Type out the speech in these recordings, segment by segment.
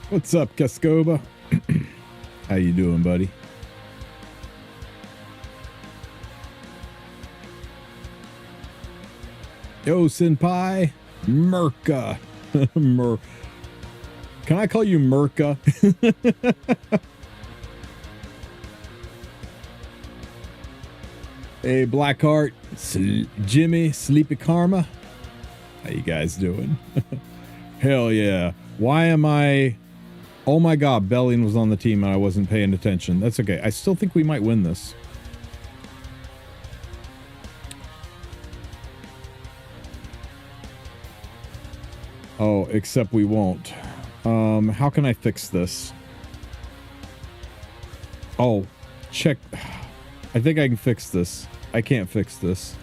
What's up, Cascoba? How you doing, buddy? Yo, Senpai. Merca. Can I call you Merca? Hey, Blackheart. Jimmy, Sleepy Karma. How you guys doing? Hell yeah. Why am I... Oh my god, Bellion was on the team and I wasn't paying attention. That's okay. I still think we might win this. Oh, except we won't. How can I fix this? Oh, check. I think I can fix this. I can't fix this.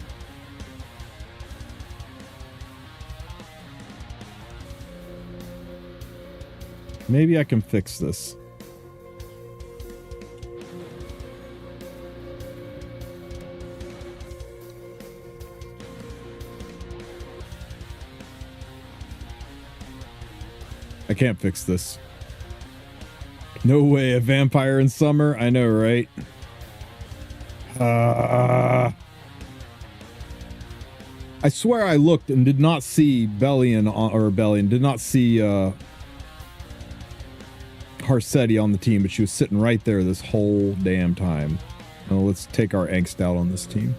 Maybe I can fix this. I can't fix this. No way, a vampire in summer? I know, right? I swear I looked and did not see Bellion did not see Harsetti on the team, but she was sitting right there this whole damn time. Well, let's take our angst out on this team.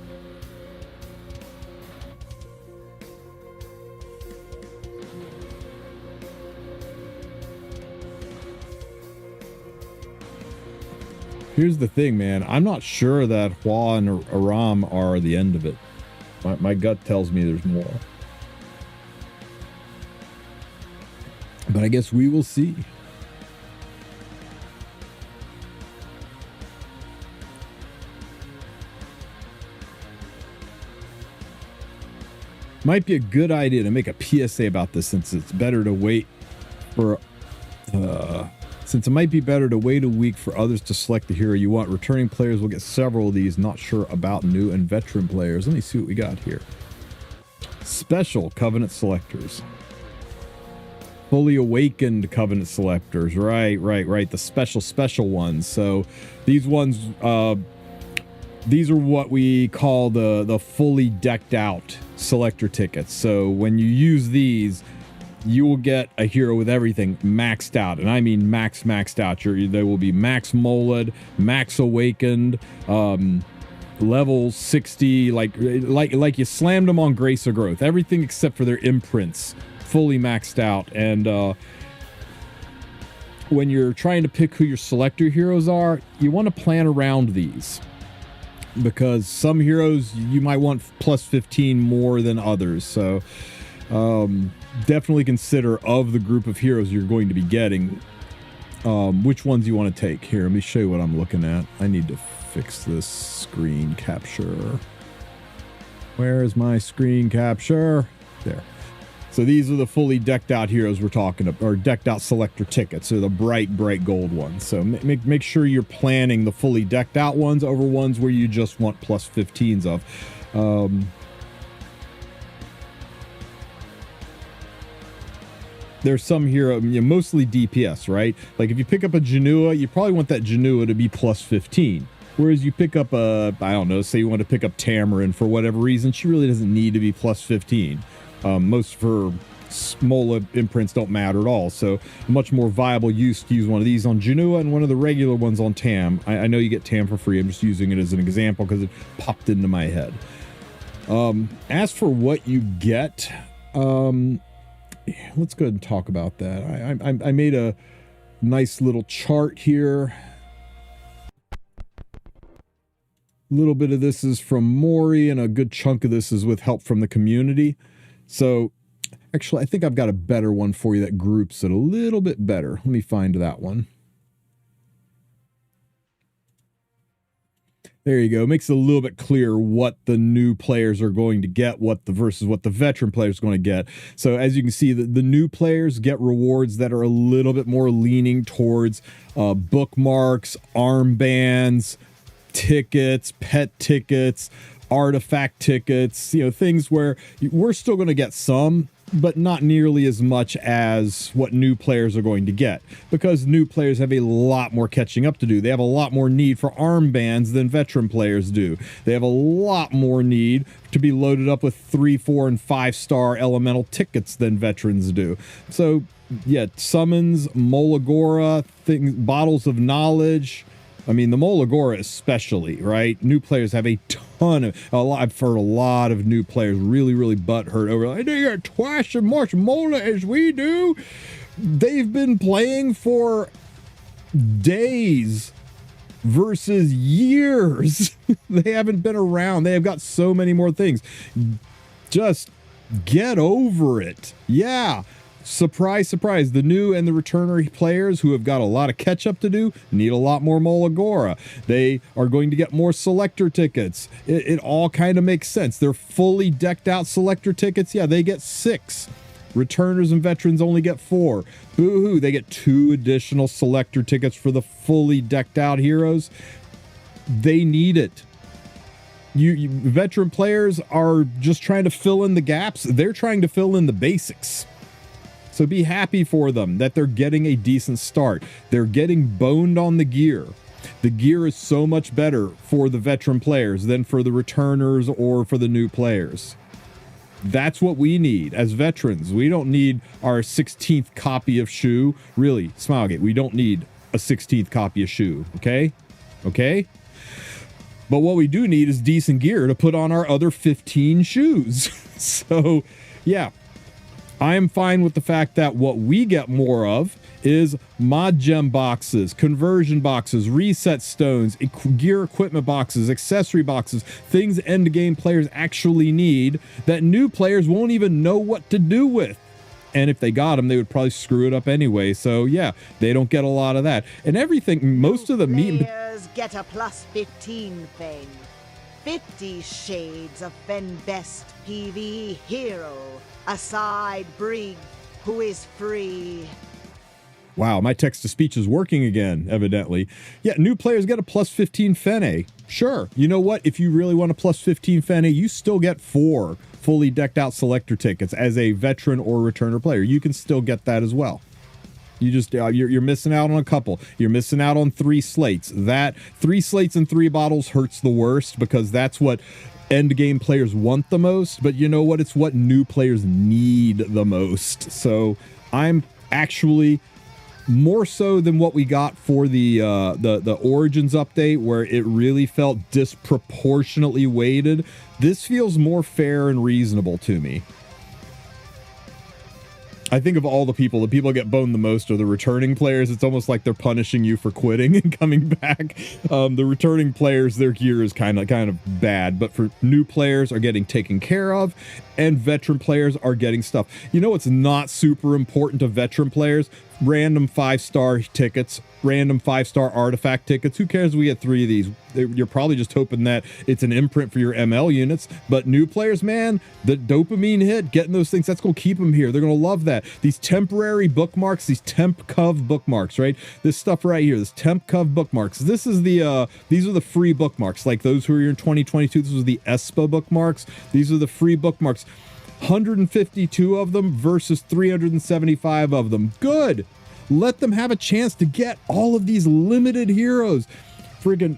Here's the thing, man. I'm not sure that Hua and Aram are the end of it. My gut tells me there's more. But I guess we will see. Might be a good idea to make a PSA about this, since it's better to wait for... Since it might be better to wait a week for others to select the hero you want. Returning players will get several of these. Not sure about new and veteran players. Let me see what we got here. Special Covenant Selectors. Fully Awakened Covenant Selectors. Right. The special ones. So these ones, these are what we call the fully decked out selector tickets. So when you use these, you will get a hero with everything maxed out, and I mean maxed out. They will be max Moled, max Awakened, level 60, like you slammed them on Grace of Growth. Everything except for their imprints, fully maxed out. And when you're trying to pick who your selector heroes are, you want to plan around these, because some heroes you might want plus 15 more than others. So definitely consider, of the group of heroes you're going to be getting, which ones you want to take. Here, let me show you what I'm looking at. I need to fix this screen capture. Where is my screen capture? There. So these are the fully decked out heroes we're talking about, or decked out selector tickets. They're the bright gold ones. So make sure you're planning the fully decked out ones over ones where you just want plus 15s of. There's some hero, mostly DPS, right? Like if you pick up a Janua, you probably want that Janua to be plus 15. Whereas you pick up a, I don't know, say you want to pick up Tamarin for whatever reason, she really doesn't need to be plus 15. Most of her Smola imprints don't matter at all. So a much more viable use to use one of these on Janua and one of the regular ones on Tam. I know you get Tam for free. I'm just using it as an example because it popped into my head. As for what you get, let's go ahead and talk about that. I made a nice little chart here. A little bit of this is from Mori, and a good chunk of this is with help from the community. So, actually, I think I've got a better one for you that groups it a little bit better. Let me find that one. There you go. Makes it a little bit clearer what the new players are going to get, versus what the veteran players are going to get. So as you can see, the new players get rewards that are a little bit more leaning towards bookmarks, armbands, tickets, pet tickets, artifact tickets, things where we're still going to get some, but not nearly as much as what new players are going to get, because new players have a lot more catching up to do. They have a lot more need for armbands than veteran players do. They have a lot more need to be loaded up with 3, 4, and 5-star elemental tickets than veterans do. So yeah, summons, Molagora, bottles of knowledge. I mean, the Molagora especially, right? New players have I've heard a lot of new players really, really butthurt over, like, they get twice as much Mola as we do. They've been playing for days versus years. They haven't been around. They have got so many more things. Just get over it. Yeah. Surprise, surprise. The new and the returner players who have got a lot of catch up to do need a lot more Molagora. They are going to get more Selector tickets. It all kind of makes sense. They're fully decked out Selector tickets. Yeah, they get 6. Returners and veterans only get 4. Boo-hoo, they get 2 additional Selector tickets for the fully decked out heroes. They need it. You veteran players are just trying to fill in the gaps. They're trying to fill in the basics. So be happy for them that they're getting a decent start. They're getting boned on the gear. The gear is so much better for the veteran players than for the returners or for the new players. That's what we need as veterans. We don't need our 16th copy of shoe. Really, Smilegate, we don't need a 16th copy of shoe, okay? Okay? But what we do need is decent gear to put on our other 15 shoes. So, yeah. I am fine with the fact that what we get more of is mod gem boxes, conversion boxes, reset stones, gear equipment boxes, accessory boxes, things end game players actually need that new players won't even know what to do with. And if they got them, they would probably screw it up anyway. So yeah, they don't get a lot of that. And everything, most of the meat players get a plus 15 thing. 50 shades of Fen best PvE hero. Aside Brig, who is free. Wow, my text-to-speech is working again, evidently. Yeah, new players get a plus 15 Fene. Sure. You know what? If you really want a plus 15 Fene, you still get 4 fully decked out Selector tickets as a veteran or returner player. You can still get that as well. You just you're missing out on a couple. You're missing out on 3 slates. That 3 slates and 3 bottles hurts the worst, because that's what end game players want the most. But you know what? It's what new players need the most. So I'm actually more so than what we got for the Origins update, where it really felt disproportionately weighted. This feels more fair and reasonable to me. I think of all the people get boned the most are the returning players. It's almost like they're punishing you for quitting and coming back. The returning players, their gear is kind of bad, but for new players are getting taken care of, and veteran players are getting stuff. You know what's not super important to veteran players? Random 5-star tickets, random 5-star artifact tickets. Who cares if we get 3 of these? You're probably just hoping that it's an imprint for your ML units. But new players, man, the dopamine hit, getting those things, that's going to keep them here. They're going to love that. These temporary bookmarks, these temp cov bookmarks, right? This stuff right here, this temp cov bookmarks. This is the these are the free bookmarks. Like those who are in 2022, this was the ESPA bookmarks. These are the free bookmarks. 152 of them versus 375 of them. Good. Let them have a chance to get all of these limited heroes. Friggin'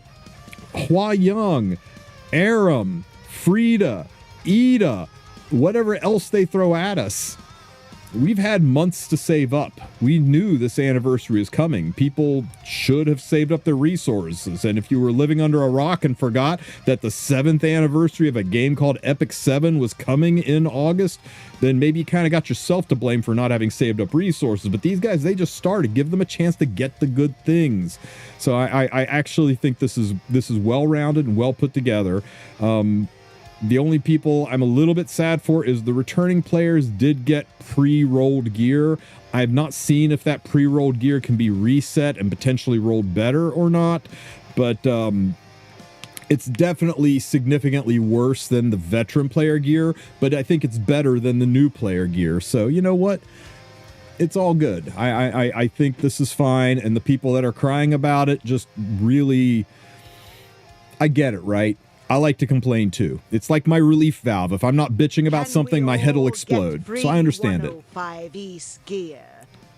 Hua Young, Aram, Frida, Ida, whatever else they throw at us. We've had months to save up. We knew this anniversary is coming. People should have saved up their resources. And if you were living under a rock and forgot that the 7th anniversary of a game called Epic 7 was coming in August, then maybe you kind of got yourself to blame for not having saved up resources. But these guys, they just started. Give them a chance to get the good things. So I actually think this is well-rounded and well put together. The only people I'm a little bit sad for is the returning players did get pre-rolled gear. I have not seen if that pre-rolled gear can be reset and potentially rolled better or not, but it's definitely significantly worse than the veteran player gear, but I think it's better than the new player gear. So you know what? It's all good. I think this is fine, and the people that are crying about it just really, I get it, right? I like to complain too. It's like my relief valve. If I'm not bitching about something, my head will explode. So I understand it. 105 East gear.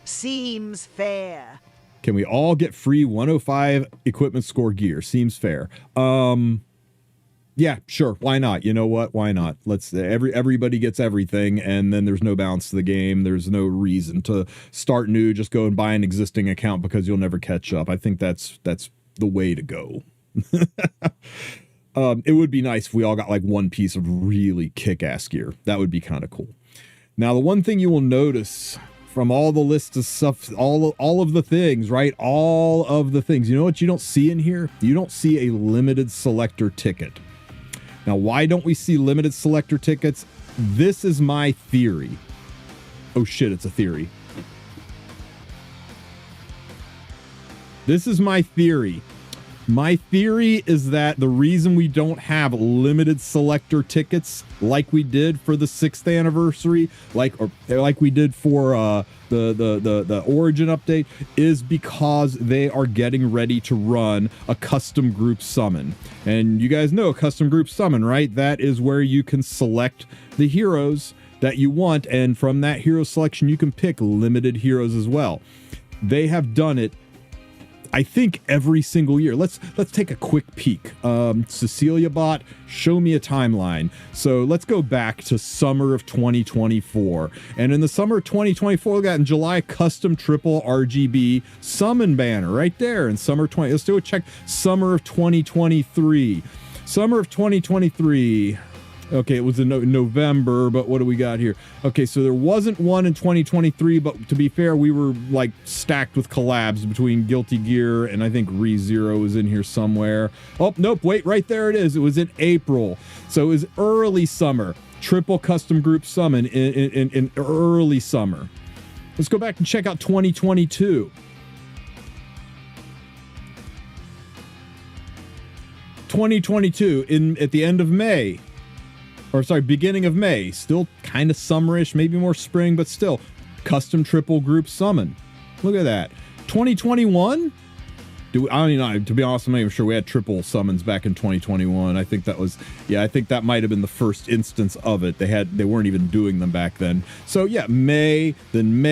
Seems fair. Can we all get free 105 equipment score gear? Seems fair. Yeah, sure. Why not? You know what? Why not? Everybody gets everything, and then there's no balance to the game. There's no reason to start new. Just go and buy an existing account because you'll never catch up. I think that's the way to go. It would be nice if we all got like one piece of really kick-ass gear. That would be kind of cool. Now, the one thing you will notice from all the list of stuff, all of the things, right? All of the things. You know what you don't see in here? You don't see a limited selector ticket. Now, why don't we see limited selector tickets? This is my theory. Oh shit, it's a theory. This is my theory. My theory is that the reason we don't have limited selector tickets like we did for the 6th anniversary, like we did for the Origin update, is because they are getting ready to run a custom group summon. And you guys know a custom group summon, right? That is where you can select the heroes that you want, and from that hero selection you can pick limited heroes as well. They have done it, I think, every single year. Let's take a quick peek. Cecilia bot, show me a timeline. So let's go back to summer of 2024. And in the summer of 2024, we got in July, custom triple RGB summon banner right there in summer 20. Let's do a check. Summer of 2023. Summer of 2023. Okay, it was in November, but what do we got here? Okay, so there wasn't one in 2023, but to be fair, we were like stacked with collabs between Guilty Gear and I think ReZero is in here somewhere. Oh, nope, wait, right there it is. It was in April. So it was early summer. Triple custom group summon in early summer. Let's go back and check out 2022. 2022 at the end of May. Or sorry, beginning of May. Still kind of summerish, maybe more spring, but still. Custom triple group summon. Look at that. 2021? I don't know. To be honest, I'm not even sure we had triple summons back in 2021. I think that was, yeah, I think that might have been the first instance of it. They weren't even doing them back then. So yeah, May, then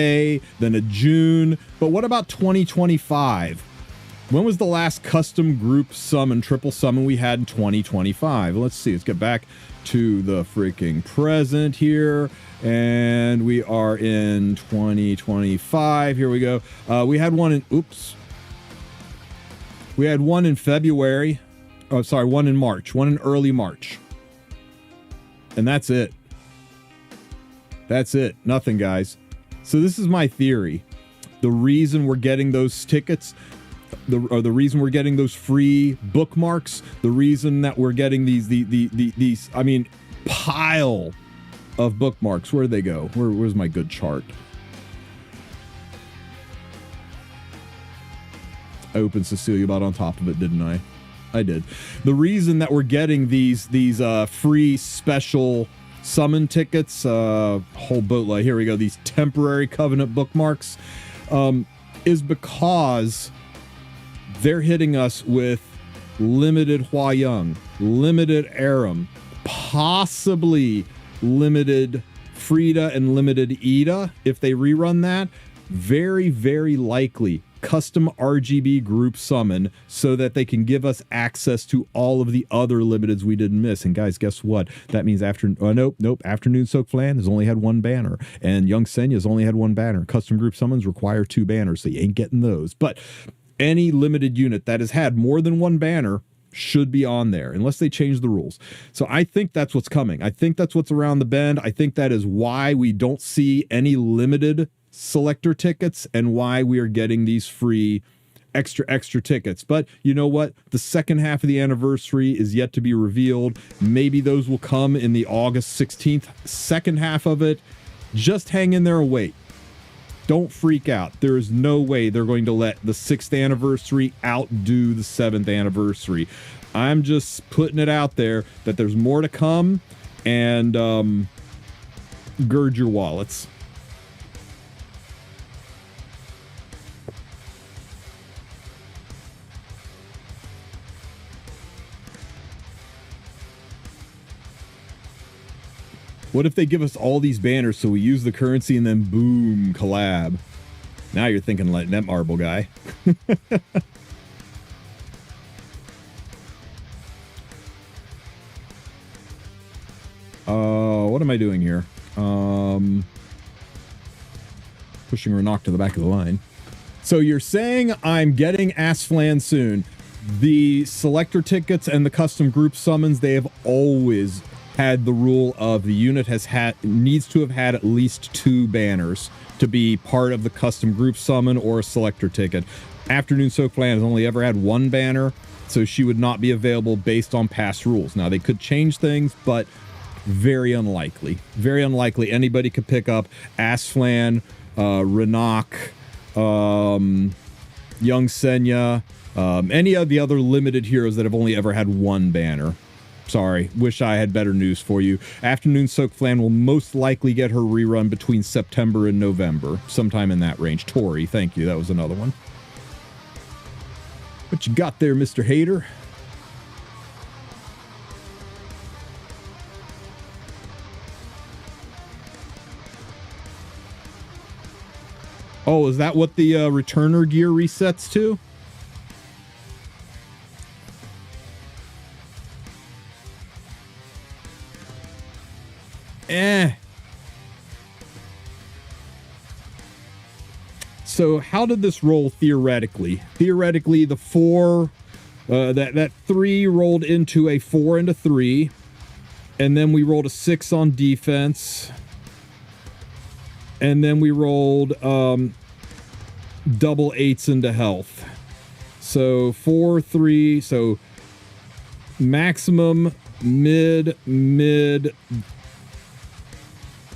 a June. But what about 2025? When was the last custom group summon, triple summon we had in 2025? Let's see. Let's get back to the freaking present here, and we are in 2025. Here we go. We had one in February. Oh, sorry, one in March, one in early March, and that's it. Nothing, guys. So this is my theory. The reason we're getting those tickets, the reason we're getting those free bookmarks, the reason that we're getting these I mean, pile of bookmarks. Where'd they go? Where's my good chart? I opened Cecilia bot on top of it, didn't I? I did. The reason that we're getting these free special summon tickets, whole boatload. Here we go. These temporary covenant bookmarks, is because they're hitting us with limited Hua Young, limited Aram, possibly limited Frida and limited Ida. If they rerun that, very, very likely custom RGB group summon so that they can give us access to all of the other limiteds we didn't miss. And guys, guess what? That means Afternoon Soak Flan has only had one banner, and Young Senya's only had one banner. Custom group summons require 2 banners, so you ain't getting those. But any limited unit that has had more than one banner should be on there, unless they change the rules. So I think that's what's coming. I think that's what's around the bend. I think that is why we don't see any limited selector tickets and why we are getting these free extra tickets. But you know what? The second half of the anniversary is yet to be revealed. Maybe those will come in the August 16th second half of it. Just hang in there and wait. Don't freak out. There is no way they're going to let the 6th anniversary outdo the 7th anniversary. I'm just putting it out there that there's more to come, and gird your wallets. What if they give us all these banners so we use the currency and then boom, collab? Now you're thinking like Netmarble guy. What am I doing here? Pushing Renok to the back of the line. So you're saying I'm getting Asflan soon. The selector tickets and the custom group summons, they have always had the rule of the unit needs to have had at least 2 banners to be part of the custom group summon or a selector ticket. Afternoon Soak Flan has only ever had 1 banner, so she would not be available based on past rules. Now, they could change things, but very unlikely. Very unlikely anybody could pick up Asflan, Renok, Young Senya, any of the other limited heroes that have only ever had 1 banner. Sorry, wish I had better news for you. Afternoon Soak Flan will most likely get her rerun between September and November, sometime in that range. Tori, thank you. That was another one. What you got there, Mr. Hater? Oh, is that what the returner gear resets to? So how did this roll theoretically? Theoretically, the 4, that 3 rolled into a 4 and a 3, and then we rolled a 6 on defense, and then we rolled double 8s into health. So 4, 3, so maximum, mid,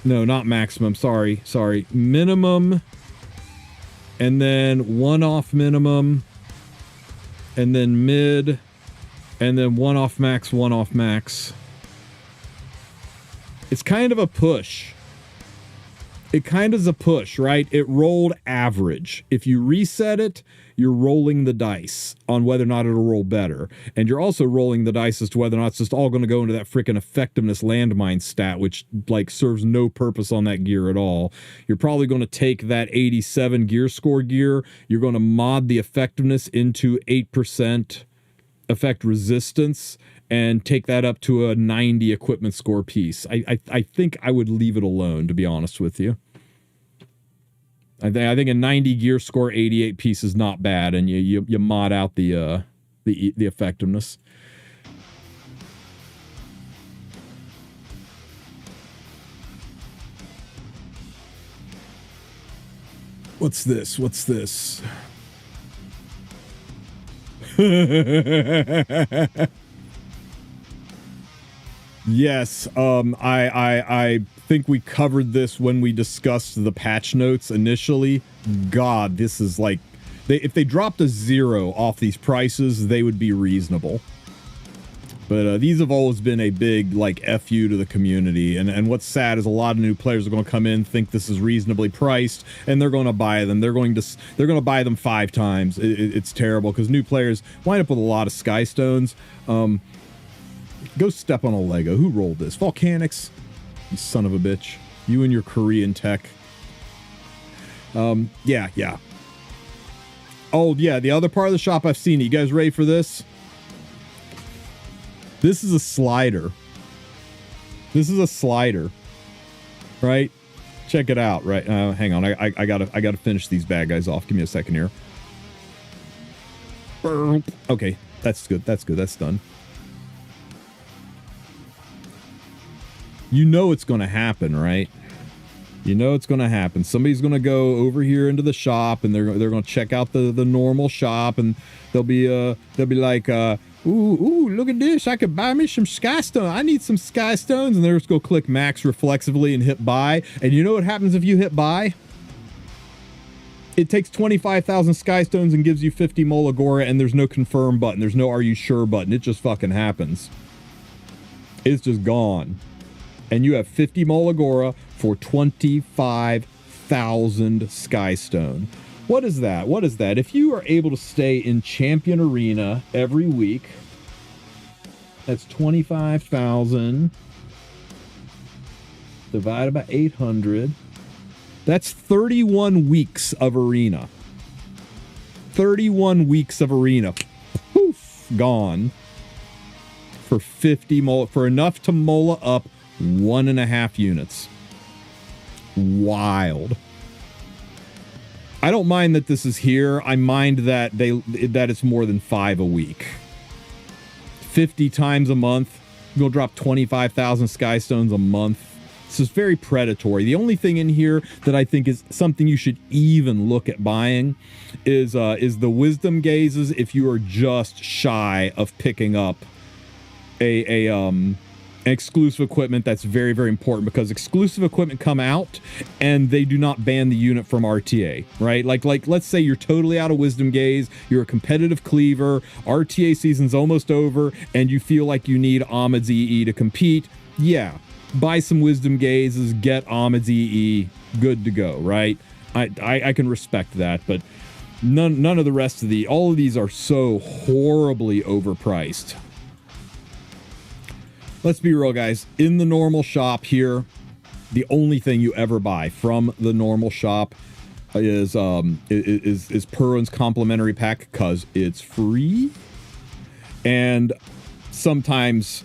no, not maximum, sorry, minimum, and then 1 off minimum, and then mid, and then 1 off max, 1 off max. It's kind of a push. It kind of is a push, right? It rolled average. If you reset it, you're rolling the dice on whether or not it'll roll better. And you're also rolling the dice as to whether or not it's just all going to go into that freaking effectiveness landmine stat, which like serves no purpose on that gear at all. You're probably going to take that 87 gear score gear. You're going to mod the effectiveness into 8% effect resistance and take that up to a 90 equipment score piece. I think I would leave it alone, to be honest with you. I think a 90 gear score 88 piece is not bad, and you mod out the effectiveness. What's this? What's this? Yes, I think we covered this when we discussed the patch notes initially. God, this is like, if they dropped a 0 off these prices, they would be reasonable. But these have always been a big, like, FU to the community. And what's sad is a lot of new players are going to come in, think this is reasonably priced, and they're going to buy them. They're going to buy them 5 times. It's terrible, because new players wind up with a lot of Sky Stones. Go step on a Lego. Who rolled this? Volcanics? You son of a bitch. You and your Korean tech. Yeah. Oh, yeah, the other part of the shop I've seen. You guys ready for this? This is a slider. This is a slider. Right? Check it out, right? Hang on. I gotta finish these bad guys off. Give me a second here. Okay, that's good. That's good. That's done. You know it's going to happen, right? You know it's going to happen. Somebody's going to go over here into the shop, and they're going to check out the normal shop, and they'll be like, ooh, look at this! I could buy me some Sky Stone. I need some Sky Stones, and they're just go click max reflexively and hit buy. And you know what happens if you hit buy? It takes 25,000 Sky Stones and gives you 50 Molagora, and there's no confirm button. There's no are you sure button. It just fucking happens. It's just gone. And you have 50 Molagora for 25,000 Sky Stone. What is that? What is that? If you are able to stay in Champion Arena every week, that's 25,000 divided by 800. That's 31 weeks of arena. 31 weeks of arena. Poof, gone. For 50 mola, for enough to mola up 1.5 units. Wild. I don't mind that this is here. I mind that that it's more than 5 a week. 50 times a month. You'll drop 25,000 Skystones a month. This is very predatory. The only thing in here that I think is something you should even look at buying is the Wisdom Gazes if you are just shy of picking up an exclusive equipment. That's very, very important, because exclusive equipment come out and they do not ban the unit from RTA, right? Like let's say you're totally out of Wisdom Gaze, you're a competitive cleaver, RTA season's almost over, and you feel like you need Ahmed's EE to compete. Yeah, buy some Wisdom Gazes, get Ahmed's EE, good to go, right? I can respect that, but none of the rest of all of these are so horribly overpriced. Let's be real, guys. In the normal shop here, the only thing you ever buy from the normal shop is Perrin's complimentary pack, because it's free. And sometimes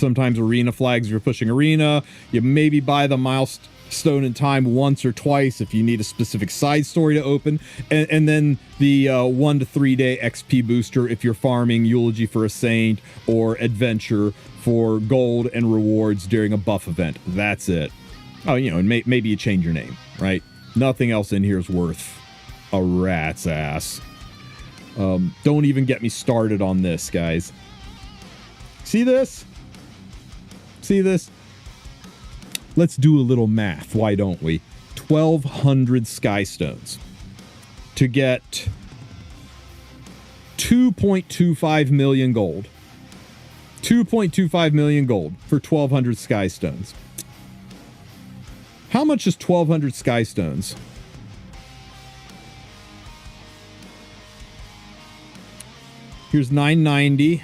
arena flags, if you're pushing arena, you maybe buy the milestone in time once or twice if you need a specific side story to open, and then the 1 to 3 day XP booster if you're farming Eulogy for a Saint or Adventure for gold and rewards during a buff event. That's it. Oh, and maybe you change your name, right? Nothing else in here is worth a rat's ass. Don't even get me started on this, guys. See this? See this? Let's do a little math. Why don't we? 1,200 Skystones to get 2.25 million gold. 2.25 million gold for 1,200 Skystones. How much is 1,200 Skystones? Here's 990.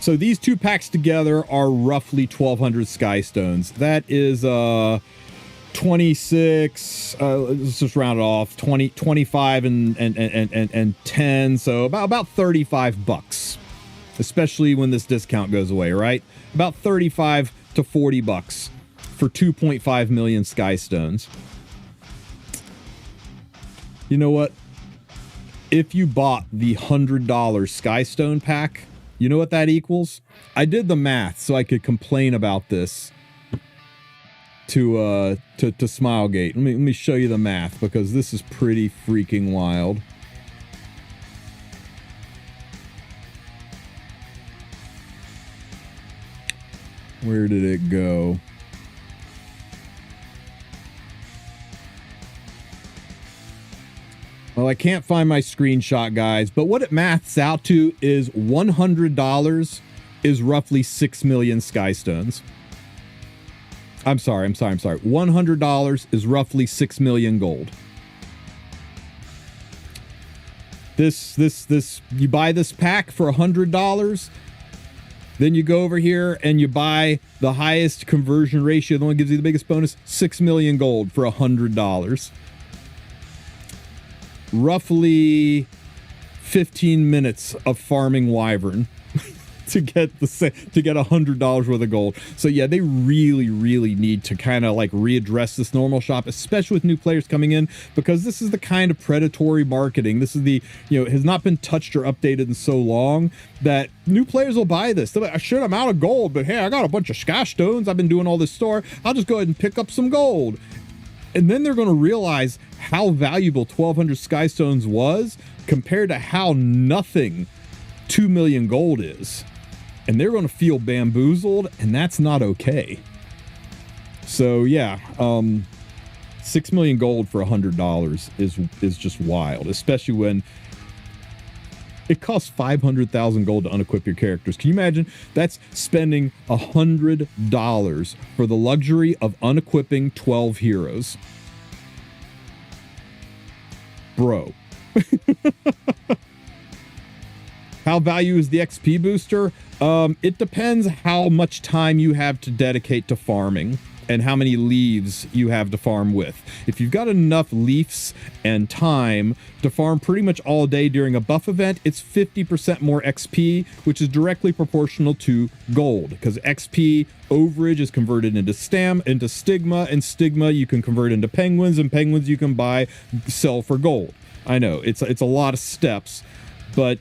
So these two packs together are roughly 1,200 Skystones. That is 26, let's just round it off, 20, 25 and 10, so about 35 bucks. Especially when this discount goes away, right? About 35 to 40 bucks for 2.5 million Skystones. You know what? If you bought the $100 Skystone pack, you know what that equals? I did the math so I could complain about this to Smilegate. Let me show you the math, because this is pretty freaking wild. Where did it go? Well, I can't find my screenshot, guys, but what it maths out to is $100 is roughly 6 million Skystones. I'm sorry. $100 is roughly 6 million gold. This, you buy this pack for $100, then you go over here and you buy the highest conversion ratio, the one that gives you the biggest bonus, 6 million gold for $100. Roughly 15 minutes of farming Wyvern to get $100 worth of gold. So yeah, they really need to kind of like readdress this normal shop, especially with new players coming in, because this is the kind of predatory marketing. This is the, has not been touched or updated in so long that new players will buy this. They're like, shit, I'm out of gold, but hey, I got a bunch of Skystones. I've been doing all this store. I'll just go ahead and pick up some gold. And then they're going to realize how valuable 1,200 Skystones was compared to how nothing 2 million gold is. And they're going to feel bamboozled, and that's not okay. So yeah, 6 million gold for $100 is just wild, especially when it costs 500,000 gold to unequip your characters. Can you imagine? That's spending $100 for the luxury of unequipping 12 heroes. Bro. How value is the XP booster? It depends how much time you have to dedicate to farming and how many leaves you have to farm with. If you've got enough leaves and time to farm pretty much all day during a buff event, it's 50% more XP, which is directly proportional to gold, because XP overage is converted into stigma, and stigma you can convert into penguins, and penguins you can sell for gold. I know it's a lot of steps, but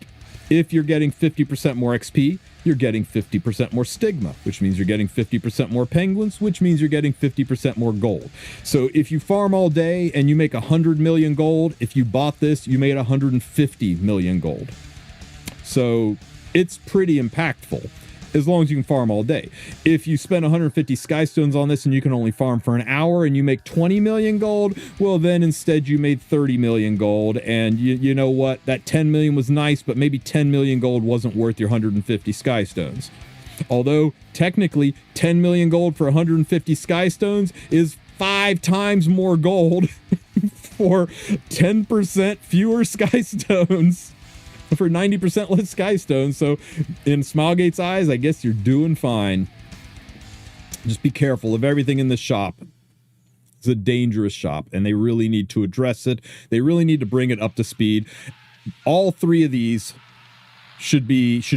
if you're getting 50% more XP, you're getting 50% more stigma, which means you're getting 50% more penguins, which means you're getting 50% more gold. So if you farm all day and you make 100 million gold, if you bought this, you made 150 million gold. So it's pretty impactful, as long as you can farm all day. If you spend 150 skystones on this and you can only farm for an hour and you make 20 million gold, well, then instead you made 30 million gold. And you know what? That 10 million was nice, but maybe 10 million gold wasn't worth your 150 skystones. Although technically 10 million gold for 150 skystones is 5 times more gold for 10% fewer skystones. For 90% less skystones. So in Smilegate's eyes, I guess you're doing fine. Just be careful of everything in the shop. It's a dangerous shop, and they really need to address it. They really need to bring it up to speed. All 3 of these should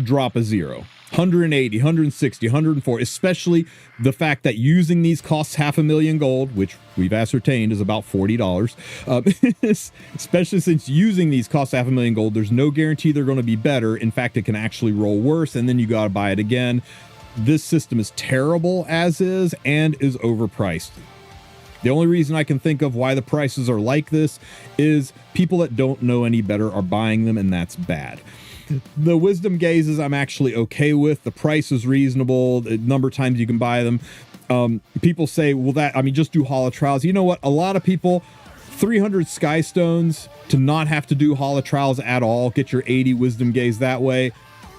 drop a 0. 180, 160, 104, especially the fact that using these costs 500,000 gold, which we've ascertained is about $40. Especially since using these costs 500,000 gold, there's no guarantee they're going to be better. In fact, it can actually roll worse, and then you got to buy it again. This system is terrible as is and is overpriced. The only reason I can think of why the prices are like this is people that don't know any better are buying them, and that's bad. The wisdom gazes I'm actually okay with. The price is reasonable. The number of times you can buy them. People say, well, just do holo trials. You know what? A lot of people, 300 skystones to not have to do holo trials at all. Get your 80 wisdom gaze that way.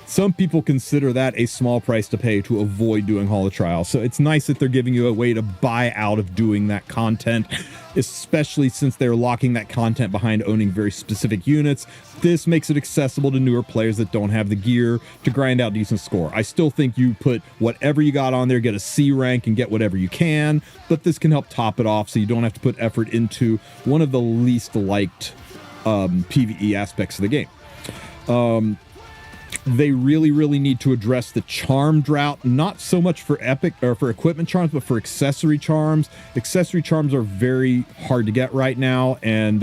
Some people consider that a small price to pay to avoid doing holo trials. So it's nice that they're giving you a way to buy out of doing that content, especially since they're locking that content behind owning very specific units. This makes it accessible to newer players that don't have the gear to grind out decent score. I still think you put whatever you got on there, get a C rank and get whatever you can, but this can help top it off so you don't have to put effort into one of the least liked PvE aspects of the game. They really, really need to address the charm drought, not so much for epic or for equipment charms, but for accessory charms. Accessory charms are very hard to get right now, and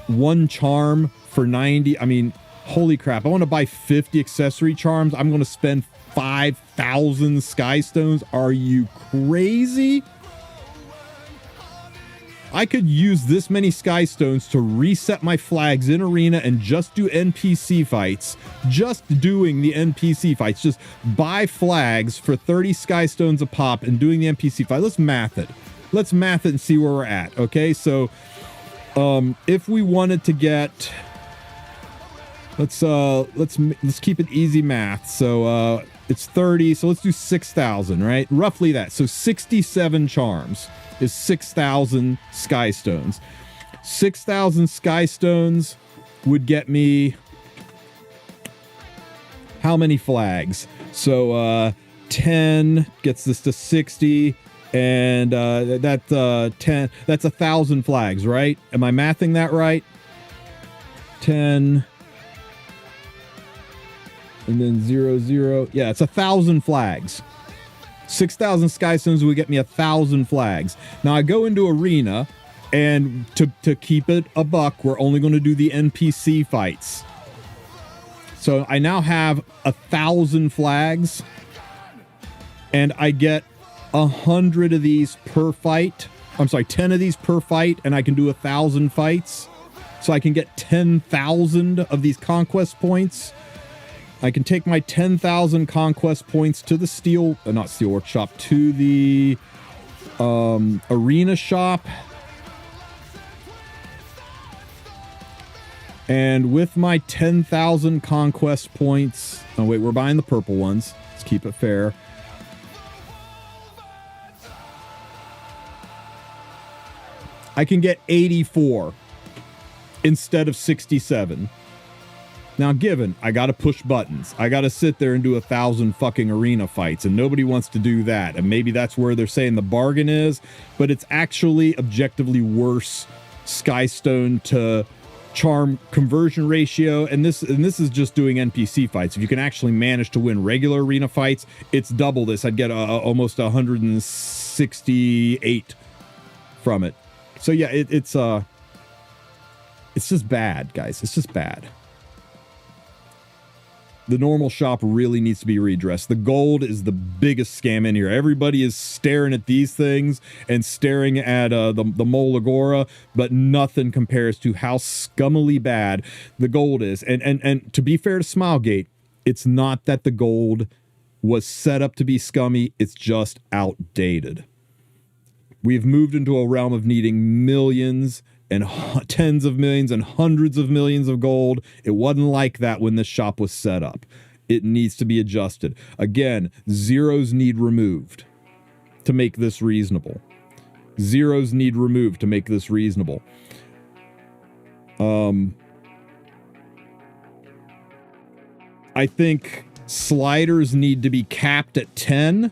one charm for 90, I mean, holy crap, I want to buy 50 accessory charms. I'm going to spend 5,000 skystones. Are you crazy? I could use this many skystones to reset my flags in arena and just do NPC fights. Just doing the NPC fights. Just buy flags for 30 skystones a pop and doing the NPC fight. Let's math it. Let's math it and see where we're at. Okay, so if we wanted to get, let's keep it easy math. So it's 30. So let's do 6,000, right? Roughly that. So 67 charms is 6,000 skystones. 6,000 skystones would get me how many flags? So 10 gets this to 60, and that's 10. That's 1,000 flags, right? Am I mathing that right? 10 and then 0, 0. Yeah, it's 1,000 flags. 6,000 skystones would get me 1,000 flags. Now I go into arena, and to keep it a buck, we're only going to do the NPC fights. So I now have 1,000 flags, and I get 100 of these per fight. I'm sorry, 10 of these per fight, and I can do 1,000 fights. So I can get 10,000 of these conquest points. I can take my 10,000 conquest points to the not steel workshop, to the arena shop. And with my 10,000 conquest points, oh wait, we're buying the purple ones. Let's keep it fair. I can get 84 instead of 67. Now, given I got to push buttons, I got to sit there and do 1,000 fucking arena fights, and nobody wants to do that. And maybe that's where they're saying the bargain is, but it's actually objectively worse Skystone to charm conversion ratio. And this is just doing NPC fights. If you can actually manage to win regular arena fights, it's double this. I'd get almost 168 from it. So yeah, it's just bad, guys. It's just bad. The normal shop really needs to be redressed. The gold is the biggest scam in here. Everybody is staring at these things and staring at the Mole Agora, but nothing compares to how scummily bad the gold is. And to be fair to Smilegate, it's not that the gold was set up to be scummy. It's just outdated. We've moved into a realm of needing millions and tens of millions and hundreds of millions of gold. It wasn't like that when this shop was set up. It needs to be adjusted. Again, zeros need removed to make this reasonable. Zeros need removed to make this reasonable. I think sliders need to be capped at 10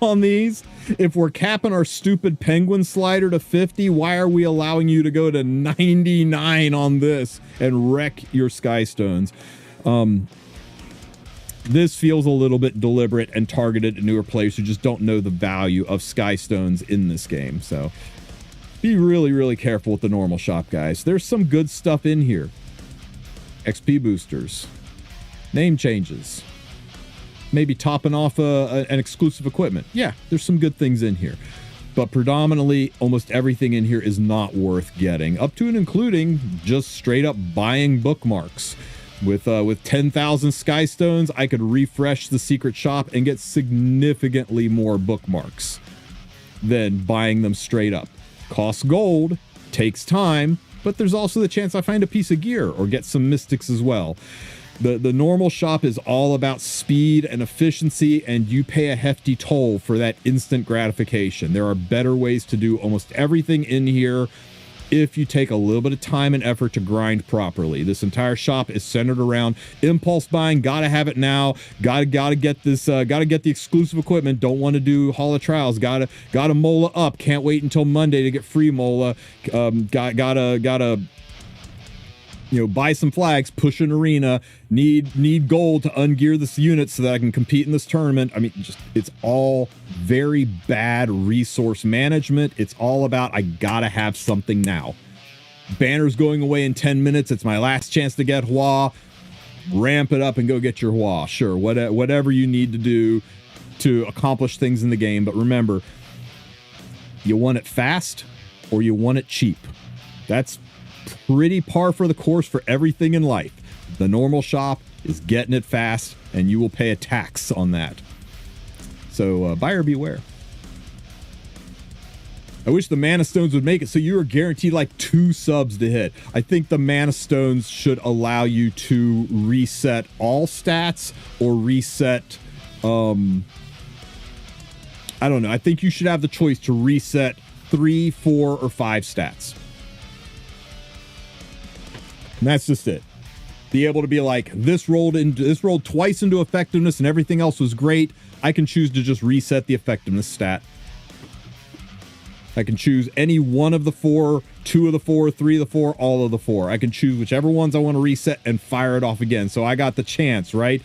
on these. If we're capping our stupid penguin slider to 50, why are we allowing you to go to 99 on this and wreck your Skystones? This feels a little bit deliberate and targeted at newer players who just don't know the value of Skystones in this game. So be really, really careful with the normal shop, guys. There's some good stuff in here. XP boosters, name changes, maybe topping off an exclusive equipment. Yeah, there's some good things in here. But predominantly, almost everything in here is not worth getting. Up to and including just straight up buying bookmarks. With 10,000 Skystones, I could refresh the secret shop and get significantly more bookmarks than buying them straight up. Costs gold, takes time, but there's also the chance I find a piece of gear or get some mystics as well. The normal shop is all about speed and efficiency, and you pay a hefty toll for that instant gratification. There are better ways to do almost everything in here if you take a little bit of time and effort to grind properly. This entire shop is centered around impulse buying. Gotta have it now. Gotta get this. Gotta get the exclusive equipment. Don't want to do Hall of Trials. Gotta Mola up. Can't wait until Monday to get free Mola. Gotta buy some flags, push an arena, need gold to ungear this unit so that I can compete in this tournament. I mean, it's all very bad resource management. It's all about, I gotta have something now. Banner's going away in 10 minutes. It's my last chance to get Hua. Ramp it up and go get your Hua. Sure, whatever you need to do to accomplish things in the game. But remember, you want it fast or you want it cheap. That's pretty par for the course for everything in life. The normal shop is getting it fast, and you will pay a tax on that. So buyer beware. I wish the Mana Stones would make it so you are guaranteed like 2 subs to hit. I think the Mana Stones should allow you to reset all stats or reset I don't know. I think you should have the choice to reset 3, 4, or 5 stats. And that's just it. Be able to be like, this rolled twice into effectiveness and everything else was great. I can choose to just reset the effectiveness stat. I can choose any one of the 4, 2 of the 4, 3 of the 4, all of the 4. I can choose whichever ones I want to reset and fire it off again. So I got the chance, right?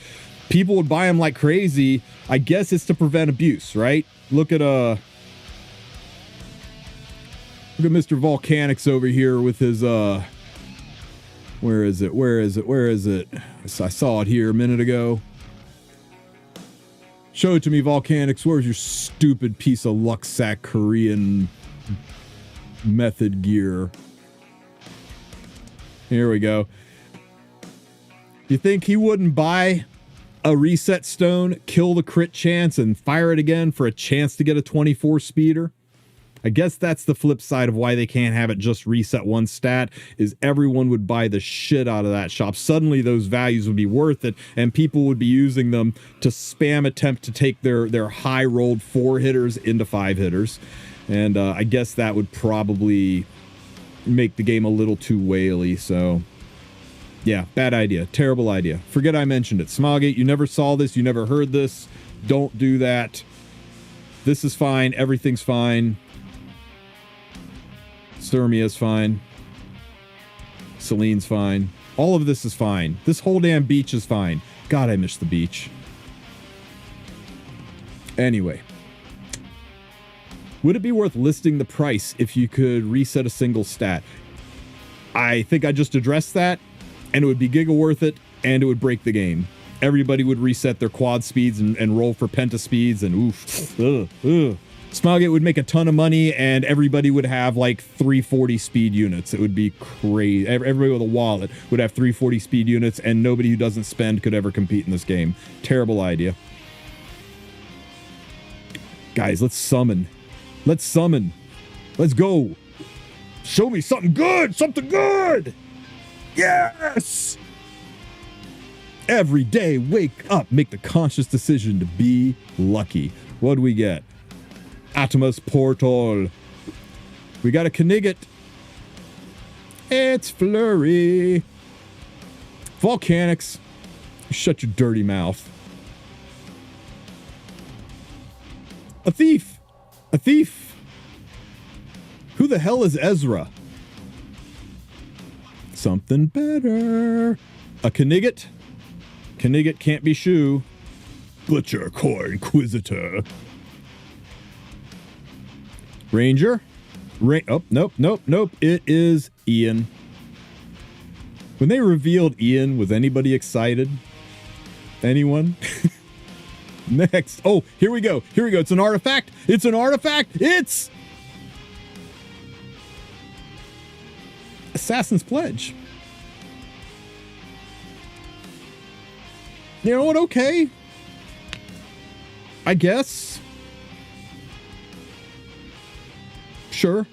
People would buy them like crazy. I guess it's to prevent abuse, right? Look at Mr. Volcanics over here with his Where is it? I saw it here a minute ago. Show it to me, Volcanics. Where's your stupid piece of Luxac Korean method gear? Here we go. You think he wouldn't buy a reset stone, kill the crit chance, and fire it again for a chance to get a 24 speeder? I guess that's the flip side of why they can't have it just reset one stat, is everyone would buy the shit out of that shop. Suddenly those values would be worth it, and people would be using them to spam attempt to take their high rolled 4 hitters into 5 hitters. And I guess that would probably make the game a little too whaley. So Yeah, bad idea. Terrible idea. Forget I mentioned it. Smilegate, you never saw this. You never heard this. Don't do that. This is fine. Everything's fine. Sturmia's fine. Celine's fine. All of this is fine. This whole damn beach is fine. God, I miss the beach. Anyway. Would it be worth listing the price if you could reset a single stat? I think I just addressed that, and it would be giga worth it, and it would break the game. Everybody would reset their quad speeds and roll for penta speeds, and oof. Smilegate would make a ton of money, and everybody would have like 340 speed units. It would be crazy. Everybody with a wallet would have 340 speed units, and nobody who doesn't spend could ever compete in this game. Terrible idea. Guys, let's summon. Let's summon. Let's go. Show me something good. Something good. Yes. Every day, wake up. Make the conscious decision to be lucky. What do we get? Atomus Portal. We got a Knigget. It's Flurry. Volcanics. Shut your dirty mouth. A thief. A thief. Who the hell is Ezra? Something better. A Knigget. Knigget can't be Shu. Butcher Core Inquisitor. Ranger. Oh, nope. It is Ian. When they revealed Ian, was anybody excited? Anyone? Next. Oh, here we go. It's an artifact. It's Assassin's Pledge. You know what? Okay. I guess. Sure.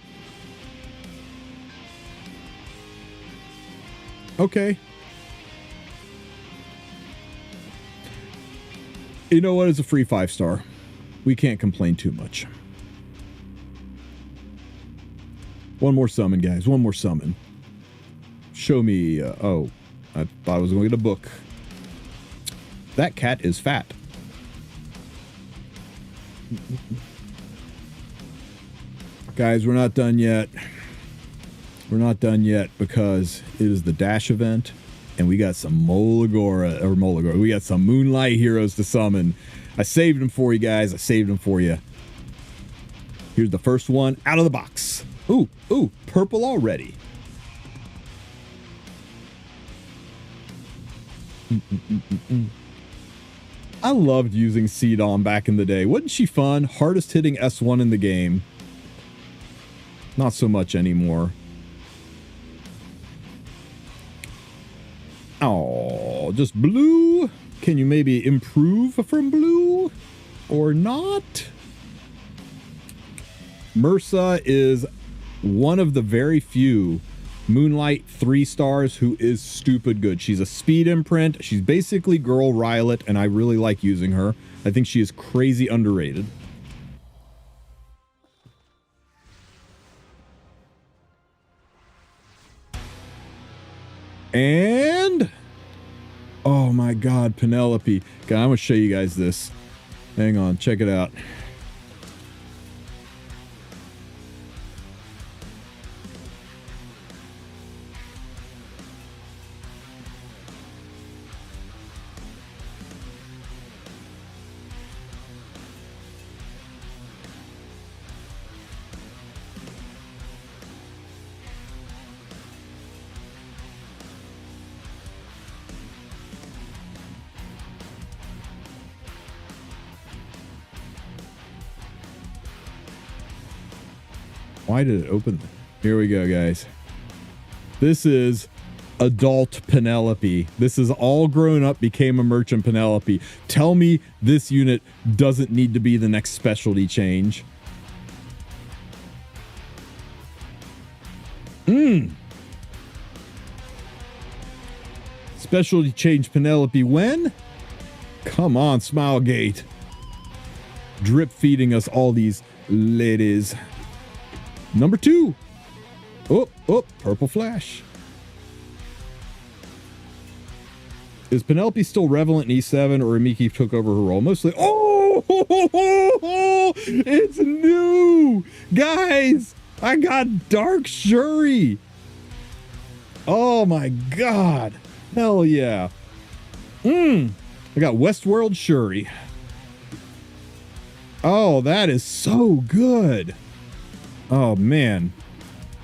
Okay. You know what? It's a free 5-star. We can't complain too much. One more summon, guys. One more summon. Show me. Oh, I thought I was going to get a book. That cat is fat. Guys, we're not done yet. We're not done yet because it is the Dash event, and we got some Molagora. We got some Moonlight heroes to summon. I saved them for you guys. I saved them for you. Here's the first one out of the box. Ooh, purple already. I loved using Seedom back in the day. Wasn't she fun? Hardest hitting S1 in the game. Not so much anymore. Oh, just blue? Can you maybe improve from blue? Or not? Mursa is one of the very few Moonlight 3-stars who is stupid good. She's a speed imprint. She's basically Girl Rylet, and I really like using her. I think she is crazy underrated. And oh my god, Penelope. God, I'm gonna show you guys this. Hang on, check it out. Why did it open? Here we go, guys. This is adult Penelope. This is all grown up, became a merchant Penelope. Tell me this unit doesn't need to be the next specialty change. Specialty change Penelope when? Come on, Smilegate. Drip feeding us all these ladies. Number 2. Oh, purple flash. Is Penelope still relevant in E7 or Miki took over her role? Mostly. Oh, it's new. Guys, I got Dark Shuri. Oh my God. Hell yeah. I got Westworld Shuri. Oh, that is so good. Oh man.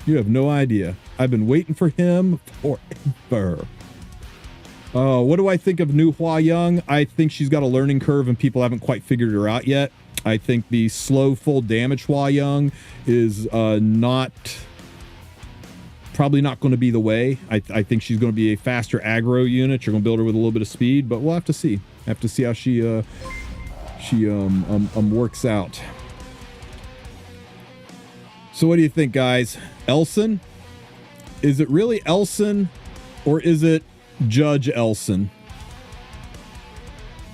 You have no idea. I've been waiting for him forever. What do I think of new Hua Young? I think she's got a learning curve and people haven't quite figured her out yet. I think the slow full damage Hua Young is probably not going to be the way. I think she's going to be a faster aggro unit. You're going to build her with a little bit of speed, but we'll have to see. Have to see how she works out. So what do you think, guys? Elson? Is it really Elson or is it Judge Elson?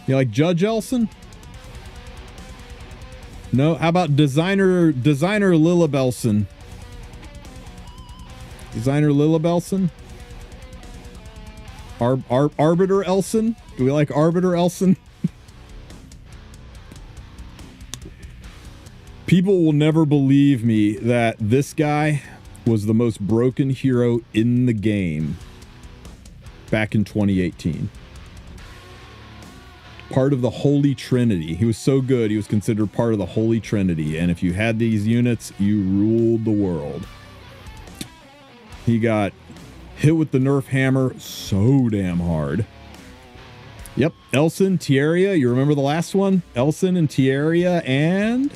You like Judge Elson? No? How about designer Lilibelson? Designer Lilibelson? Arbiter Elson? Do we like Arbiter Elson? People will never believe me that this guy was the most broken hero in the game back in 2018. Part of the Holy Trinity. He was so good, he was considered part of the Holy Trinity. And if you had these units, you ruled the world. He got hit with the Nerf hammer so damn hard. Yep, Elson, Etheria. You remember the last one? Elson and Etheria and...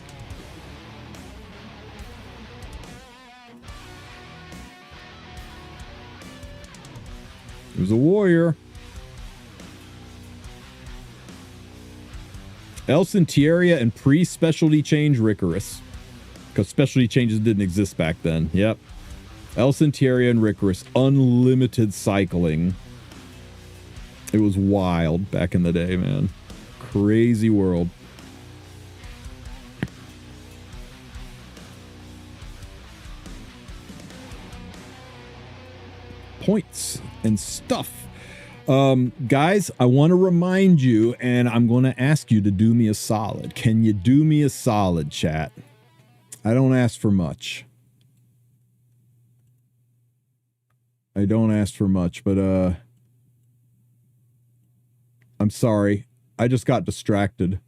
it was a warrior. Elson, Etheria, and pre-specialty change Ricorus. Because specialty changes didn't exist back then. Yep. Elson, Etheria, and Ricorus. Unlimited cycling. It was wild back in the day, man. Crazy world. Points and stuff. Guys, I want to remind you, and I'm going to ask you to do me a solid. Can you do me a solid, chat? I don't ask for much. I don't ask for much, but I'm sorry. I just got distracted.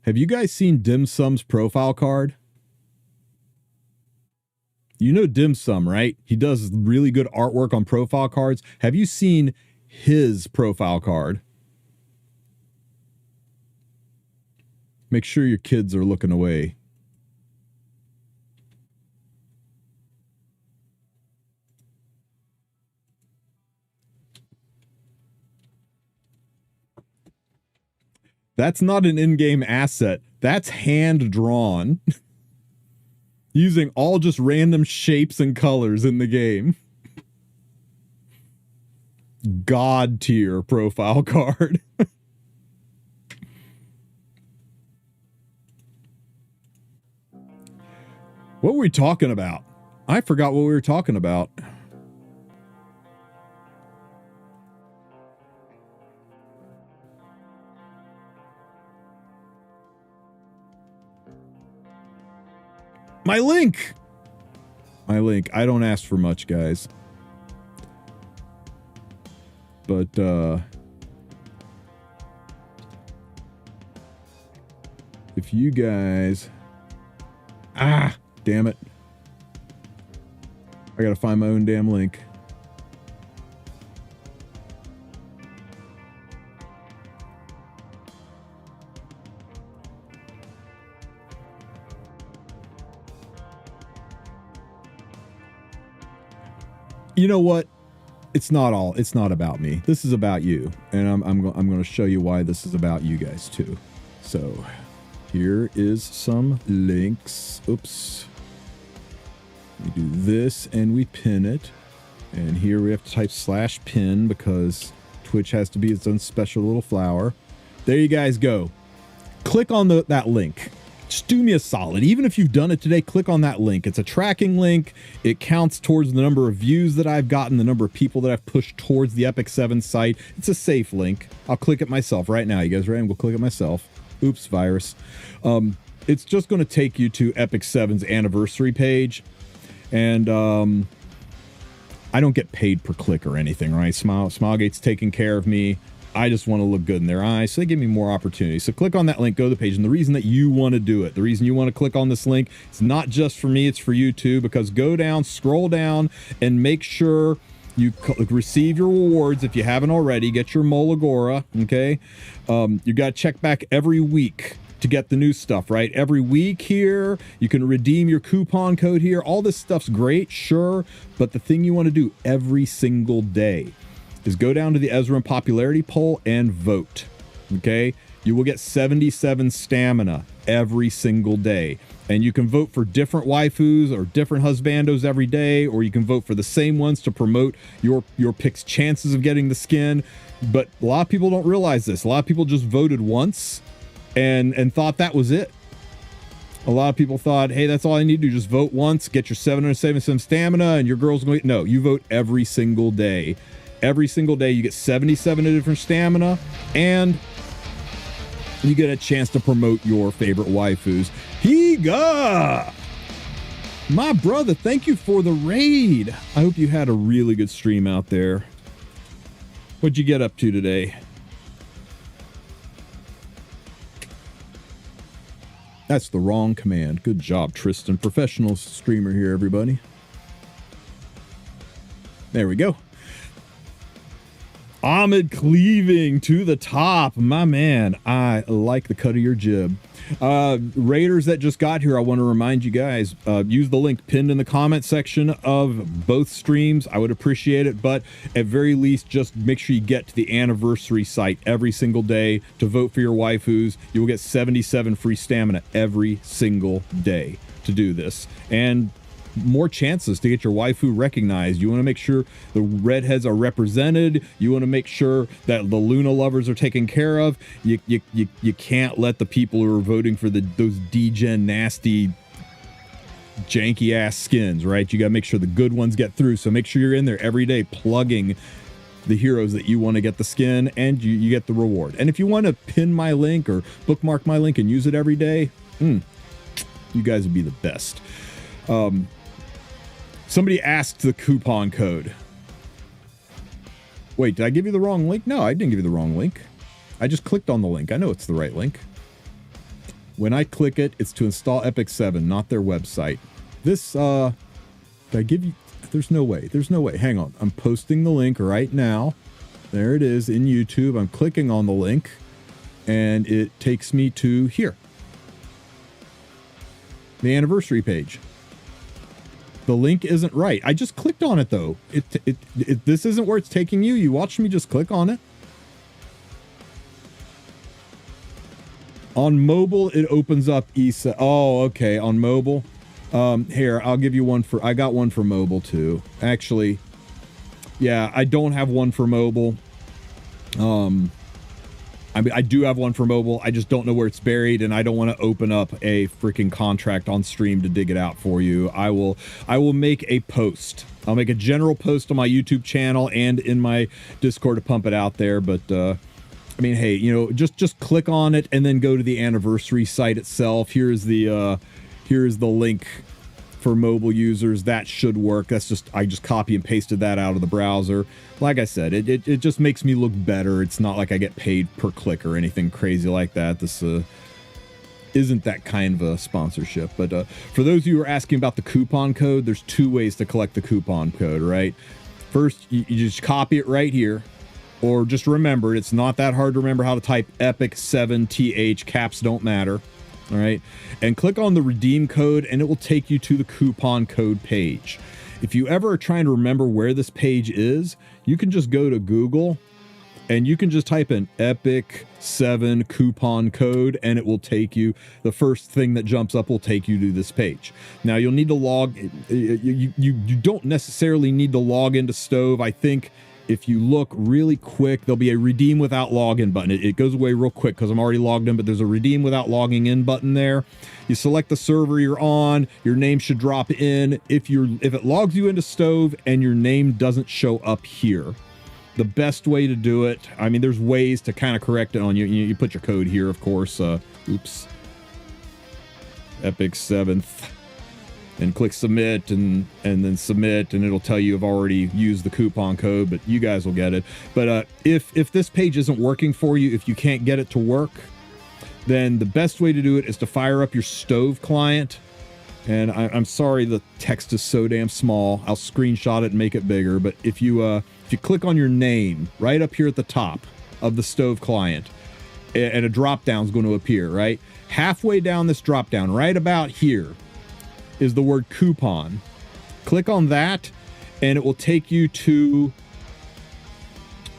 Have you guys seen Dim Sum's profile card? You know Dim Sum, right? He does really good artwork on profile cards. Have you seen his profile card? Make sure your kids are looking away. That's not an in-game asset. That's hand-drawn. Using all just random shapes and colors in the game. God tier profile card. What were we talking about? I forgot what we were talking about. My link. I don't ask for much, guys. But if you guys, damn it. I gotta find my own damn link. You know what? It's not about me. This is about you. And I'm going to show you why this is about you guys too. So here is some links. Oops. We do this and we pin it. And here we have to type /pin because Twitch has to be its own special little flower. There you guys go. Click on that link. just do me a solid. Even if you've done it today, click on that link. It's a tracking link. It counts towards the number of views that I've gotten, the number of people that I've pushed towards the Epic 7 site. It's a safe link. I'll click it myself right now. You guys ready? I'm going to click it myself. Oops, virus. It's just going to take you to Epic 7's anniversary page. And I don't get paid per click or anything, right? Smilegate's taking care of me. I just want to look good in their eyes, so they give me more opportunities. So click on that link, go to the page, and the reason that you want to do it, the reason you want to click on this link, it's not just for me, it's for you too, because go down, scroll down, and make sure you receive your rewards if you haven't already. Get your Molagora, okay? You got to check back every week to get the new stuff, right? Every week here, you can redeem your coupon code here. All this stuff's great, sure, but the thing you want to do every single day is go down to the Ezra popularity poll and vote, okay? You will get 77 stamina every single day. And you can vote for different waifus or different husbandos every day, or you can vote for the same ones to promote your pick's chances of getting the skin. But a lot of people don't realize this. A lot of people just voted once and thought that was it. A lot of people thought, hey, that's all I need to do. Just vote once, get your 777 stamina, and your girl's going to... No, you vote every single day. Every single day you get 77 different stamina, and you get a chance to promote your favorite waifus. Higa! My brother, thank you for the raid. I hope you had a really good stream out there. What'd you get up to today? That's the wrong command. Good job, Tristen. Professional streamer here, everybody. There we go. Ahmed cleaving to the top. My man, I like the cut of your jib. Raiders that just got here, I want to remind you guys, use the link pinned in the comment section of both streams. I would appreciate it, but at very least, just make sure you get to the anniversary site every single day to vote for your waifus. You will get 77 free stamina every single day to do this. And more chances to get your waifu recognized. You want to make sure the redheads are represented. You want to make sure that the Luna lovers are taken care of. You can't let the people who are voting for those degen nasty janky ass skins, right? You got to make sure the good ones get through. So make sure you're in there every day plugging the heroes that you want to get the skin, and you get the reward. And if you want to pin my link or bookmark my link and use it every day, you guys would be the best. Somebody asked the coupon code. Wait, did I give you the wrong link? No, I didn't give you the wrong link. I just clicked on the link. I know it's the right link. When I click it, it's to install Epic 7, not their website. This, did I give you... There's no way. There's no way. Hang on. I'm posting the link right now. There it is in YouTube. I'm clicking on the link, and it takes me to here. The anniversary page. The link isn't right. I just clicked on it though. This isn't where it's taking you. You watched me just click on it. On mobile, it opens up ESA. Oh, okay. On mobile. Here, I'll give you one for... I got one for mobile too. Actually, yeah, I don't have one for mobile. I mean, I do have one for mobile. I just don't know where it's buried, and I don't want to open up a freaking contract on stream to dig it out for you. I will make a post. I'll make a general post on my YouTube channel and in my Discord to pump it out there. But I mean, hey, you know, just click on it and then go to the anniversary site itself. Here's the link for mobile users. That should work. That's just, I just copy and pasted that out of the browser. Like I said, it just makes me look better. It's not like I get paid per click or anything crazy like that. This isn't that kind of a sponsorship. But for those of you who are asking about the coupon code, there's two ways to collect the coupon code, right? First, you just copy it right here, or just remember, it's not that hard to remember how to type Epic 7TH, caps don't matter. All right, and click on the redeem code and it will take you to the coupon code page. If you ever are trying to remember where this page is, you can just go to Google and you can just type in Epic 7 coupon code and it will take you, the first thing that jumps up will take you to this page. Now you'll need to log, you don't necessarily need to log into Stove. I think if you look really quick, there'll be a redeem without login button. It goes away real quick because I'm already logged in, but there's a redeem without logging in button there. You select the server you're on, your name should drop in. If it logs you into Stove and your name doesn't show up here, the best way to do it, I mean, there's ways to kind of correct it on you. You put your code here, of course. Oops. Epic 7th. And click submit and then submit, and it'll tell you I've already used the coupon code, but you guys will get it. But if this page isn't working for you, if you can't get it to work, then the best way to do it is to fire up your Stove client. And I'm sorry the text is so damn small. I'll screenshot it and make it bigger. But if you click on your name right up here at the top of the Stove client, and a drop down is going to appear, right? Halfway down this drop down, right about here, is the word coupon. Click on that and it will take you to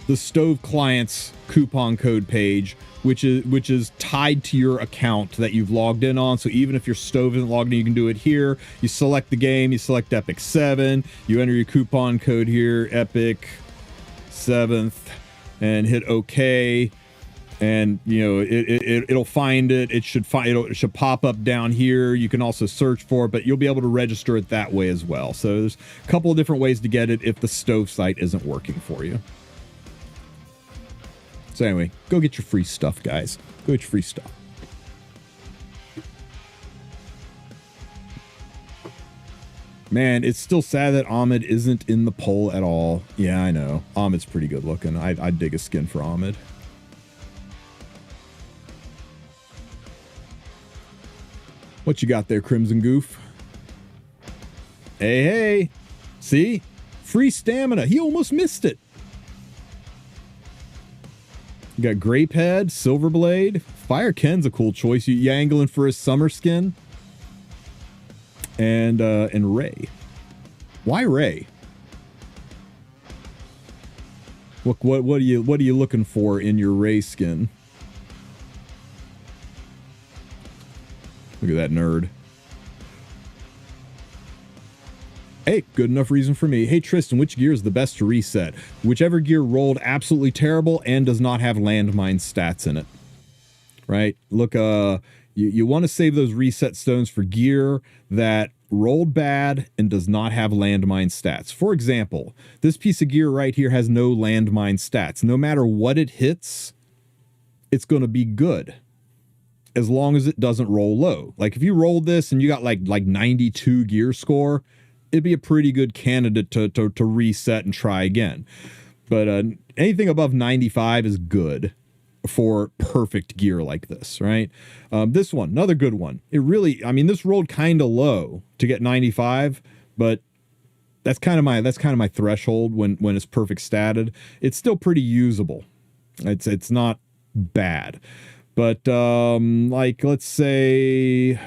the Stove client's coupon code page, which is tied to your account that you've logged in on. So even if your Stove isn't logged in, you can do it here. You select the game, you select Epic 7, you enter your coupon code here, Epic 7th, and hit OK. And you know it'll find it. It should pop up down here. You can also search for it, but you'll be able to register it that way as well. So there's a couple of different ways to get it if the Stove site isn't working for you. So anyway, go get your free stuff, guys. Go get your free stuff. Man, it's still sad that Ahmed isn't in the poll at all. Yeah, I know. Ahmed's pretty good looking. I'd dig a skin for Ahmed. What you got there, Crimson Goof? Hey, hey. See? Free stamina. He almost missed it. You got Grapehead, Silverblade. Fire Ken's a cool choice. You angling for his summer skin. And Ray. Why Ray? What are you looking for in your Ray skin? Look at that nerd. Hey, good enough reason for me. Hey, Tristen, which gear is the best to reset? Whichever gear rolled absolutely terrible and does not have landmine stats in it. Right? Look, you want to save those reset stones for gear that rolled bad and does not have landmine stats. For example, this piece of gear right here has no landmine stats. No matter what it hits, it's going to be good, as long as it doesn't roll low. Like if you rolled this and you got like 92 gear score, it'd be a pretty good candidate to reset and try again. But anything above 95 is good for perfect gear like this, right? This one, another good one. It really, I mean, this rolled kind of low to get 95, but that's kind of my threshold when it's perfect statted. It's still pretty usable. It's not bad. But, like, let's say,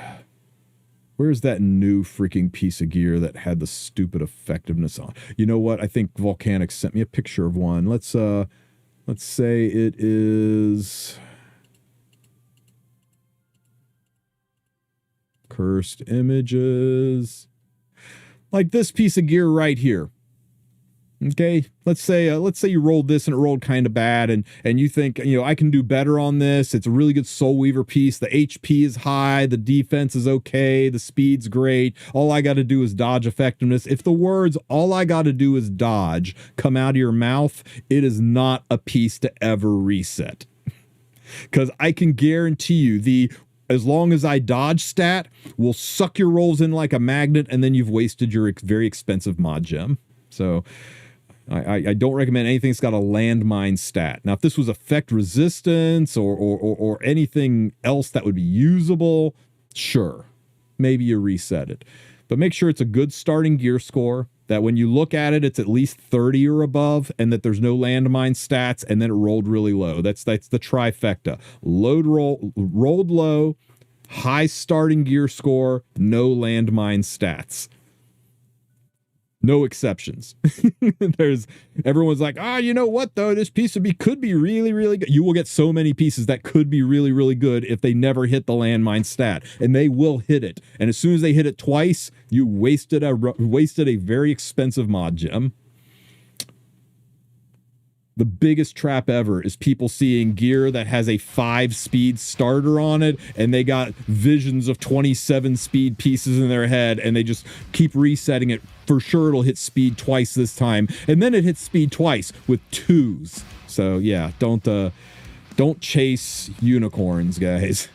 where's that new freaking piece of gear that had the stupid effectiveness on? You know what? I think Volcanic sent me a picture of one. Let's say it is Cursed Images. Like this piece of gear right here. Okay, let's say you rolled this and it rolled kind of bad, and you think, you know, I can do better on this. It's a really good Soul Weaver piece. The HP is high, the defense is okay, the speed's great. All I got to do is dodge effectiveness. If the words "all I got to do is dodge" come out of your mouth, it is not a piece to ever reset. Because I can guarantee you as long as I dodge stat will suck your rolls in like a magnet, and then you've wasted your very expensive mod gem. So I don't recommend anything that's got a landmine stat. Now, if this was effect resistance or anything else that would be usable, sure, maybe you reset it. But make sure it's a good starting gear score, that when you look at it, it's at least 30 or above, and that there's no landmine stats, and then it rolled really low. That's the trifecta. Rolled low, high starting gear score, no landmine stats. No exceptions. Everyone's like, you know what though? This piece could be really, really good. You will get so many pieces that could be really, really good if they never hit the landmine stat, and they will hit it. And as soon as they hit it twice, you wasted a very expensive mod gem. The biggest trap ever is people seeing gear that has a 5-speed starter on it, and they got visions of 27-speed pieces in their head, and they just keep resetting it. For sure it'll hit speed twice this time, and then it hits speed twice with 2s. So yeah, don't chase unicorns, guys.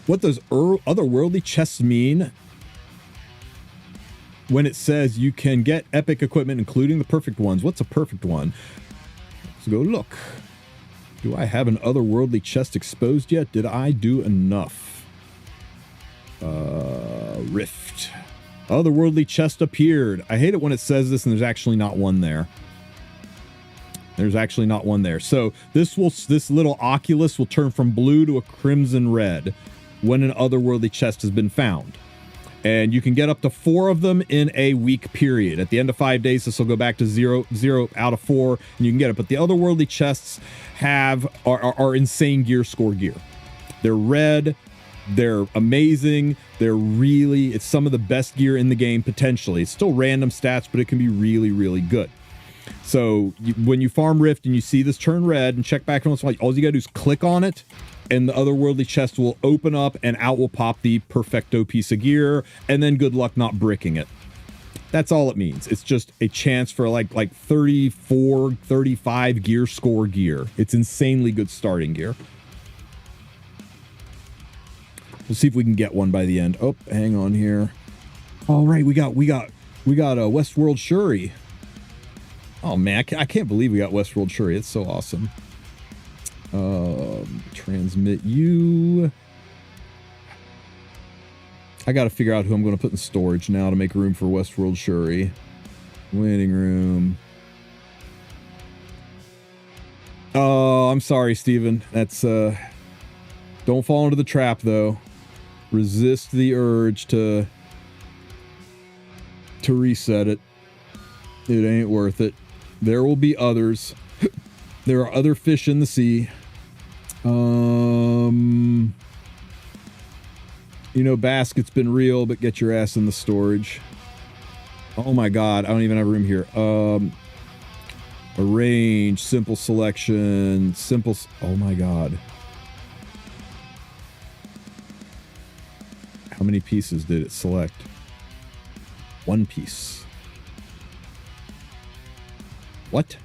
What does otherworldly chests mean? When it says you can get epic equipment, including the perfect ones. What's a perfect one? Let's go look. Do I have an otherworldly chest exposed yet? Did I do enough? Rift. Otherworldly chest appeared. I hate it when it says this and there's actually not one there. There's actually not one there. So this little oculus will turn from blue to a crimson red when an otherworldly chest has been found. And you can get up to 4 of them in a week period. At the end of 5 days, this will go back to 0 out of 4, and you can get it. But the otherworldly chests are insane gear score gear. They're red. They're amazing. It's some of the best gear in the game, potentially. It's still random stats, but it can be really, really good. So when you farm Rift and you see this turn red and check back once in a while, all you got to do is click on it, and the otherworldly chest will open up and out will pop the perfecto piece of gear, and then good luck not bricking it. That's all it means. It's just a chance for like 34, 35 gear score gear. It's insanely good starting gear. We'll see if we can get one by the end. Oh, hang on here. All right, we got a Westworld Shuri. Oh man, I can't believe we got Westworld Shuri. It's so awesome. Transmit you. I got to figure out who I'm going to put in storage now to make room for Westworld Shuri. Waiting room. Oh, I'm sorry, Steven. That's don't fall into the trap though. Resist the urge to reset it. It ain't worth it. There will be others. There are other fish in the sea. You know, basket's been real, but get your ass in the storage. Oh my god, I don't even have room here. Arrange, simple selection, oh my god. How many pieces did it select? 1 piece. What?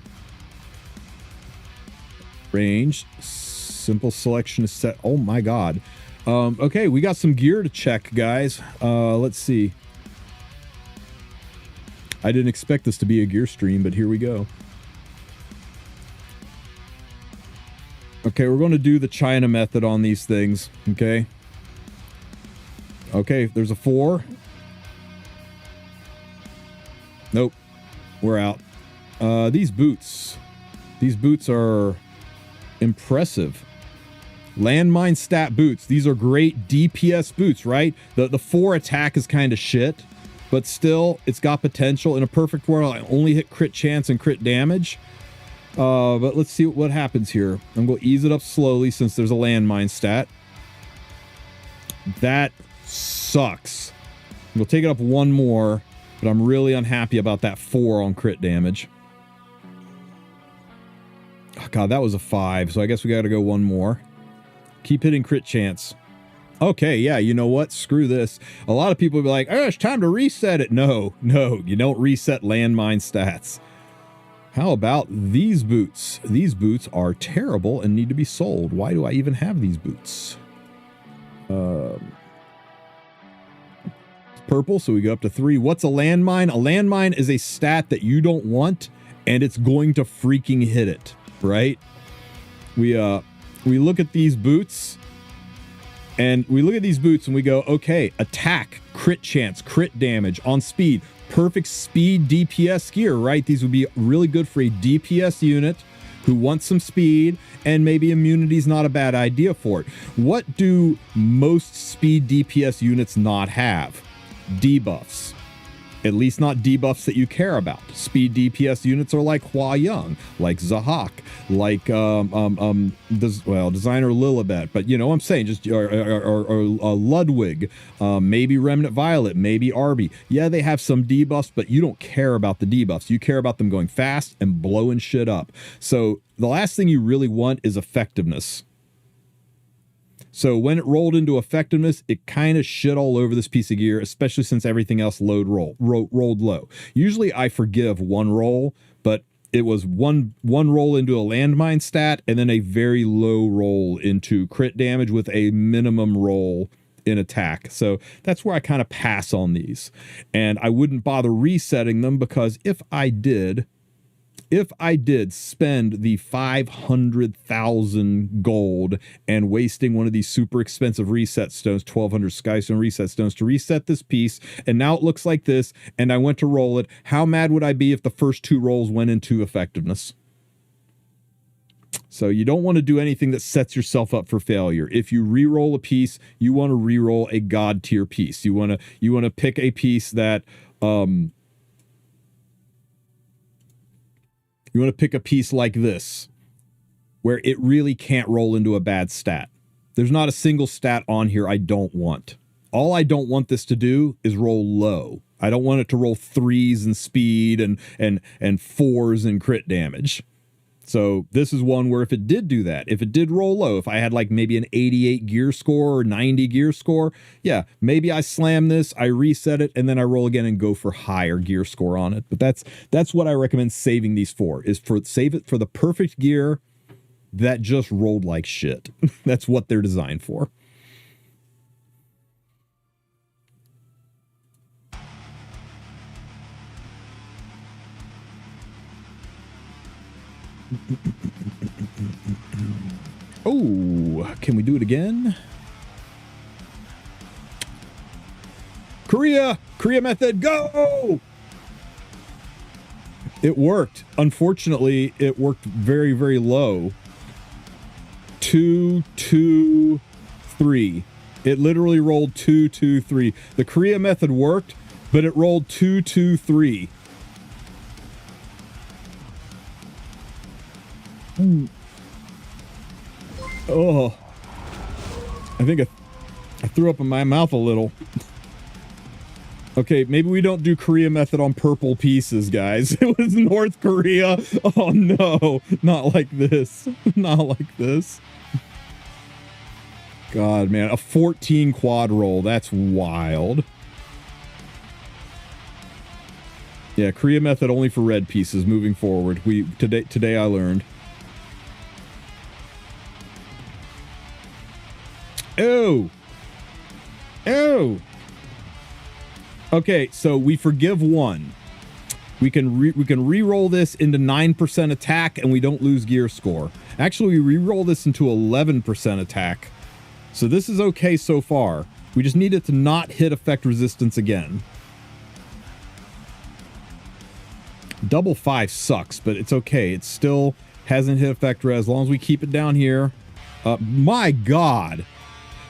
Range, simple selection is set. Oh my god. Okay, we got some gear to check, guys. Let's see. I didn't expect this to be a gear stream, but here we go. Okay, we're going to do the China method on these things, okay? Okay, there's a 4. Nope. We're out. These boots are impressive. Landmine stat boots. These are great DPS boots, right? The 4 attack is kind of shit, but still, it's got potential. In a perfect world, I only hit crit chance and crit damage. But let's see what happens here. I'm going to ease it up slowly since there's a landmine stat. That sucks. We'll take it up 1 more, but I'm really unhappy about that 4 on crit damage. Oh, God, that was a 5, so I guess we got to go 1 more. Keep hitting crit chance. Okay, yeah, you know what? Screw this. A lot of people will be like, oh, it's time to reset it. No, you don't reset landmine stats. How about these boots? These boots are terrible and need to be sold. Why do I even have these boots? Purple, so we go up to 3. What's a landmine? A landmine is a stat that you don't want, and it's going to freaking hit it, right? We look at these boots, and we go, okay, attack, crit chance, crit damage, on speed, perfect speed DPS gear, right? These would be really good for a DPS unit who wants some speed, and maybe immunity is not a bad idea for it. What do most speed DPS units not have? Debuffs. At least not debuffs that you care about. Speed DPS units are like Hua Young, like Zahak, like Designer Lilibet. But you know what I'm saying, just or Ludwig, maybe Remnant Violet, maybe Arby. Yeah, they have some debuffs, but you don't care about the debuffs. You care about them going fast and blowing shit up. So the last thing you really want is effectiveness. So when it rolled into effectiveness, it kind of shit all over this piece of gear, especially since everything else rolled low. Usually I forgive one roll, but it was one roll into a landmine stat and then a very low roll into crit damage with a minimum roll in attack. So that's where I kind of pass on these. And I wouldn't bother resetting them, because if I did spend the 500,000 gold and wasting one of these super expensive reset stones, 1,200 Skystone reset stones, to reset this piece, and now it looks like this, and I went to roll it, how mad would I be if the first 2 rolls went into effectiveness? So you don't want to do anything that sets yourself up for failure. If you re-roll a piece, you want to re-roll a god tier piece. You want to pick a piece that you want to pick a piece like this, where it really can't roll into a bad stat. There's not a single stat on here I don't want. All I don't want this to do is roll low. I don't want it to roll 3s in speed and 4s in crit damage. So this is one where if it did do that, if it did roll low, if I had like maybe an 88 gear score or 90 gear score, yeah, maybe I slam this, I reset it, and then I roll again and go for higher gear score on it. But that's what I recommend saving these for, is save it for the perfect gear that just rolled like shit. That's what they're designed for. Oh, can we do it again? Korea method, go! It worked. Unfortunately, it worked very, very low. 2, 2, 3. It literally rolled 2, 2, 3. The Korea method worked, but it rolled 2, 2, 3. Oh, I think I threw up in my mouth a little. Okay, maybe we don't do Korea method on purple pieces, guys. It was North Korea. Oh no, not like this. Not like this. God, man, a 14 quad roll. That's wild. Yeah, Korea method only for red pieces moving forward. Today I learned. Oh. Oh. Okay, so we forgive one. We can re-roll this into 9% attack and we don't lose gear score. Actually, we re-roll this into 11% attack. So this is okay so far. We just need it to not hit effect resistance again. Double 5 sucks, but it's okay. It still hasn't hit effect res as long as we keep it down here. My God.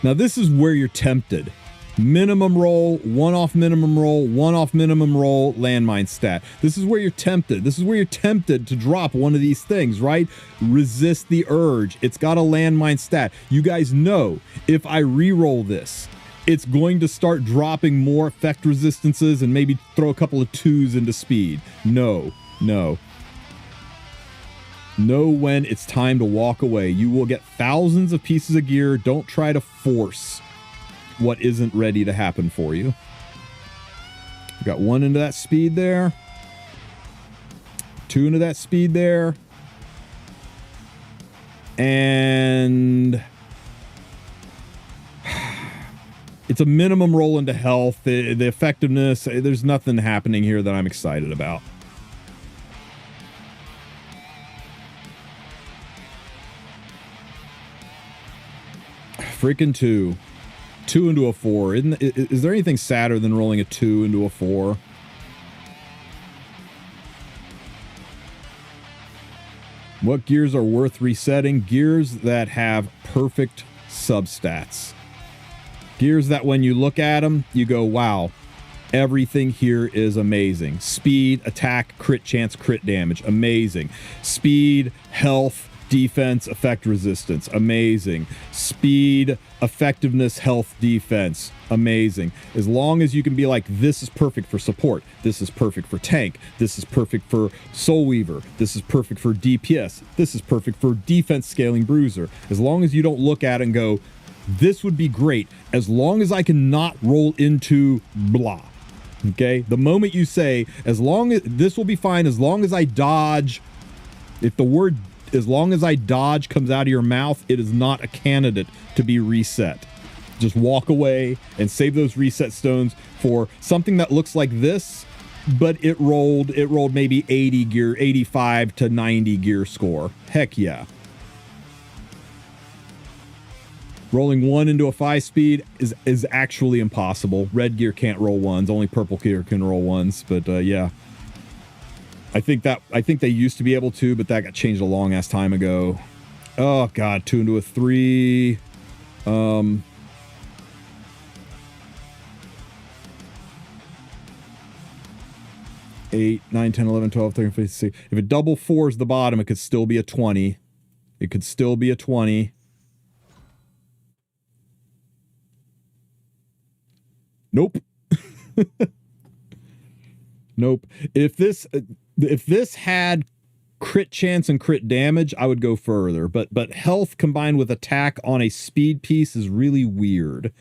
Now this is where you're tempted. Minimum roll, one off minimum roll, one off minimum roll, landmine stat. This is where you're tempted. This is where you're tempted to drop one of these things, right? Resist the urge. It's got a landmine stat. You guys know if I re-roll this, it's going to start dropping more effect resistances and maybe throw a couple of 2s into speed. No, no. Know when it's time to walk away. You will get thousands of pieces of gear. Don't try to force what isn't ready to happen for you. Got 1 into that speed there. 2 into that speed there. And it's a minimum roll into health. The effectiveness, there's nothing happening here that I'm excited about. Freaking 2. 2 into a 4. Is there anything sadder than rolling a 2 into a 4? What gears are worth resetting? Gears that have perfect substats. Gears that when you look at them, you go, wow, Everything here is amazing. Speed, attack, crit chance, crit damage. Amazing. Speed, health, defense, effect resistance. Amazing. Speed, effectiveness, health, defense. Amazing. As long as you can be like, this is perfect for support. This is perfect for tank. This is perfect for Soul Weaver. This is perfect for DPS. This is perfect for defense scaling bruiser. As long as you don't look at it and go, this would be great as long as I can not roll into blah. Okay, the moment you say, as long as this will be fine, as long as I dodge, if the word as long as I dodge comes out of your mouth, it is not a candidate to be reset. Just walk away and save those reset stones for something that looks like this, but it rolled maybe 80 gear, 85 to 90 gear score. Heck yeah. Rolling 1 into a 5 speed is actually impossible. Red gear can't roll 1s. Only purple gear can roll 1s. But yeah, I think they used to be able to, but that got changed a long ass time ago. Oh god, 2 into a 3. 8, 9, 10, 11, 12, 13, 14, 15. If it double 4s the bottom, it could still be a 20. It could still be a 20. Nope. Nope. If this had crit chance and crit damage, I would go further. But health combined with attack on a speed piece is really weird.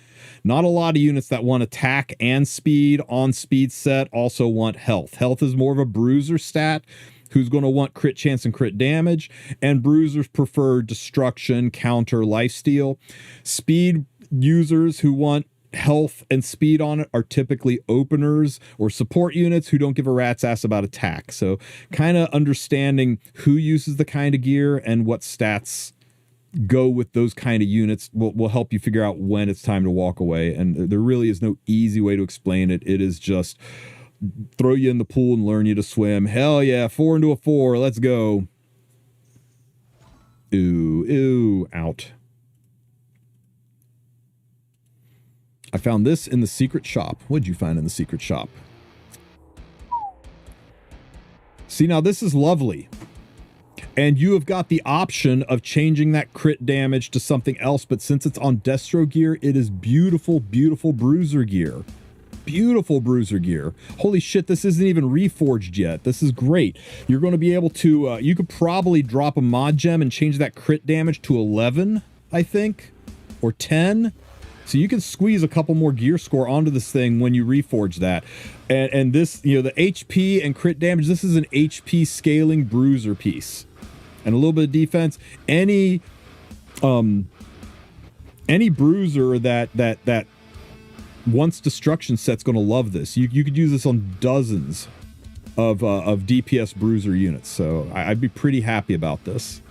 Not a lot of units that want attack and speed on speed set also want health. Health is more of a bruiser stat who's going to want crit chance and crit damage, and bruisers prefer destruction, counter, lifesteal. Speed users who want health and speed on it are typically openers or support units who don't give a rat's ass about attack. So kind of understanding who uses the kind of gear and what stats go with those kind of units will help you figure out when it's time to walk away. And there really is no easy way to explain it. It is just throw you in the pool and learn you to swim. Hell yeah, 4 into a 4, let's go. Ooh, out. I found this in the secret shop. What'd you find in the secret shop? See, now this is lovely. And you have got the option of changing that crit damage to something else, but since it's on Destro gear, it is beautiful, beautiful bruiser gear. Beautiful bruiser gear. Holy shit, this isn't even reforged yet. This is great. You're going to be able to, you could probably drop a mod gem and change that crit damage to 11, I think, or 10. So you can squeeze a couple more gear score onto this thing when you reforge that. And this, you know, the HP and crit damage, this is an HP scaling bruiser piece. And a little bit of defense. Any bruiser that wants destruction set's going to love this. You could use this on dozens of DPS bruiser units. So I'd be pretty happy about this.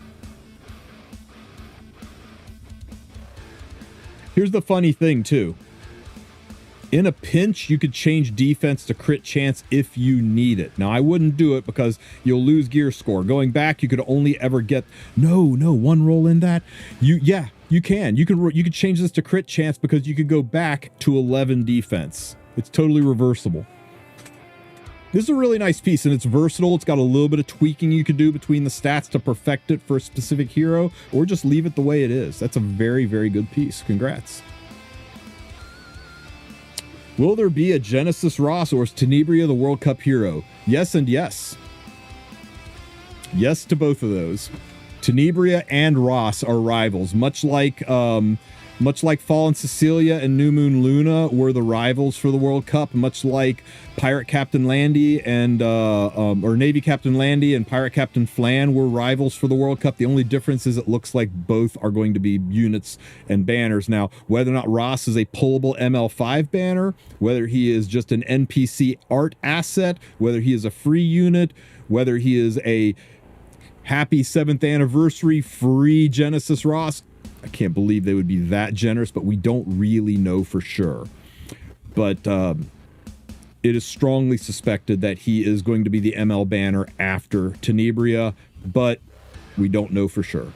Here's the funny thing, too. In a pinch, you could change defense to crit chance if you need it. Now, I wouldn't do it because you'll lose gear score. Going back, you could only ever get... No, one roll in that. You can. You could change this to crit chance because you could go back to 11 defense. It's totally reversible. This is a really nice piece, and it's versatile. It's got a little bit of tweaking you could do between the stats to perfect it for a specific hero, or just leave it the way it is. That's a very, very good piece. Congrats. Will there be a Genesis Ross or is Tenebria the World Cup hero? Yes and yes. Yes to both of those. Tenebria and Ross are rivals, much like Fallen Cecilia and New Moon Luna were the rivals for the World Cup, much like Pirate Captain Landy and or Navy Captain Landy and Pirate Captain Flan were rivals for the World Cup. The only difference is it looks like both are going to be units and banners. Now, whether or not Ross is a pullable ML5 banner, whether he is just an NPC art asset, whether he is a free unit, whether he is a happy 7th anniversary free Genesis Ross, I can't believe they would be that generous, but we don't really know for sure. But it is strongly suspected that he is going to be the ML banner after Tenebria, but we don't know for sure.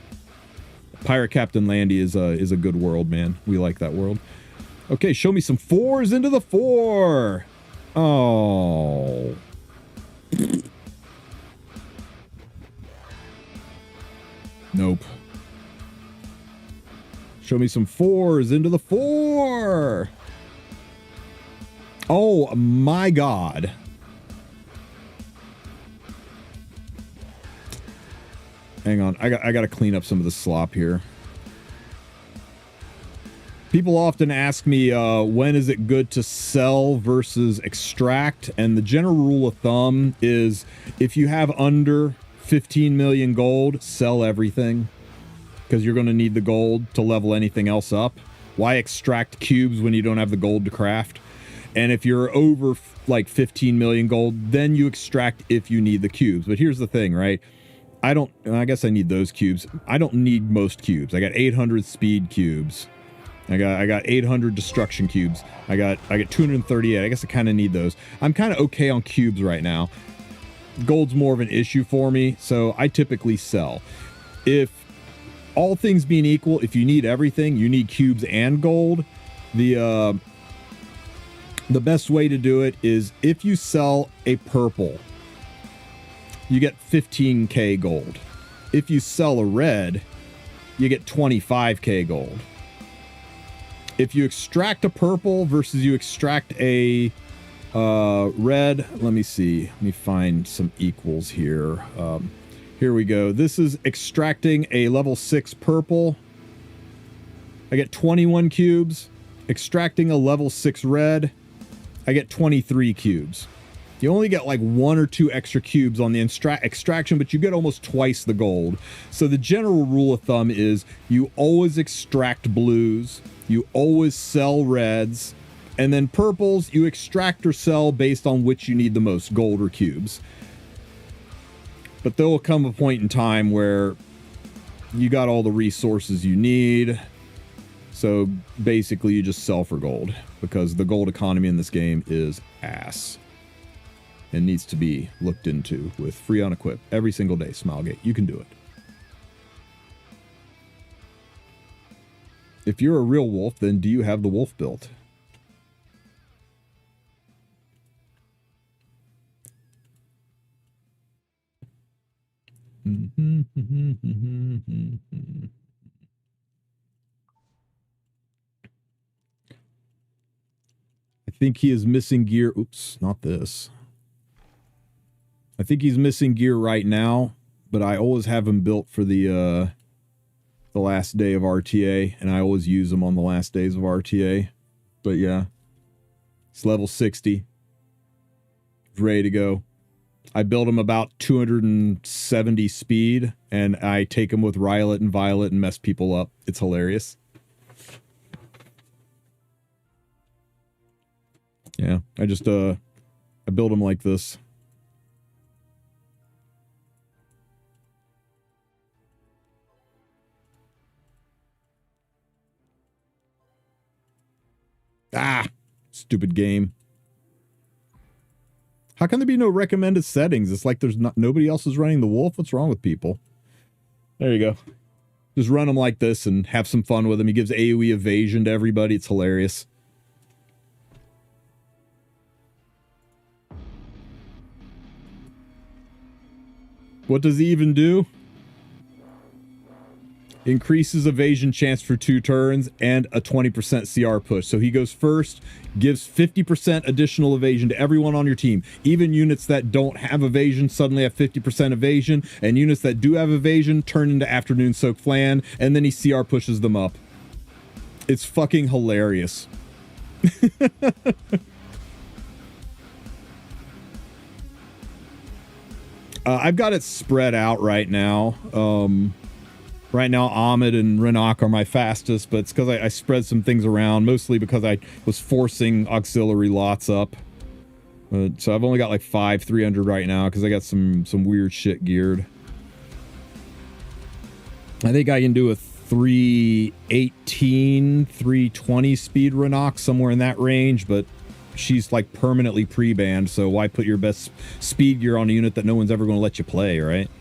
Pirate Captain Landy is a good world, man. We like that world. Okay, show me some 4s into the 4. Oh. Nope. Show me some 4s into the 4. Oh my god. Hang on. I got to clean up some of the slop here. People often ask me, when is it good to sell versus extract? And the general rule of thumb is if you have under 15 million gold, sell everything. Because you're going to need the gold to level anything else up. Why extract cubes when you don't have the gold to craft? And if you're over like 15 million gold, then you extract if you need the cubes. But here's the thing, right? I guess I need those cubes. I don't need most cubes. I got 800 speed cubes. I got 800 destruction cubes. I got 238. I guess I kind of need those. I'm kind of okay on cubes right now. Gold's more of an issue for me, so I typically sell. If all things being equal, if you need everything, you need cubes and gold. The best way to do it is if you sell a purple, you get 15k gold. If you sell a red, you get 25k gold. If you extract a purple versus you extract a red, let me see. Let me find some equals here. Here we go. This is extracting a level 6 purple. I get 21 cubes. Extracting a level 6 red, I get 23 cubes. You only get like 1 or 2 extra cubes on the extraction, but you get almost twice the gold. So the general rule of thumb is you always extract blues, you always sell reds, and then purples you extract or sell based on which you need the most, gold or cubes. But there will come a point in time where you got all the resources you need. So basically you just sell for gold because the gold economy in this game is ass. And needs to be looked into with free on equip every single day. Smilegate, you can do it. If you're a real wolf, then do you have the wolf built? I think he is missing gear. Oops, not this. I think he's missing gear right now, but I always have him built for the last day of RTA, and I always use him on the last days of RTA. But yeah, it's level 60. Ready to go. I build him about 270 speed, and I take him with Rylet and Violet and mess people up. It's hilarious. Yeah, I just I build him like this. Ah, stupid game. How can there be no recommended settings? It's like there's nobody else is running the wolf. What's wrong with people? There you go. Just run him like this and have some fun with him. He gives AoE evasion to everybody. It's hilarious. What does he even do? Increases evasion chance for 2 turns and a 20% CR push. So he goes first, gives 50% additional evasion to everyone on your team. Even units that don't have evasion suddenly have 50% evasion, and units that do have evasion turn into Afternoon Soak Flan, and then he CR pushes them up. It's fucking hilarious. I've got it spread out right now. Right now, Ahmed and Renak are my fastest, but it's because I spread some things around, mostly because I was forcing auxiliary lots up. So I've only got like 300 right now because I got some weird shit geared. I think I can do a 318, 320 speed Renak, somewhere in that range, but she's like permanently pre-banned, so why put your best speed gear on a unit that no one's ever going to let you play, right?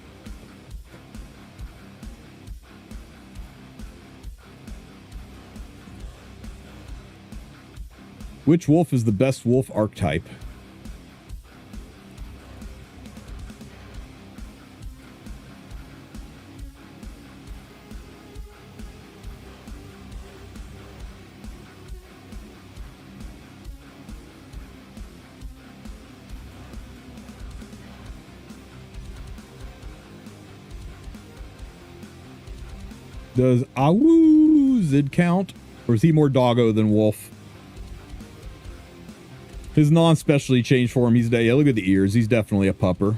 Which wolf is the best wolf archetype? Does Awoo count? Or is he more doggo than Wulf? His non-specialty change for him, yeah, look at the ears. He's definitely a pupper.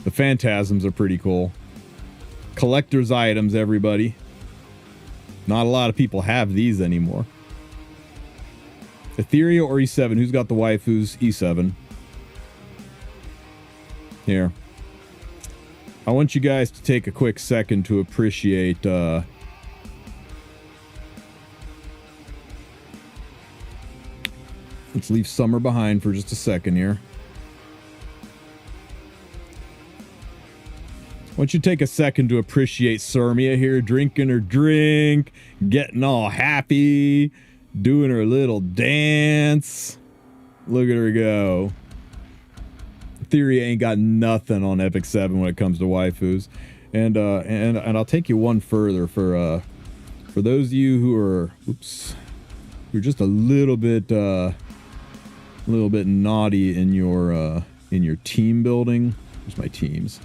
The phantasms are pretty cool. Collector's items, everybody. Not a lot of people have these anymore. Etheria or E7? Who's got the waifus? E7. Here. I want you guys to take a quick second to appreciate let's leave summer behind for just a second here. I want you to take a second to appreciate Sirmia here, drinking her drink, getting all happy, doing her little dance. Look at her go. Etheria ain't got nothing on Epic 7 when it comes to waifus. And I'll take you one further for those of you who are you're just a little bit naughty in your team building. Here's my teams.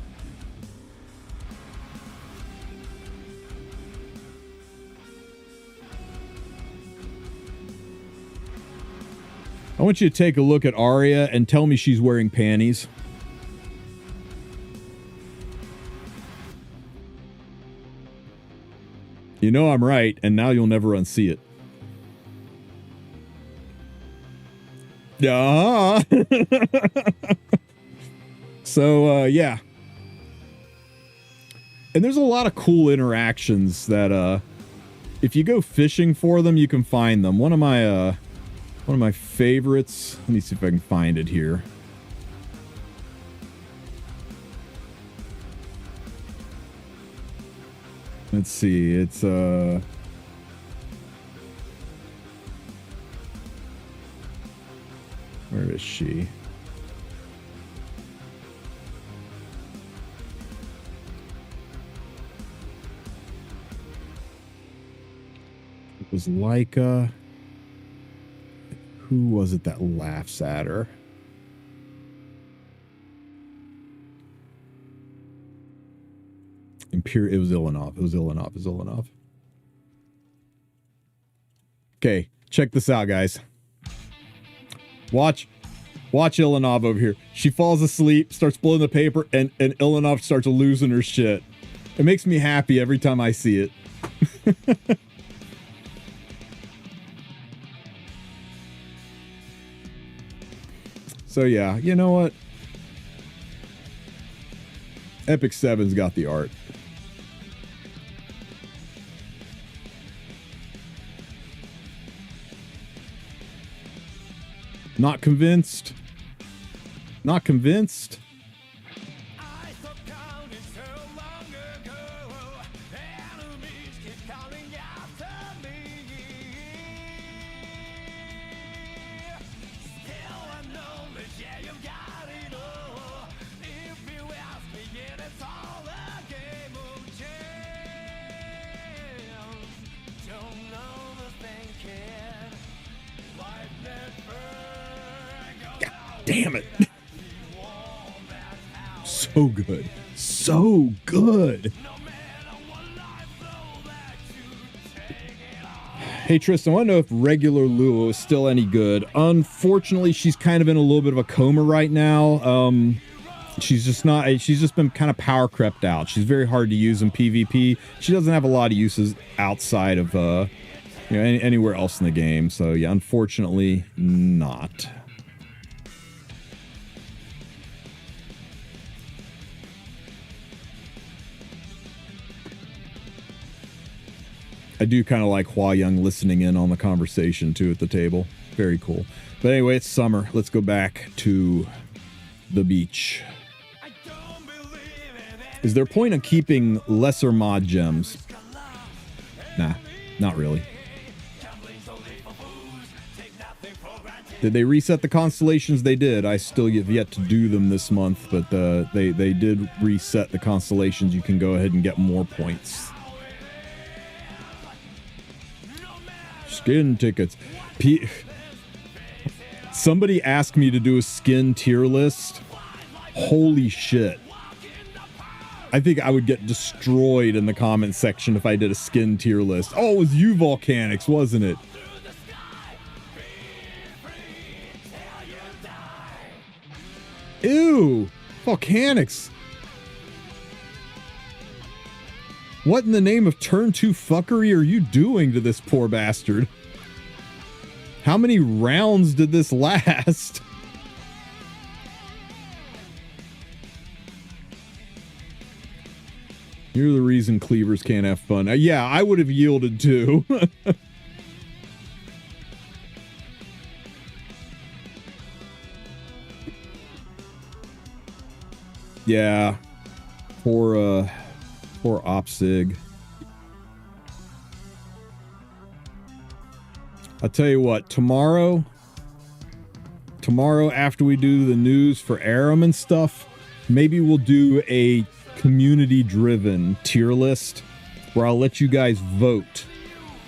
I want you to take a look at Arya and tell me she's wearing panties. You know I'm right, and now you'll never unsee it. Yeah. So, yeah. And there's a lot of cool interactions that, if you go fishing for them, you can find them. One of my favorites. Let me see if I can find it here. Let's see. It's where is she? It was Leica. Who was it that laughs at her? It was Ilanov. Okay, check this out, guys. Watch Ilanov over here. She falls asleep, starts blowing the paper, and Ilanov starts losing her shit. It makes me happy every time I see it. So yeah, you know what? Epic 7's got the art. Not convinced. Not convinced. Damn it. So good. So good. Hey, Tristen, I want to know if regular Lua is still any good. Unfortunately, she's kind of in a little bit of a coma right now. She's just been kind of power crept out. She's very hard to use in PvP. She doesn't have a lot of uses outside of, anywhere else in the game. So, yeah, unfortunately, not. I do kind of like Hua Young listening in on the conversation, too, at the table. Very cool. But anyway, it's summer. Let's go back to the beach. Is there a point in keeping lesser mod gems? Nah, not really. Did they reset the constellations? They did. I still have yet to do them this month, but they did reset the constellations. You can go ahead and get more points. Skin tickets. Somebody asked me to do a skin tier list, Holy shit. I think I would get destroyed in the comment section if I did a skin tier list. Oh, it was you Volcanics, wasn't it? Ew, Volcanics. What in the name of turn 2 fuckery are you doing to this poor bastard? How many rounds did this last? You're the reason cleavers can't have fun. Yeah, I would have yielded too. Yeah. Poor Opsig. I'll tell you what, tomorrow after we do the news for Aram and stuff, maybe we'll do a community-driven tier list where I'll let you guys vote.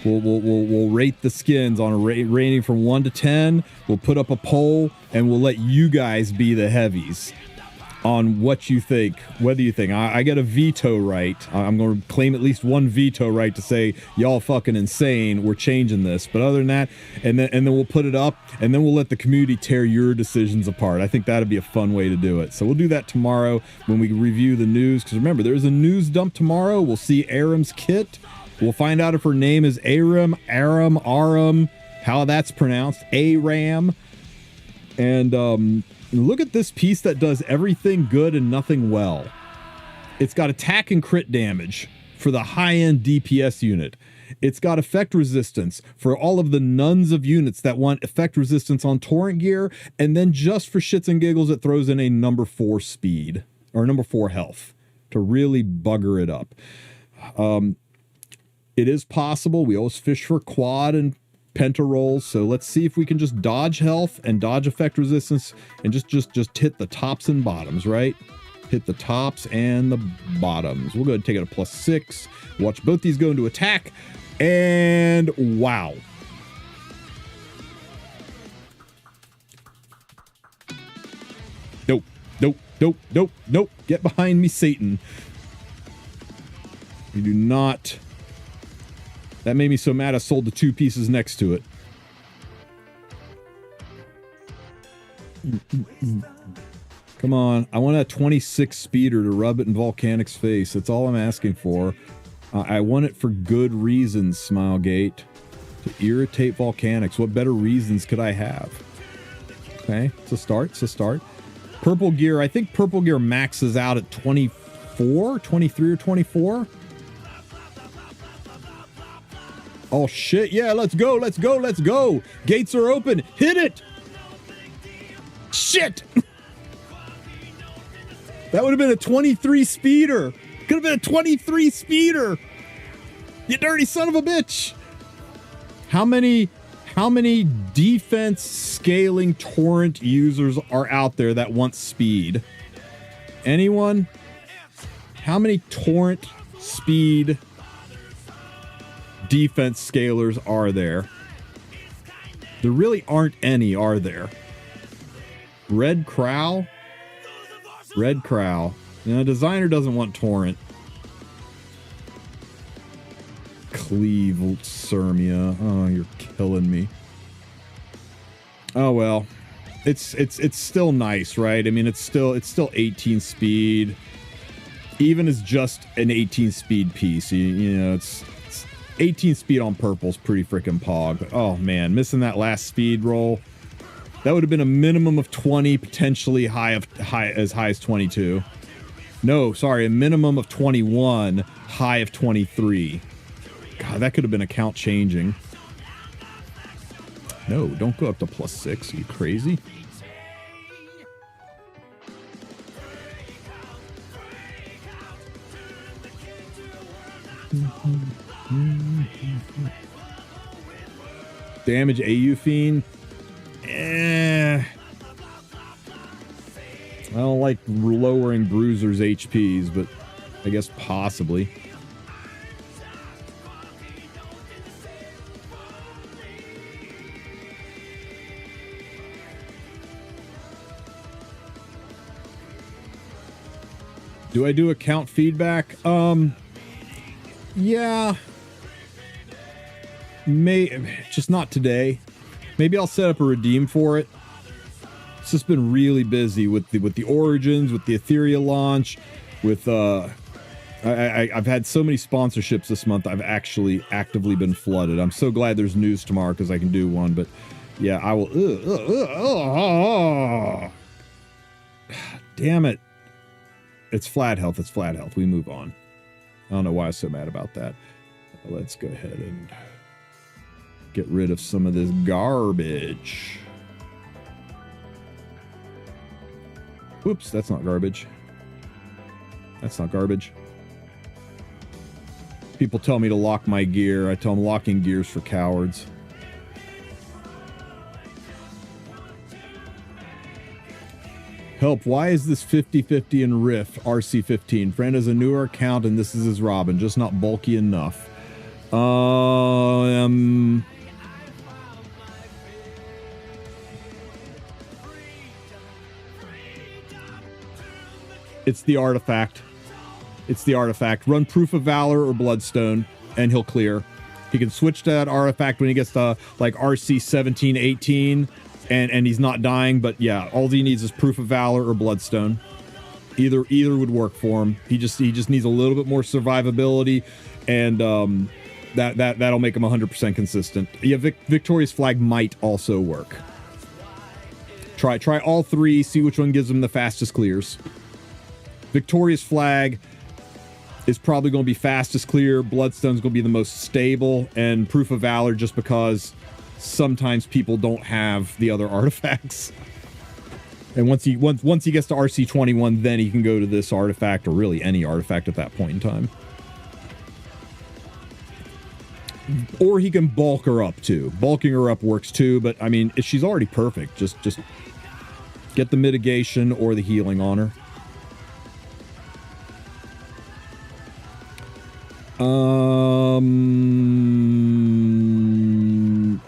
We'll rate the skins on a rating from 1 to 10. We'll put up a poll, and we'll let you guys be the heavies on what you think, whether you think I get a veto right. I'm going to claim at least one veto right to say y'all fucking insane, we're changing this. But other than that, and then we'll put it up, and then we'll let the community tear your decisions apart. I think that'd be a fun way to do it. So we'll do that tomorrow when we review the news, because remember, there's a news dump tomorrow. We'll see Aram's kit. We'll find out if her name is Aram, how that's pronounced, Aram. And look at this piece that does everything good and nothing well. It's got attack and crit damage for the high-end DPS unit. It's got effect resistance for all of the nuns of units that want effect resistance on torrent gear. And then just for shits and giggles, it throws in a number 4 speed or number 4 health to really bugger it up. It is possible. We always fish for quad and penta rolls, so let's see if we can just dodge health and dodge effect resistance and just hit the tops and bottoms, right? Hit the tops and the bottoms. We'll go ahead and take it a +6. Watch both these go into attack, and wow. Nope. Get behind me, Satan. You do not. That made me so mad I sold the 2 pieces next to it. Come on. I want a 26 speeder to rub it in Volcanic's face. That's all I'm asking for. I want it for good reasons, Smilegate. To irritate Volcanics. What better reasons could I have? Okay, it's a start. Purple gear. I think purple gear maxes out at 24, 23 or 24. Oh shit, yeah, let's go. Gates are open. Hit it. Shit. That would have been a 23 speeder. Could have been a 23 speeder. You dirty son of a bitch. How many defense scaling torrent users are out there that want speed? Anyone? How many torrent speed defense scalers are there? There really aren't any, are there? Red Crow? No, designer doesn't want torrent. Cleave Sermia. Oh, you're killing me. Oh well. It's still nice, right? I mean, it's still 18 speed. Even as just an 18 speed piece, you know, it's 18 speed on purple's pretty freaking pog. But oh man, missing that last speed roll. That would have been a minimum of 20, potentially as high as 22. No, sorry, a minimum of 21, high of 23. God, that could have been account changing. No, don't go up to +6. Are you crazy? Damage AU Fiend. I don't like lowering bruisers' HPs, but I guess possibly. Do I do account feedback? Yeah. Just not today. Maybe I'll set up a redeem for it. It's just been really busy with the Origins, with the Etheria launch, with I've had so many sponsorships this month. I've actually actively been flooded. I'm so glad there's news tomorrow because I can do one. But yeah, I will. Damn it! It's flat health. It's flat health. We move on. I don't know why I was so mad about that. Let's go ahead and get rid of some of this garbage. Whoops, that's not garbage. That's not garbage. People tell me to lock my gear. I tell them locking gears for cowards. Help, why is this 50-50 in Rift RC15? Friend has a newer account and this is his Robin, just not bulky enough. It's the artifact. It's the artifact. Run Proof of Valor or Bloodstone, and he'll clear. He can switch to that artifact when he gets to, like, RC 17, 18, and he's not dying, but yeah, all he needs is Proof of Valor or Bloodstone. Either would work for him. He just needs a little bit more survivability, and that'll make him 100% consistent. Yeah, Victorious Flag might also work. Try all three, see which one gives him the fastest clears. Victorious Flag is probably going to be fastest clear. Bloodstone's going to be the most stable, and Proof of Valor just because sometimes people don't have the other artifacts. And once he gets to RC21, then he can go to this artifact, or really any artifact at that point in time. Or he can bulk her up too. Bulking her up works too, but I mean, she's already perfect. Just get the mitigation or the healing on her.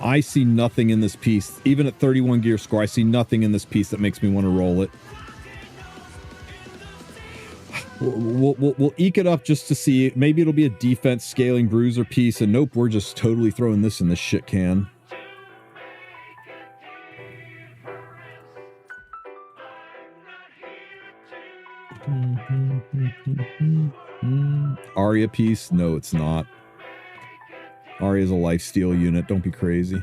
I see nothing in this piece. Even at 31 gear score, I see nothing in this piece that makes me want to roll it. We'll eke it up just to see. Maybe it'll be a defense scaling bruiser piece, and nope, we're just totally throwing this in the shit can. Arya piece? No, it's not. Arya's a lifesteal unit. Don't be crazy.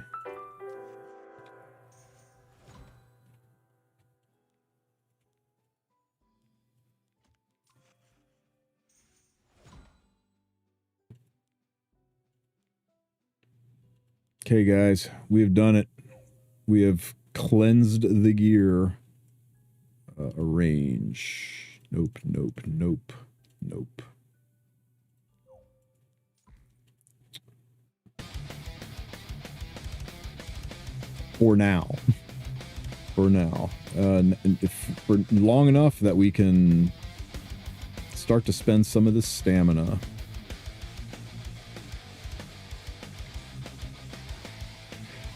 Okay, guys, we have done it. We have cleansed the gear. Arrange. Nope, nope, nope, nope. For now. For now. For long enough that we can start to spend some of this stamina.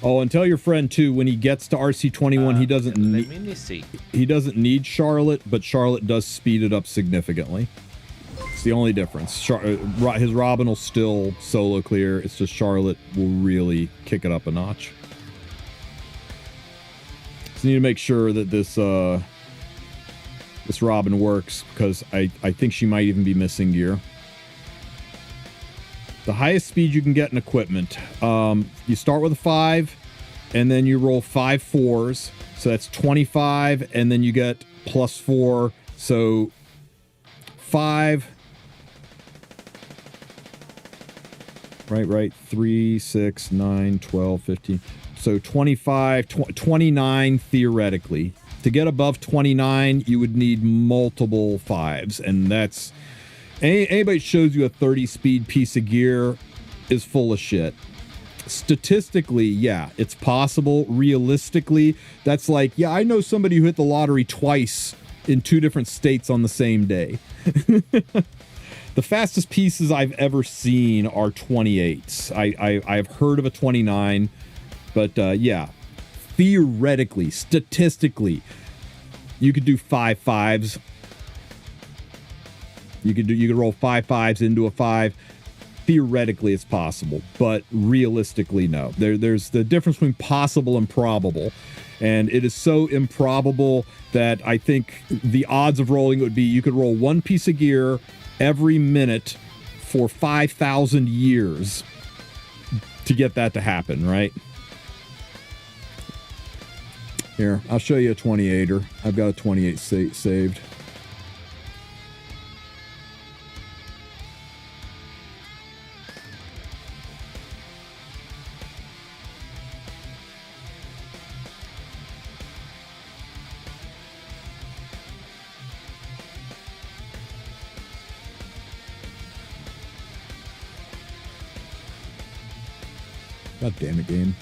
Oh, and tell your friend too, when he gets to RC21, he doesn't need Charlotte, but Charlotte does speed it up significantly. It's the only difference. His Robin will still solo clear. It's just Charlotte will really kick it up a notch. So you need to make sure that this Robin works, because I think she might even be missing gear. The highest speed you can get in equipment. You start with a 5, and then you roll 5 4s. So that's 25, and then you get plus 4. So 5. Right. 3, 6, 9, 12, 15. So 25, 29 theoretically. To get above 29, you would need multiple 5s, and that's... Anybody that shows you a 30 speed piece of gear is full of shit. Statistically, yeah, it's possible. Realistically, that's like, yeah, I know somebody who hit the lottery twice in 2 different states on the same day. The fastest pieces I've ever seen are 28s. I've heard of a 29, but yeah, theoretically, statistically, you could do 5 5s. You could roll 5 5s into a 5. Theoretically, it's possible, but realistically, no. There's the difference between possible and probable. And it is so improbable that I think the odds of rolling would be you could roll one piece of gear every minute for 5,000 years to get that to happen, right? Here, I'll show you a 28er. I've got a 28 saved. God damn it, game.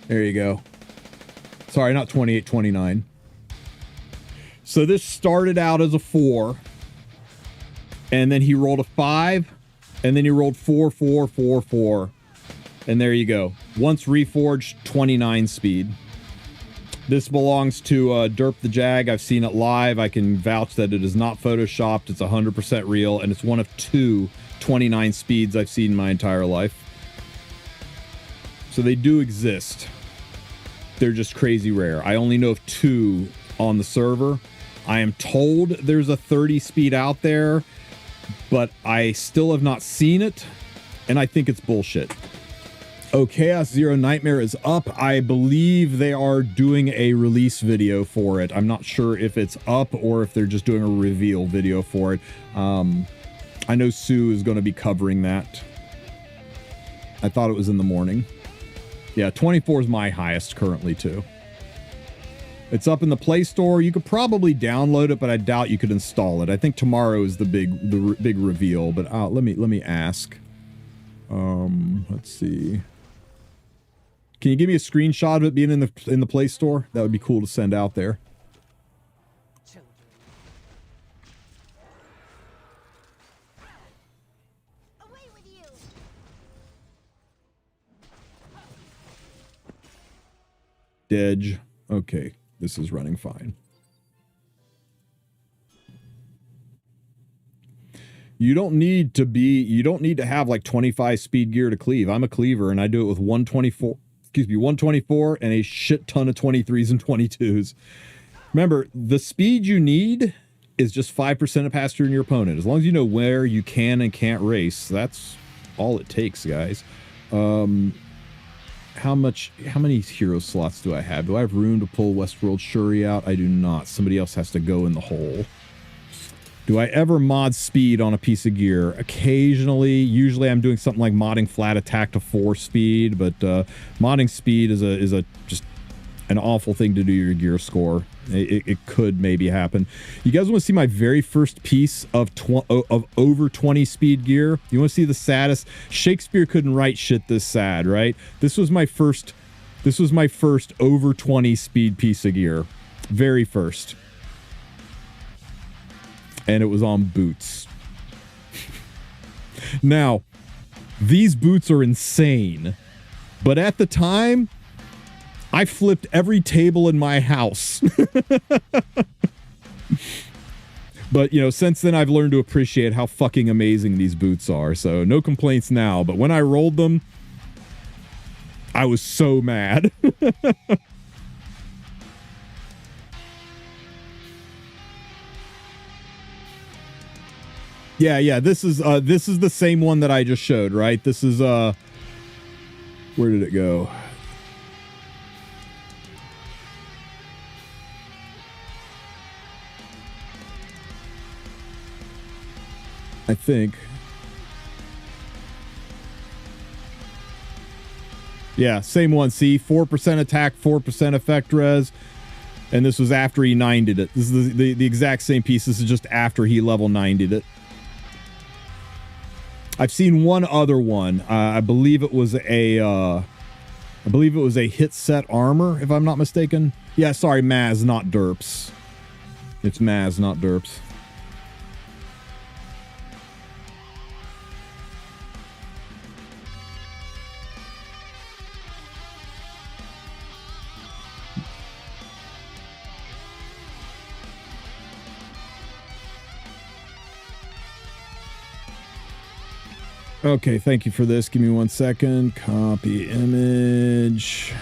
There you go. Sorry, not 28, 29. So this started out as a 4. And then he rolled a 5. And then he rolled 4, 4, 4, 4. And there you go. Once reforged, 29 speed. This belongs to Derp the Jag. I've seen it live. I can vouch that it is not photoshopped. It's 100% real, and it's one of 2 29 speeds I've seen in my entire life. So they do exist. They're just crazy rare. I only know of 2 on the server. I am told there's a 30 speed out there, but I still have not seen it, and I think it's bullshit. Oh, Chaos Zero Nightmare is up. I believe they are doing a release video for it. I'm not sure if it's up or if they're just doing a reveal video for it. I know Sue is going to be covering that. I thought it was in the morning. Yeah, 24 is my highest currently, too. It's up in the Play Store. You could probably download it, but I doubt you could install it. I think tomorrow is the big reveal, but let me ask. Let's see. Can you give me a screenshot of it being in the Play Store? That would be cool to send out there. Away with you. Dedge. Okay, this is running fine. You don't need to have like 25 speed gear to cleave. I'm a cleaver and I do it with 124 and a shit ton of 23s and 22s. Remember, the speed you need is just 5% of pass through your opponent. As long as you know where you can and can't race, that's all it takes, guys. How many hero slots do I have? Do I have room to pull Westworld Shuri out? I do not. Somebody else has to go in the hole. Do I ever mod speed on a piece of gear? Occasionally. Usually I'm doing something like modding flat attack to 4 speed, but modding speed is just an awful thing to do your gear score. It could maybe happen. You guys want to see my very first piece of over 20 speed gear? You want to see the saddest? Shakespeare couldn't write shit this sad, right? This was my first over 20 speed piece of gear. Very first. And it was on boots. Now, these boots are insane. But at the time, I flipped every table in my house. But, you know, since then I've learned to appreciate how fucking amazing these boots are. So no complaints now. But when I rolled them, I was so mad. Yeah, this is the same one that I just showed, right? This is where did it go? I think. Yeah, same one. See, 4% attack, 4% effect res. And this was after he 9'd it. This is the exact same piece. This is just after he level 9'd it. I've seen one other one. I believe it was a hit set armor, if I'm not mistaken. Yeah, sorry, Maz, not Derps. It's Maz, not Derps. Okay, thank you for this. Give me 1 second. Copy image.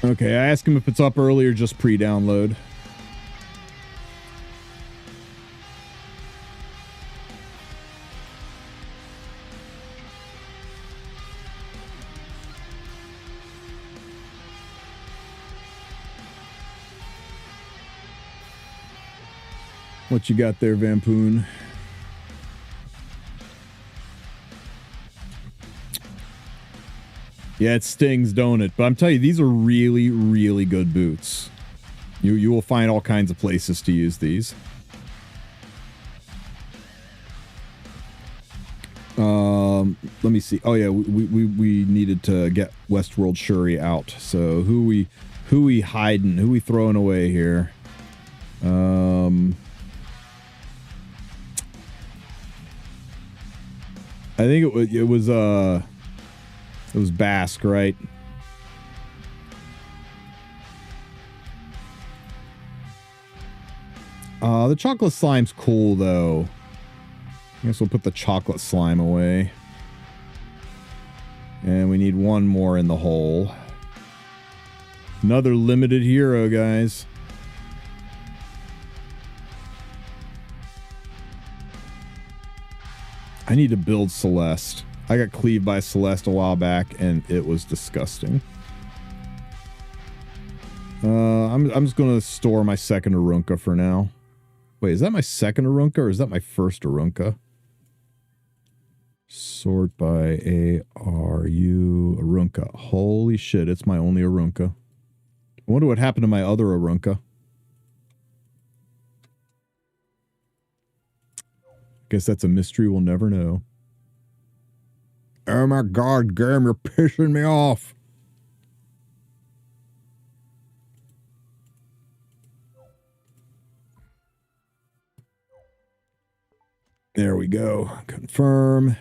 Okay, I asked him if it's up early or just pre-download. What you got there, Vampoon? Yeah, it stings, don't it? But I'm telling you, these are really, really good boots. You will find all kinds of places to use these. Let me see. Oh yeah, we needed to get Westworld Shuri out. So who we hiding? Who we throwing away here? I think it was Basque, right? The chocolate slime's cool though. I guess we'll put the chocolate slime away. And we need one more in the hole. Another limited hero, guys. I need to build Celeste. I got cleaved by Celeste a while back, and it was disgusting. I'm just going to store my second Arunca for now. Wait, is that my second Arunca, or is that my first Arunca? Sort by A-R-U Arunca. Holy shit, it's my only Arunca. I wonder what happened to my other Arunca. Guess that's a mystery we'll never know. Oh my god, game, you're pissing me off. There we go. Confirm.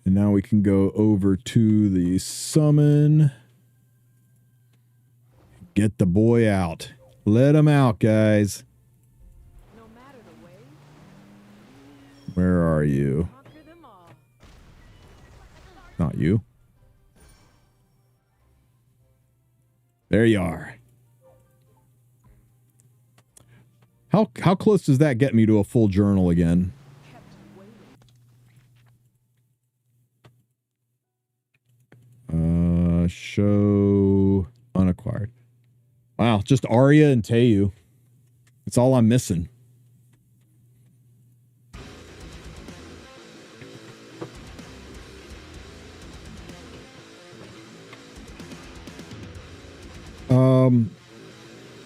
And now we can go over to the summon. Get the boy out. Let him out, guys. No matter the way, Where are you? conquer them all. Not you. There you are. How close does that get me to a full journal again? Kept waiting. Show unacquired. Wow, just Arya and Teu. It's all I'm missing.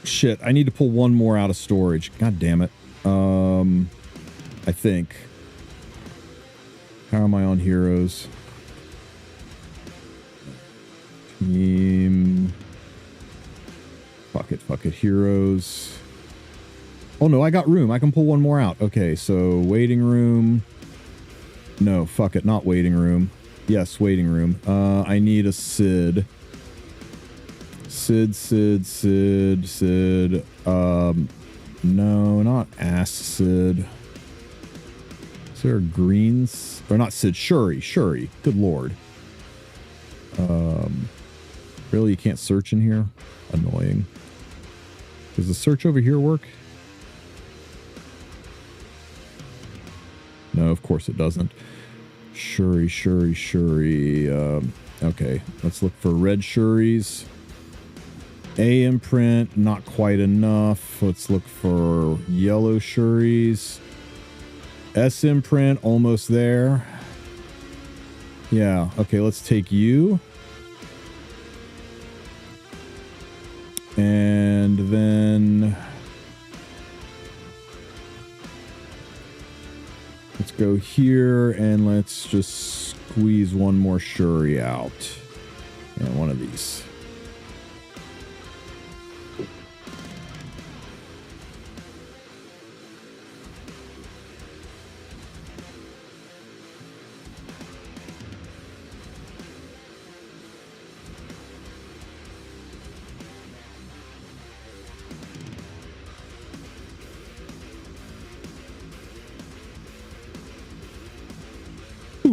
Shit, I need to pull one more out of storage. God damn it. I think. How am I on heroes? Team. Fuck it, heroes. Oh no, I got room. I can pull one more out. Okay, so waiting room. No, fuck it, not waiting room. Yes, waiting room. I need a Sid. Sid. No, not Ass Sid. Is there a greens? Or not Sid, Shuri. Good lord. Really, you can't search in here? Annoying. Does the search over here work? No, of course it doesn't. Shuri. Okay, let's look for red Shuris. A imprint, not quite enough. Let's look for yellow Shuris. S imprint, almost there. Yeah, okay, let's take you. And then let's go here and let's just squeeze one more Shuri out. And one of these.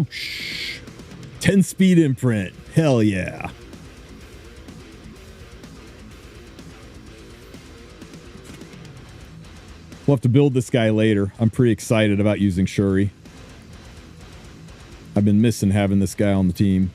Whoosh. 10 speed imprint. Hell yeah. We'll have to build this guy later. I'm pretty excited about using Shuri. I've been missing having this guy on the team.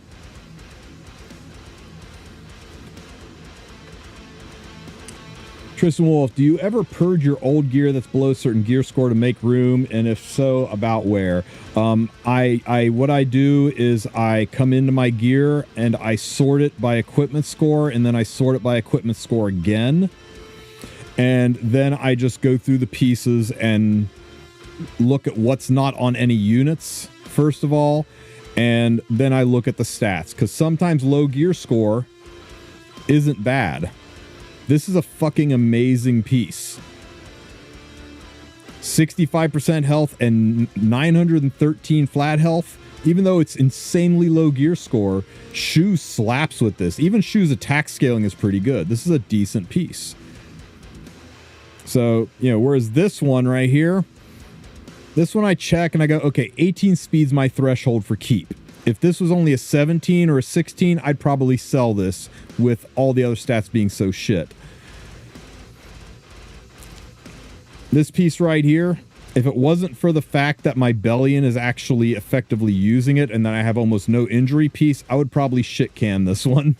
Tristen Wulf, do you ever purge your old gear that's below a certain gear score to make room? And if so, about where? What I do is I come into my gear and I sort it by equipment score, and then I sort it by equipment score again. And then I just go through the pieces and look at what's not on any units, first of all. And then I look at the stats, because sometimes low gear score isn't bad. This is a fucking amazing piece. 65% health and 913 flat health. Even though it's insanely low gear score, Shu slaps with this. Even Shu's attack scaling is pretty good. This is a decent piece. So, you know, whereas this one right here, this one I check and I go, okay, 18 speed's my threshold for keep. If this was only a 17 or a 16, I'd probably sell this with all the other stats being so shit. This piece right here, if it wasn't for the fact that my Bellion is actually effectively using it and that I have almost no injury piece, I would probably shit can this one.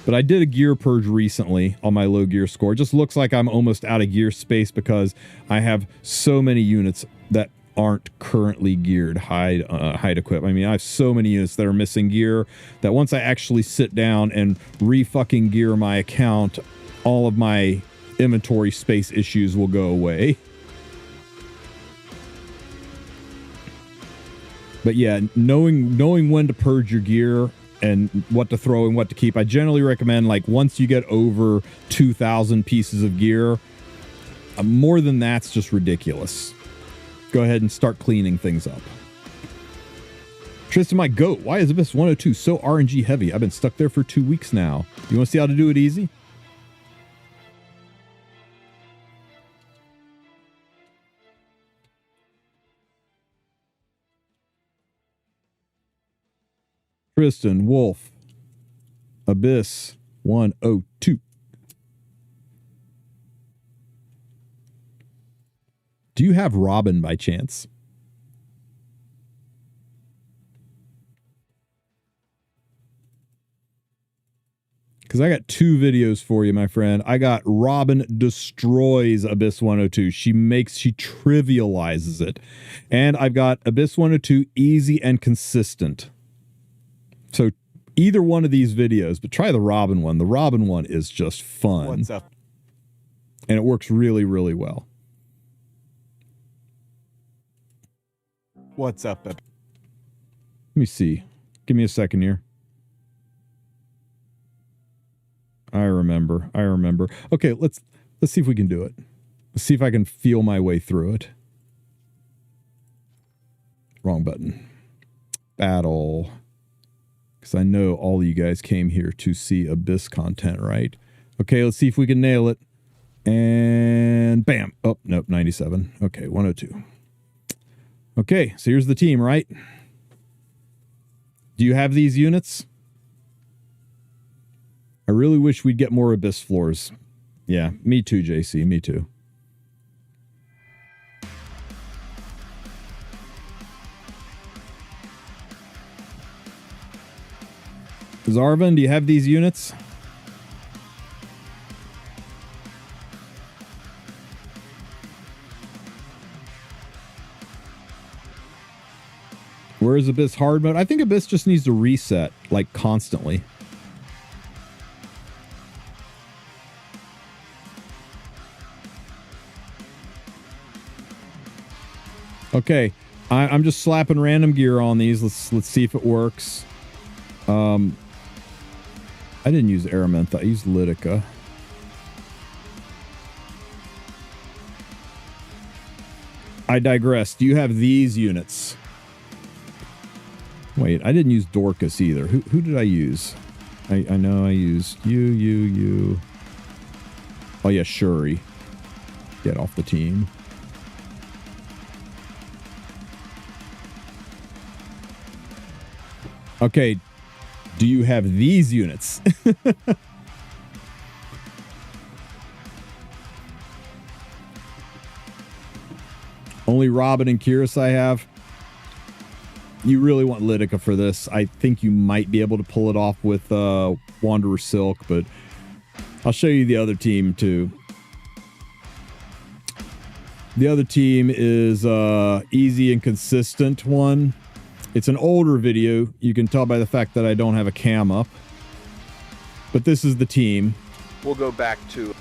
But I did a gear purge recently on my low gear score. It just looks like I'm almost out of gear space because I have so many units that aren't currently geared hide equip. I mean, I have so many units that are missing gear that once I actually sit down and re-fucking gear my account, all of my inventory space issues will go away. But yeah, knowing when to purge your gear and what to throw and what to keep, I generally recommend, like, once you get over 2,000 pieces of gear, more than that's just ridiculous. Go ahead and start cleaning things up. Tristen, my goat, why is Abyss 102 so RNG heavy? I've been stuck there for 2 weeks now. You want to see how to do it easy? Tristen, Wulf, Abyss 102. Do you have Robin by chance? Because I got 2 videos for you, my friend. I got Robin destroys Abyss 102. She trivializes it. And I've got Abyss 102 easy and consistent. So either one of these videos, but try the Robin one. The Robin one is just fun. What's up? And it works really, really well. What's up? Let me see. Give me a second here. I remember. Okay, let's see if we can do it. Let's see if I can feel my way through it. Wrong button. Battle. Because I know all of you guys came here to see Abyss content, right? Okay, let's see if we can nail it. And bam. Oh, nope, 97. Okay, 102. Okay, so here's the team, right? Do you have these units? I really wish we'd get more Abyss floors. Yeah, me too, JC, me too. Zarvan, do you have these units? Where is Abyss hard mode? I think Abyss just needs to reset, like, constantly. Okay, I'm just slapping random gear on these. Let's see if it works. I didn't use Aramantha. I used Lytica. I digress. Do you have these units? Wait, I didn't use Dorcas either. Who did I use? I know I used you. Oh yeah, Shuri. Get off the team. Okay, do you have these units? Only Robin and Kyrus I have. You really want Lytica for this. I think you might be able to pull it off with Wanderer Silk, but I'll show you the other team too. The other team is easy and consistent one. It's an older video. You can tell by the fact that I don't have a cam up. But this is the team. We'll go back to...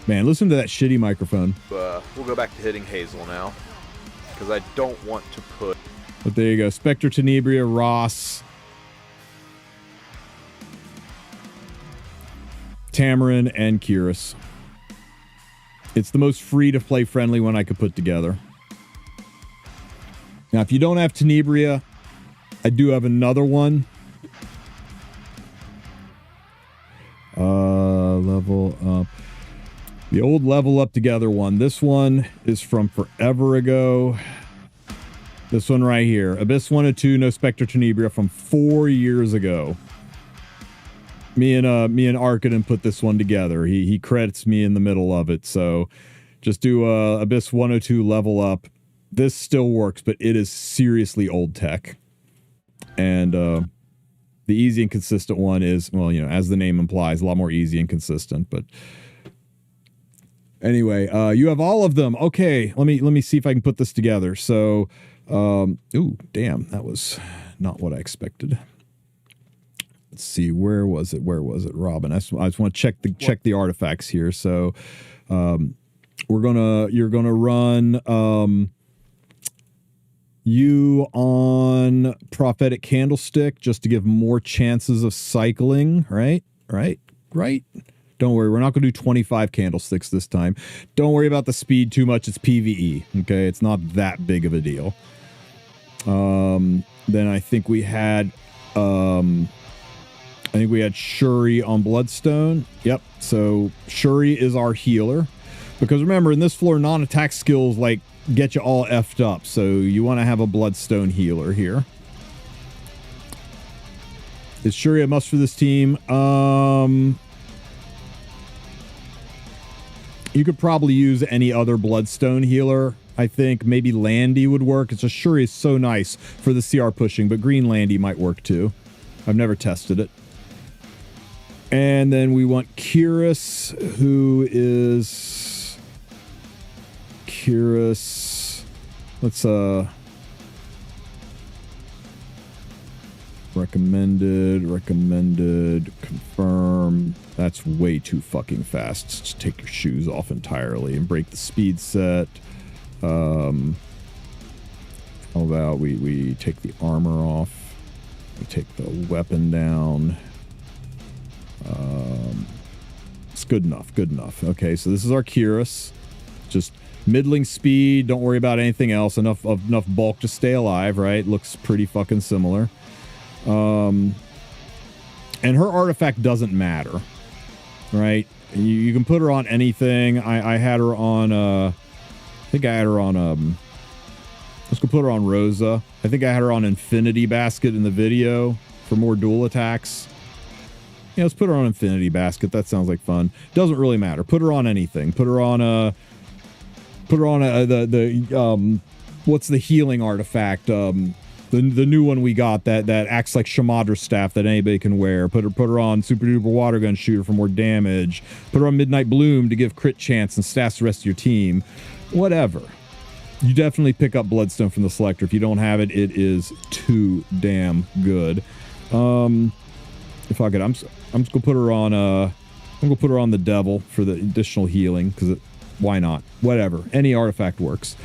Man, listen to that shitty microphone. We'll go back to hitting Hazel now. Because I don't want to put... But there you go. Spectre, Tenebria, Ross, Tamarin, and Kyrus. It's the most free-to-play friendly one I could put together. Now, if you don't have Tenebria, I do have another one. Level up. The old level up together one. This one is from forever ago. This one right here. Abyss 102, no Spectre Tenebria from 4 years ago. Me and Arkaden put this one together. He credits me in the middle of it. So just do Abyss 102 level up. This still works, but it is seriously old tech. And the easy and consistent one is, well, you know, as the name implies, a lot more easy and consistent. But anyway, you have all of them. Okay, let me see if I can put this together. So, ooh, damn, that was not what I expected. Let's see, where was it? Where was it, Robin? I just want to check the artifacts here. So, you're gonna run you on Prophetic Candlestick just to give more chances of cycling, right? Don't worry, we're not going to do 25 candlesticks this time. Don't worry about the speed too much. It's PvE, okay? It's not that big of a deal. Then I think we had Shuri on Bloodstone. Yep, so Shuri is our healer. Because remember, in this floor, non-attack skills, like, get you all effed up. So you want to have a Bloodstone healer here. Is Shuri a must for this team? You could probably use any other Bloodstone healer. I think maybe Landy would work. It's just Shuri is so nice for the CR pushing, but Green Landy might work too. I've never tested it. And then we want Kyrus, who is... Kyrus. Let's recommended, confirm. That's way too fucking fast. Just take your shoes off entirely and break the speed set. How about we take the armor off? We take the weapon down. It's good enough. Okay, so this is our Kyrus. Just middling speed, don't worry about anything else. Enough bulk to stay alive, right? Looks pretty fucking similar. And her artifact doesn't matter, right? You can put her on anything. I had her on, I think I had her on, let's go put her on Rosa. I think I had her on Infinity Basket in the video for more dual attacks. Yeah, let's put her on Infinity Basket. That sounds like fun. Doesn't really matter. Put her on anything. Put her on what's the healing artifact? The new one we got that acts like Shamadra staff that anybody can wear. Put her on Super Duper Water Gun Shooter for more damage. Put her on Midnight Bloom to give crit chance and stats the rest of your team. Whatever. You definitely pick up Bloodstone from the Selector. If you don't have it, it is too damn good. If I could, I'm just gonna put her on. I'm gonna put her on the Devil for the additional healing because why not? Whatever. Any artifact works.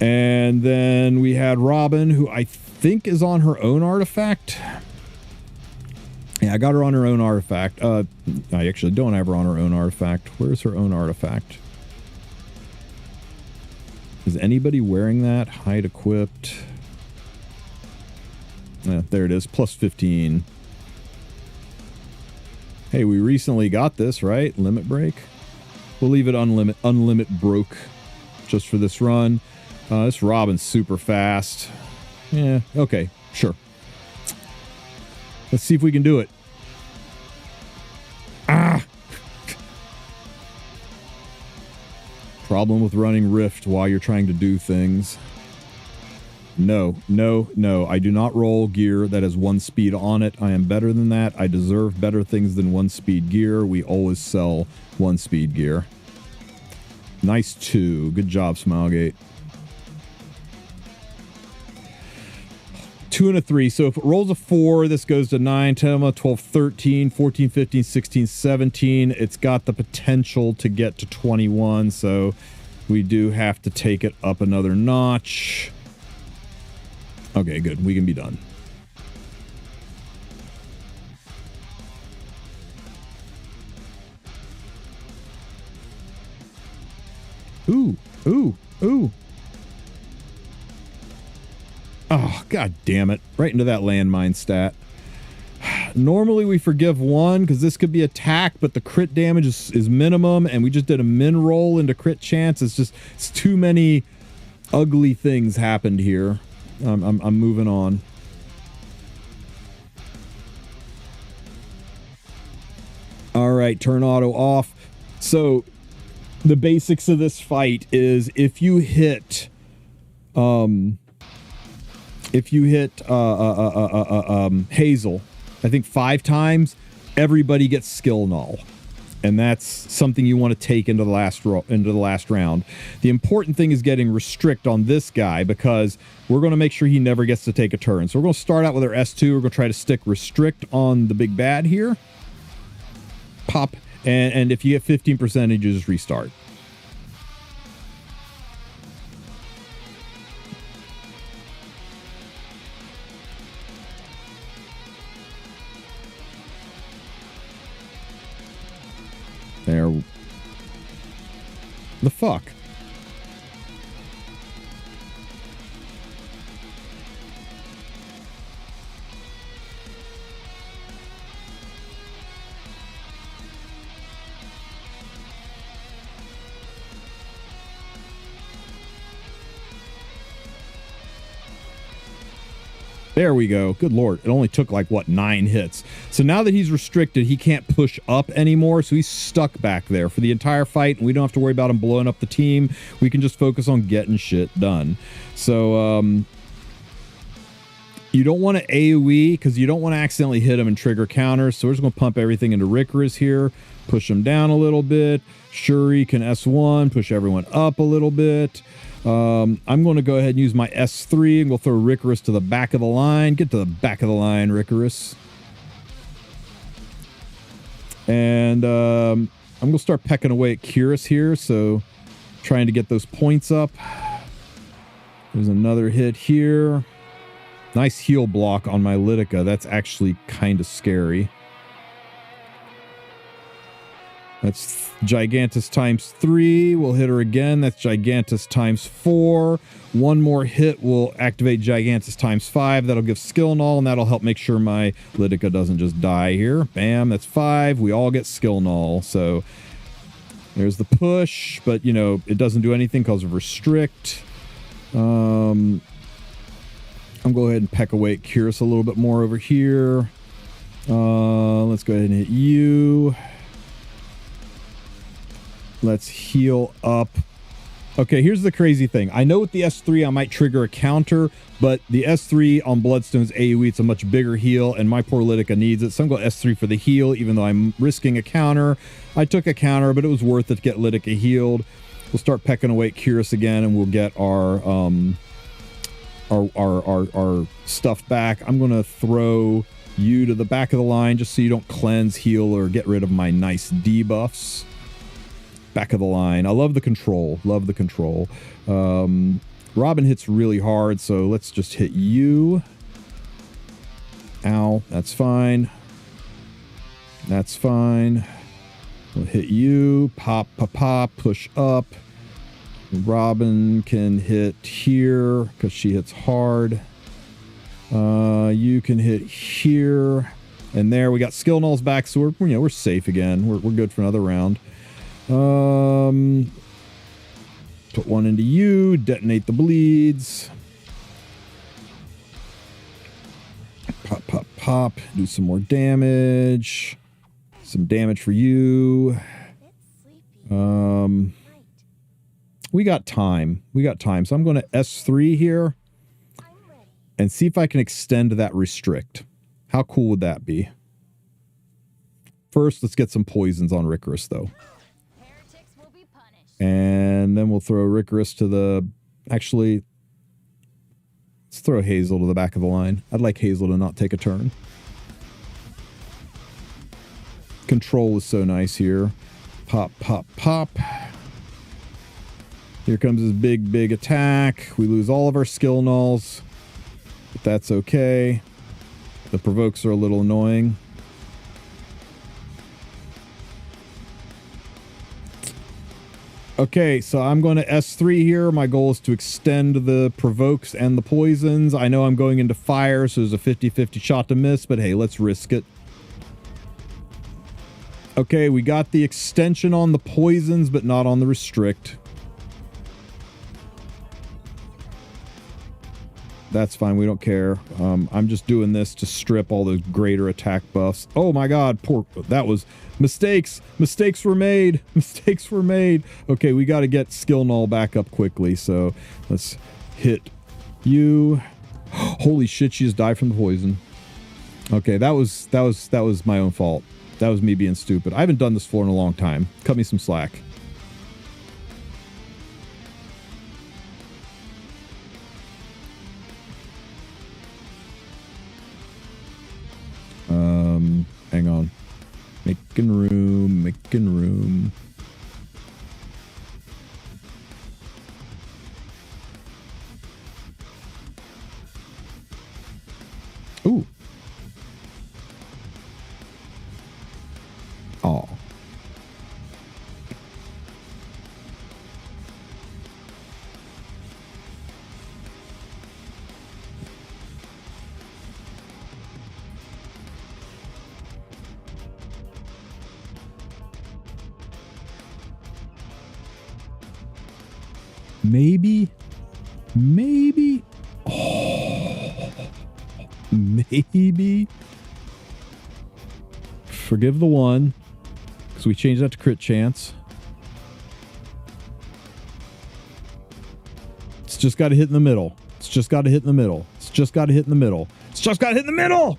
And then we had Robin, who I think is on her own artifact. Yeah, I got her on her own artifact. I actually don't have her on her own artifact. Where's her own artifact? Is anybody wearing that? Hide equipped. There it is. Plus 15. Hey, we recently got this, right? Limit break. We'll leave it unlimit broke just for this run. This Robin's super fast. Yeah, okay, sure. Let's see if we can do it. Ah! Problem with running Rift while you're trying to do things. No, no, no. I do not roll gear that has 1 speed on it. I am better than that. I deserve better things than 1 speed gear. We always sell 1 speed gear. Nice 2. Good job, Smilegate. 2 and a 3. So if it rolls a 4, this goes to 9, 10, 11, 12, 13, 14, 15, 16, 17. It's got the potential to get to 21. So we do have to take it up another notch. Okay, good. We can be done. Ooh, ooh, ooh. Oh, god damn it. Right into that landmine stat. Normally we forgive 1 because this could be attack, but the crit damage is minimum, and we just did a min roll into crit chance. It's too many ugly things happened here. I'm moving on. All right, turn auto off. So the basics of this fight is if you hit Hazel, I think 5 times, everybody gets skill null. And that's something you want to take into the last round. The important thing is getting restrict on this guy because we're going to make sure he never gets to take a turn. So we're going to start out with our S2. We're going to try to stick restrict on the big bad here. Pop. And if you get 15%, you just restart. There. The fuck? There we go. Good lord. It only took like, what, 9 hits. So now that he's restricted, he can't push up anymore, so he's stuck back there for the entire fight, and we don't have to worry about him blowing up the team. We can just focus on getting shit done. So, you don't want to AoE, because you don't want to accidentally hit him and trigger counters, so we're just going to pump everything into Ricorous here, push him down a little bit. Shuri can S1, push everyone up a little bit. I'm going to go ahead and use my S3 and we'll throw Ricorous to the back of the line. Get to the back of the line, Ricorous. And I'm going to start pecking away at Curus here, so trying to get those points up. There's another hit here. Nice heal block on my Litica. That's actually kind of scary. That's Gigantus times 3. We'll hit her again. That's Gigantus times 4. One more hit will activate Gigantus times 5. That'll give skill null, and that'll help make sure my Litica doesn't just die here. Bam, that's 5. We all get skill null. So there's the push, but, you know, it doesn't do anything because of restrict. I'm going to go ahead and peck away at Curus a little bit more over here. Let's go ahead and hit you. Let's heal up. Okay, here's the crazy thing. I know with the S3 I might trigger a counter, but the S3 on Bloodstone's AoE, it's a much bigger heal, and my poor Litica needs it. So I'm going S3 for the heal, even though I'm risking a counter. I took a counter, but it was worth it to get Litica healed. We'll start pecking away at Curus again, and we'll get our stuff back. I'm going to throw you to the back of the line just so you don't cleanse, heal, or get rid of my nice debuffs. Back of the line. I love the control. Love the control. Robin hits really hard, so let's just hit you. Ow. That's fine. That's fine. We'll hit you. Pop, pop, pop. Push up. Robin can hit here because she hits hard. You can hit here. And there, we got skill nulls back, so we're safe again. We're good for another round. Put one into you, detonate the bleeds. Pop, pop, pop. Do some more damage. Some damage for you. We got time. We got time. So I'm going to S3 here and see if I can extend that restrict. How cool would that be? First, let's get some poisons on Ricorous, though. And then we'll throw Ricorous to the... Actually, let's throw Hazel to the back of the line. I'd like Hazel to not take a turn. Control is so nice here. Pop, pop, pop. Here comes his big, big attack. We lose all of our skill nulls. But that's okay. The provokes are a little annoying. Okay, so I'm going to S3 here. My goal is to extend the provokes and the poisons. I know I'm going into fire, so there's a 50-50 shot to miss, but hey, let's risk it. Okay, we got the extension on the poisons, but not on the restrict. That's fine, we don't care. I'm just doing this to strip all those greater attack buffs. Oh my god, poor... That was... Mistakes! Mistakes were made! Mistakes were made! Okay, we got to get skill null back up quickly, so let's hit you. Holy shit, she just died from the poison. Okay, that was my own fault. That was me being stupid. I haven't done this floor in a long time. Cut me some slack. Hang on. Making room, making room. Ooh. Oh. Maybe. Oh, maybe. Forgive the one, because we changed that to crit chance. It's just got to hit in the middle. It's just got to hit in the middle. It's just got to hit in the middle. It's just got to hit in the middle.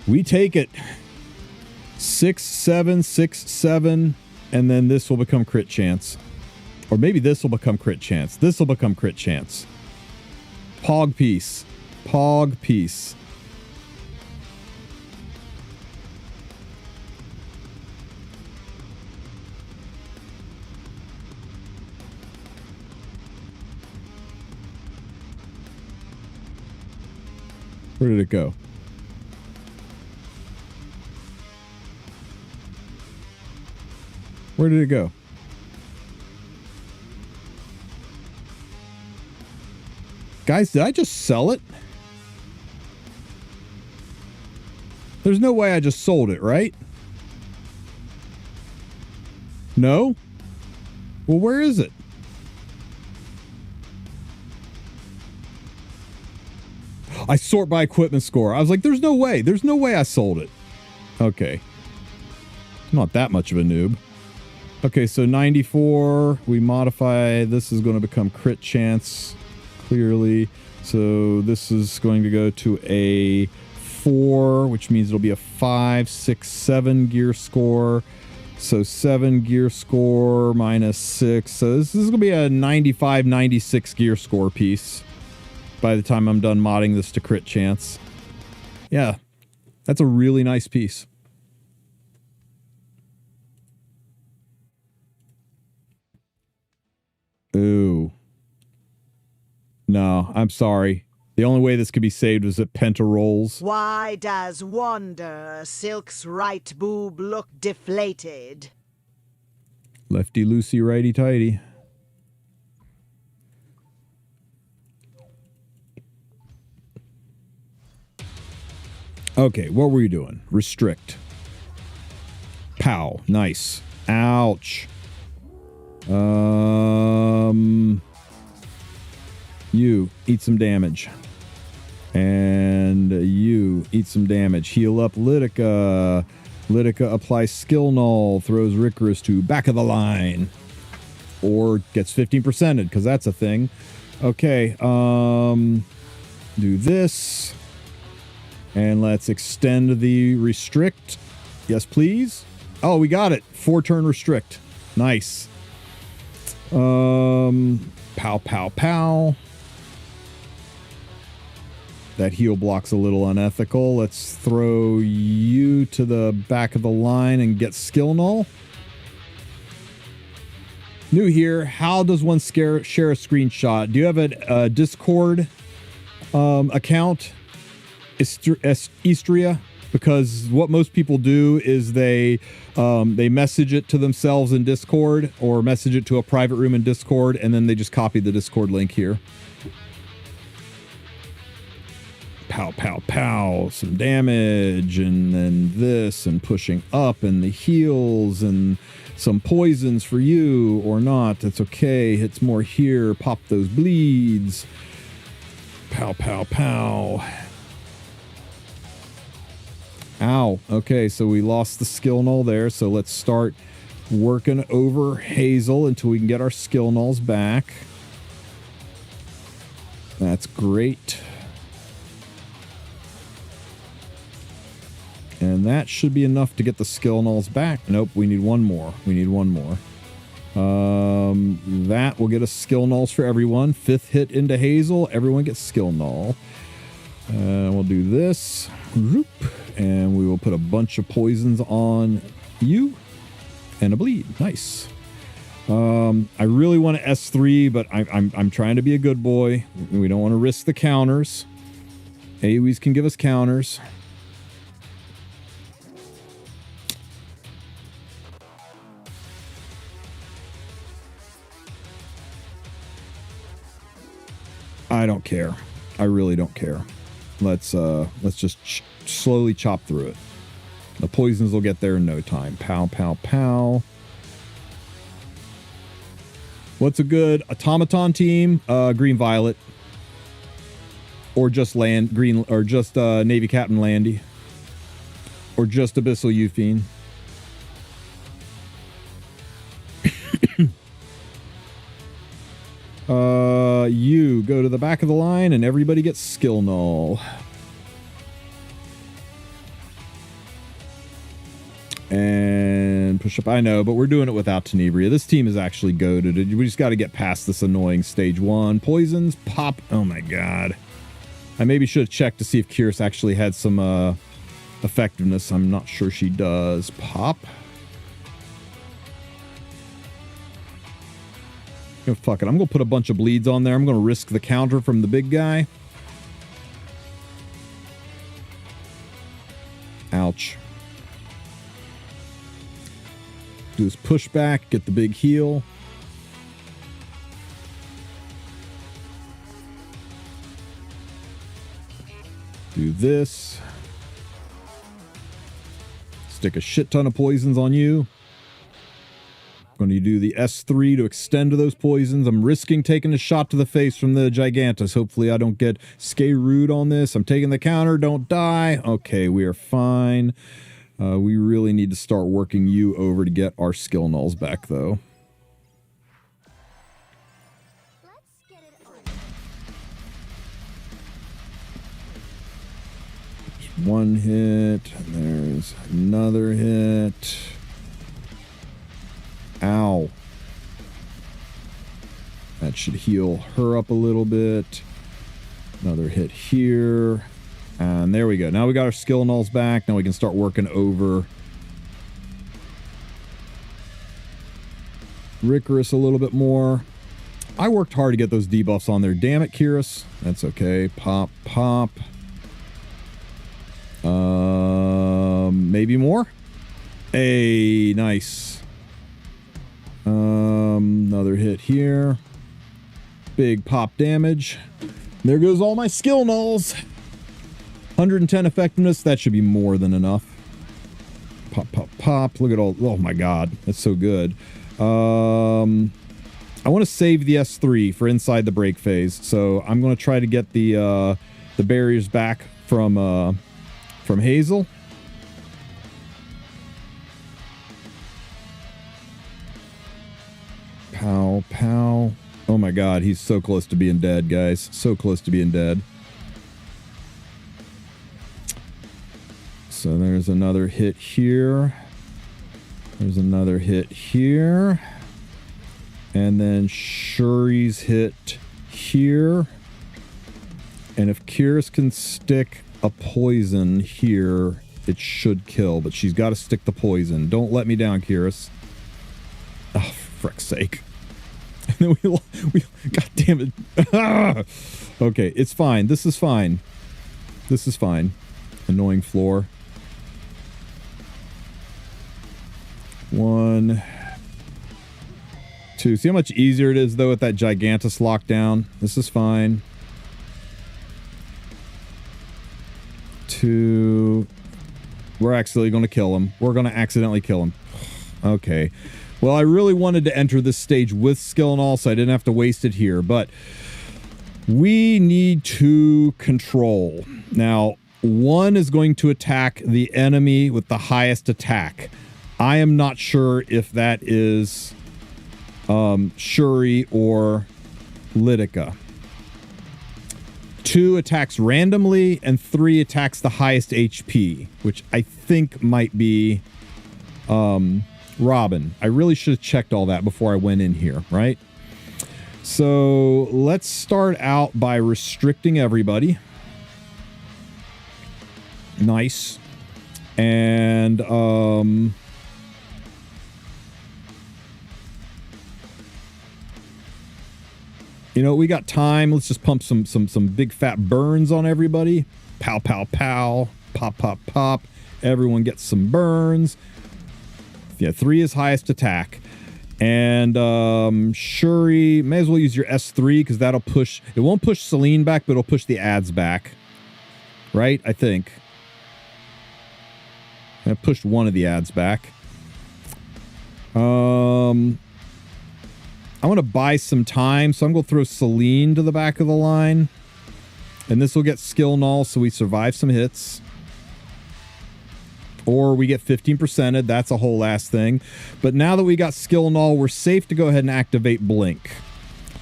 We take it. 6, 7, 6, 7. And then this will become crit chance. Or maybe this will become crit chance. This will become crit chance. Pog piece. Pog piece. Where did it go? Where did it go? Guys, did I just sell it? There's no way I just sold it, right? No? Well, where is it? I sort by equipment score. I was like, there's no way. There's no way I sold it. Okay. I'm not that much of a noob. Okay, so 94, we modify, this is going to become crit chance, clearly. So this is going to go to a 4, which means it'll be a 5, 6, 7 gear score. So 7 gear score minus 6. So this is going to be a 95, 96 gear score piece by the time I'm done modding this to crit chance. Yeah, that's a really nice piece. Ooh. No, I'm sorry. The only way this could be saved is at Penta rolls. Why does Wanderer Silk's right boob look deflated? Lefty loosey, righty tighty. Okay, what were you doing? Restrict. Pow. Nice. Ouch. You eat some damage. And you eat some damage. Heal up Litica. Litica applies skill null, throws Ricorous to back of the line. Or gets 15%ed, because that's a thing. Okay, do this. And let's extend the restrict. Yes, please. Oh, we got it. 4-turn restrict. Nice. Pow, pow, pow. That heal block's a little unethical. Let's throw you to the back of the line and get skill null. New here. How does one share a screenshot? Do you have a Discord account? Etheria? Because what most people do is they message it to themselves in Discord or message it to a private room in Discord, and then they just copy the Discord link here. Pow, pow, pow. Some damage, and then this, and pushing up, and the heals, and some poisons for you, or not. It's okay. Hits more here. Pop those bleeds. Pow, pow, pow. Ow. Okay, so we lost the skill null there, so let's start working over Hazel until we can get our skill nulls back. That's great. And that should be enough to get the skill nulls back. Nope, we need one more. We need one more. That will get us skill nulls for everyone. 5th hit into Hazel. Everyone gets skill null. We'll do this. And we will put a bunch of poisons on you. And a bleed. Nice. I really want to S3, but I'm trying to be a good boy. We don't want to risk the counters. AoEs can give us counters. I don't care. I really don't care. Let's just slowly chop through it. The poisons will get there in no time. Pow, pow, pow. What's a good automaton team? Green Violet. Or just Green, or just Navy Captain Landy. Or just Abyssal Euphine. You go to the back of the line and everybody gets skill null. And push up. I know, but we're doing it without Tenebria. This team is actually goated. We just got to get past this annoying stage 1. Poisons, pop. Oh my god. I maybe should have checked to see if Kyrus actually had some effectiveness. I'm not sure she does. Pop. Oh, fuck it. I'm going to put a bunch of bleeds on there. I'm going to risk the counter from the big guy. Ouch. Do this pushback. Get the big heal. Do this. Stick a shit ton of poisons on you. Going to do the S3 to extend to those poisons. I'm risking taking a shot to the face from the Gigantus. Hopefully I don't get Skay-Rude on this. I'm taking the counter. Don't die. Okay, we are fine. We really need to start working you over to get our skill nulls back, though. There's one hit. And there's another hit. Ow. That should heal her up a little bit. Another hit here. And there we go. Now we got our skill nulls back. Now we can start working over Ricorous a little bit more. I worked hard to get those debuffs on there. Damn it, Kyrus. That's okay. Pop, pop. Maybe more? Hey, nice. Another hit here. Big pop damage. There goes all my skill nulls. 110 effectiveness. That should be more than enough. Pop, pop, pop. Look at all. Oh my god. That's so good. I want to save the S3 for inside the break phase. So I'm going to try to get the the barriers back from Hazel. Pow, pow. Oh my god, he's so close to being dead, guys. So close to being dead. So there's another hit here. There's another hit here. And then Shuri's hit here. And if Kyrus can stick a poison here, it should kill. But she's got to stick the poison. Don't let me down, Kyrus. Oh, for frick's sake. And then we god damn it. Okay, it's fine. This is fine. This is fine. Annoying floor. 1, 2. See how much easier it is, though, with that Gigantus lockdown? This is fine. 2. We're actually going to kill him. We're going to accidentally kill him. Okay. Well, I really wanted to enter this stage with skill and all, so I didn't have to waste it here. But we need to control. Now, 1 is going to attack the enemy with the highest attack. I am not sure if that is Shuri or Lidica. 2 attacks randomly, and 3 attacks the highest HP, which I think might be Robin. I really should have checked all that before I went in here, right? So let's start out by restricting everybody. Nice. And you know, we got time. Let's just pump some big fat burns on everybody. Pow, pow, pow. Pop, pop, pop. Everyone gets some burns. Yeah, 3 is highest attack. And Shuri, may as well use your S3 because that'll push. It won't push Celine back, but it'll push the ads back. Right? I think. I pushed one of the ads back. I want to buy some time, so I'm going to throw Celine to the back of the line. And this will get skill null, so we survive some hits. Or we get 15%ed. That's a whole ass thing. But now that we got skill null, we're safe to go ahead and activate Blink.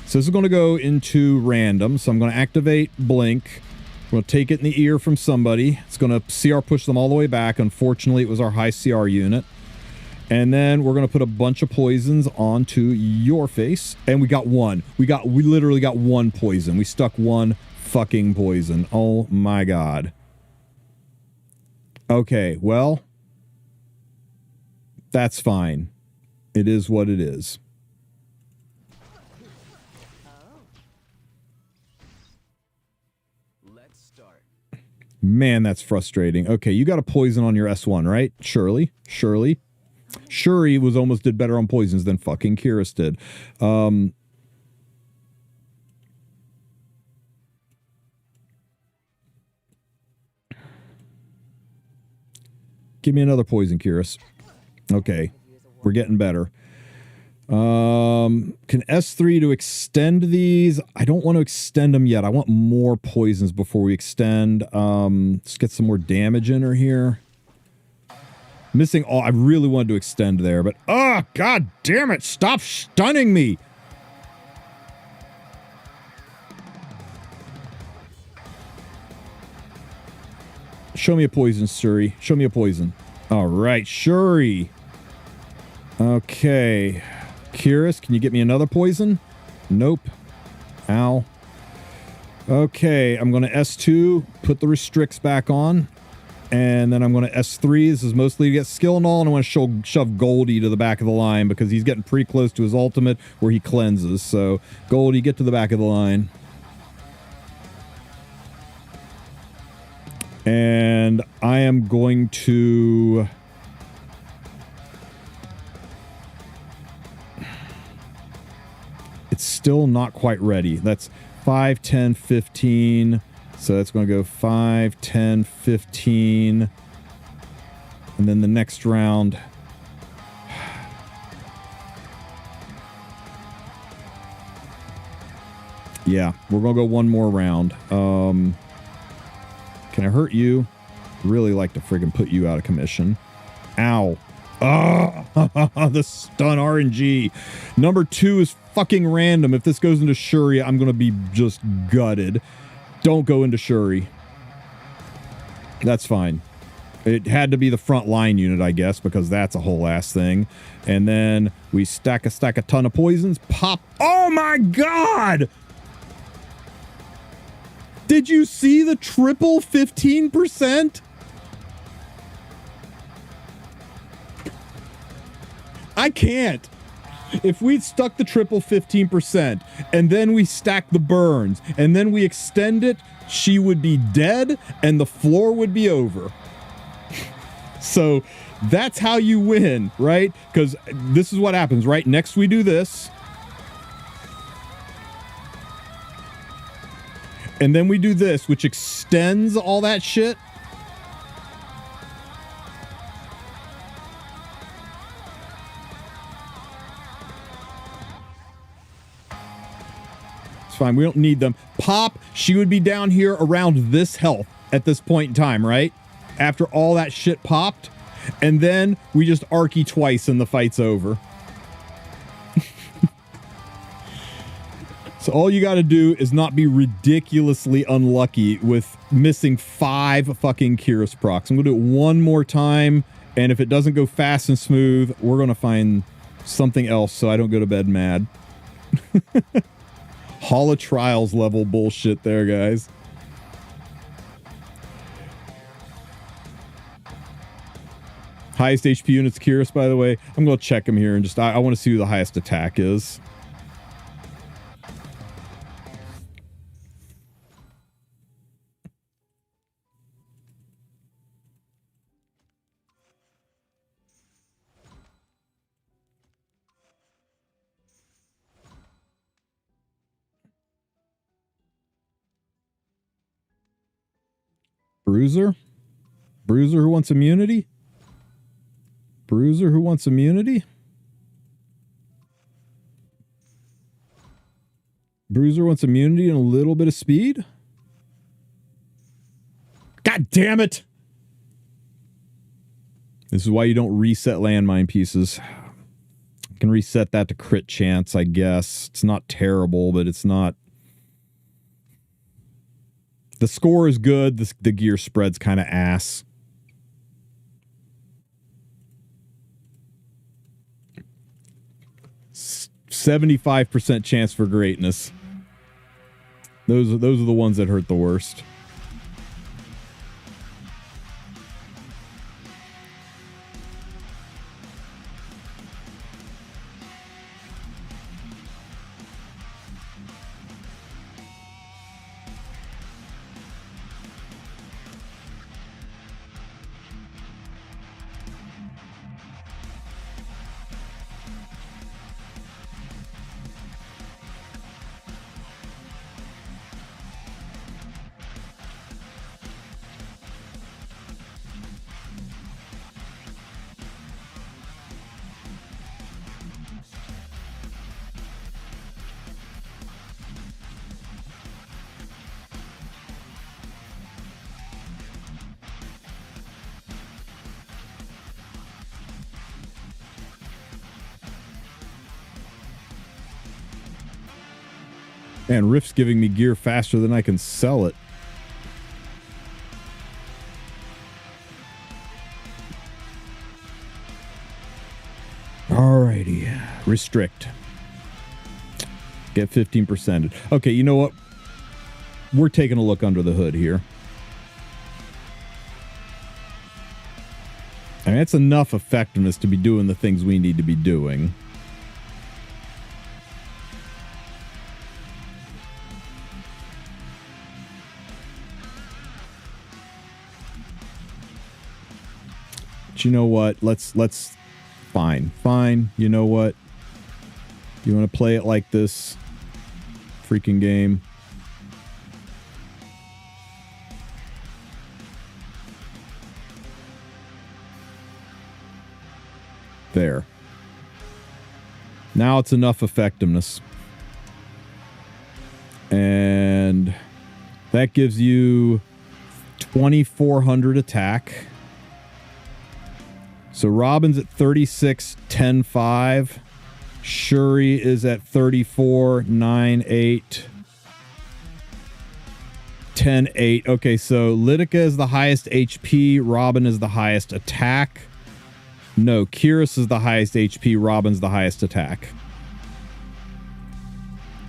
So this is going to go into random. So I'm going to activate Blink. I'm going to take it in the ear from somebody. It's going to CR push them all the way back. Unfortunately, it was our high CR unit. And then we're going to put a bunch of poisons onto your face. And we got 1. We literally got 1 poison. We stuck 1 fucking poison. Oh my god. Okay, well, that's fine. It is what it is. Let's start. Man, that's frustrating. Okay, you got a poison on your S1, right? Shuri was almost did better on poisons than fucking Kyrus did. Give me another poison, Kyrus. Okay, we're getting better. Can S3 to extend these? I don't want to extend them yet. I want more poisons before we extend. Let's get some more damage in her here. Missing all. I really wanted to extend there, but oh god damn it! Stop stunning me. Show me a poison, Shuri. Show me a poison. All right, Shuri. Okay, Kyrus, can you get me another poison? Nope. Ow. Okay, I'm going to S2, put the restricts back on. And then I'm going to S3. This is mostly to get skill and all. And I want to shove Goldie to the back of the line because he's getting pretty close to his ultimate where he cleanses. So, Goldie, get to the back of the line. And I am going to... It's still not quite ready. That's 5, 10, 15... So that's going to go 5, 10, 15. And then the next round. Yeah, we're going to go one more round. Can I hurt you? Really like to friggin' put you out of commission. Ow. Oh, the stun RNG. Number 2 is fucking random. If this goes into Shuri, I'm going to be just gutted. Don't go into Shuri. That's fine. It had to be the front line unit, I guess, because that's a whole ass thing. And then we stack a ton of poisons. Pop. Oh my god! Did you see the triple 15%? I can't. If we'd stuck the triple 15% and then we stack the burns and then we extend it, she would be dead and the floor would be over. So that's how you win, right? Because this is what happens, right? Next we do this. And then we do this, which extends all that shit. It's fine. We don't need them. Pop, she would be down here around this health at this point in time, right? After all that shit popped. And then we just Arky twice and the fight's over. So all you got to do is not be ridiculously unlucky with missing 5 fucking Kyrus procs. I'm going to do it one more time, and if it doesn't go fast and smooth, we're going to find something else so I don't go to bed mad. Hall of Trials level bullshit there, guys. Highest HP units Kyrus, by the way. I'm going to check him here and just... I want to see who the highest attack is. Bruiser? Bruiser who wants immunity? Bruiser who wants immunity? Bruiser wants immunity and a little bit of speed? God damn it! This is why you don't reset landmine pieces. You can reset that to crit chance, I guess. It's not terrible, but it's not... The score is good. The gear spread's kind of ass. S 75% chance for greatness. Those are the ones that hurt the worst. Man, Rift's giving me gear faster than I can sell it. Alrighty. Restrict. Get 15%. Okay, you know what? We're taking a look under the hood here. I mean, that's enough effectiveness to be doing the things we need to be doing. You know what? Let's fine. You know what? You want to play it like this freaking game? There. Now it's enough effectiveness. And that gives you 2,400 attack. So Robin's at 36, 10, 5. Shuri is at 34, 9, 8. 10, 8. Okay, so Lytica is the highest HP. Robin is the highest attack. No, Kyrus is the highest HP. Robin's the highest attack.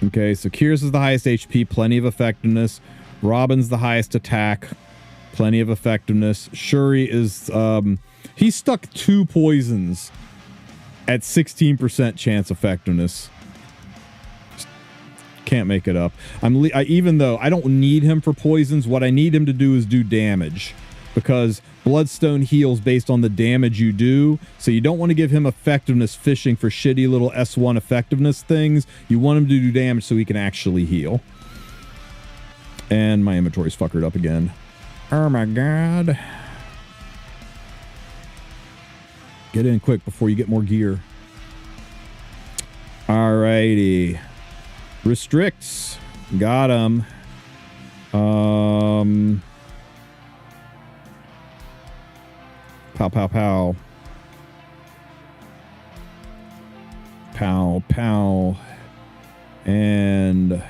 Okay, so Kyrus is the highest HP. Plenty of effectiveness. Robin's the highest attack. Plenty of effectiveness. Shuri is... he stuck 2 poisons at 16% chance effectiveness. Can't make it up. Even though I don't need him for poisons, what I need him to do is do damage, because Bloodstone heals based on the damage you do. So you don't want to give him effectiveness fishing for shitty little S1 effectiveness things. You want him to do damage so he can actually heal. And my inventory's fuckered up again. Oh my god. Get in quick before you get more gear. Alrighty. Restricts. Got him. Pow, pow, pow. Pow, pow. And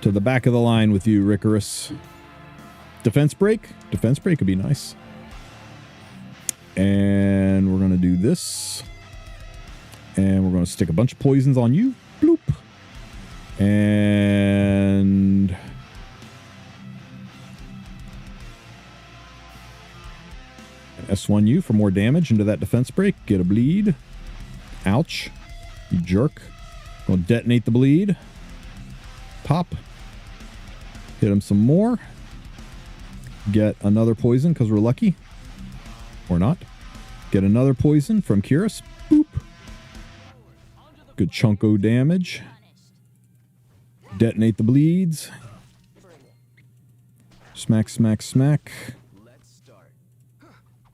to the back of the line with you, Ricorous. Defense break? Defense break would be nice. And we're going to do this. And we're going to stick a bunch of poisons on you. Bloop. And... S1U for more damage into that defense break. Get a bleed. Ouch. You jerk. We'll detonate the bleed. Pop. Hit him some more. Get another poison because we're lucky. Or not. Get another poison from Kyrus. Boop. Good chunko damage. Detonate the bleeds. Smack, smack, smack.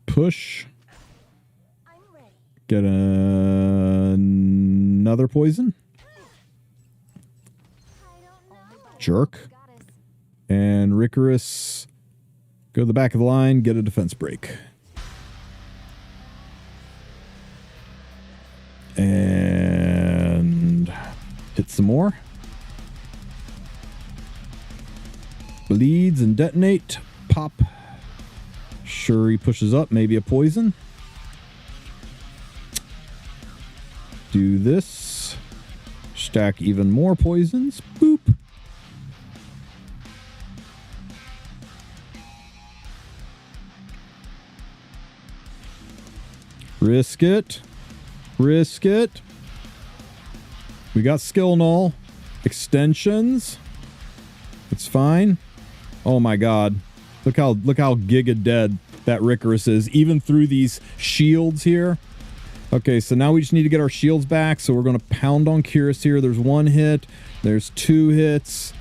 Push. Get another poison. Jerk. And Ricorous. Go to the back of the line. Get a defense break. And hit some more. Bleeds and detonate. Pop. Shuri pushes up. Maybe a poison. Do this. Stack even more poisons. Boop. Risk it. Risk it. We got skill null. Extensions. It's fine. Oh my god. Look how giga dead that Ricorous is, even through these shields here. Okay, so now we just need to get our shields back. So we're going to pound on Kyrus here. There's 1 hit. There's 2 hits.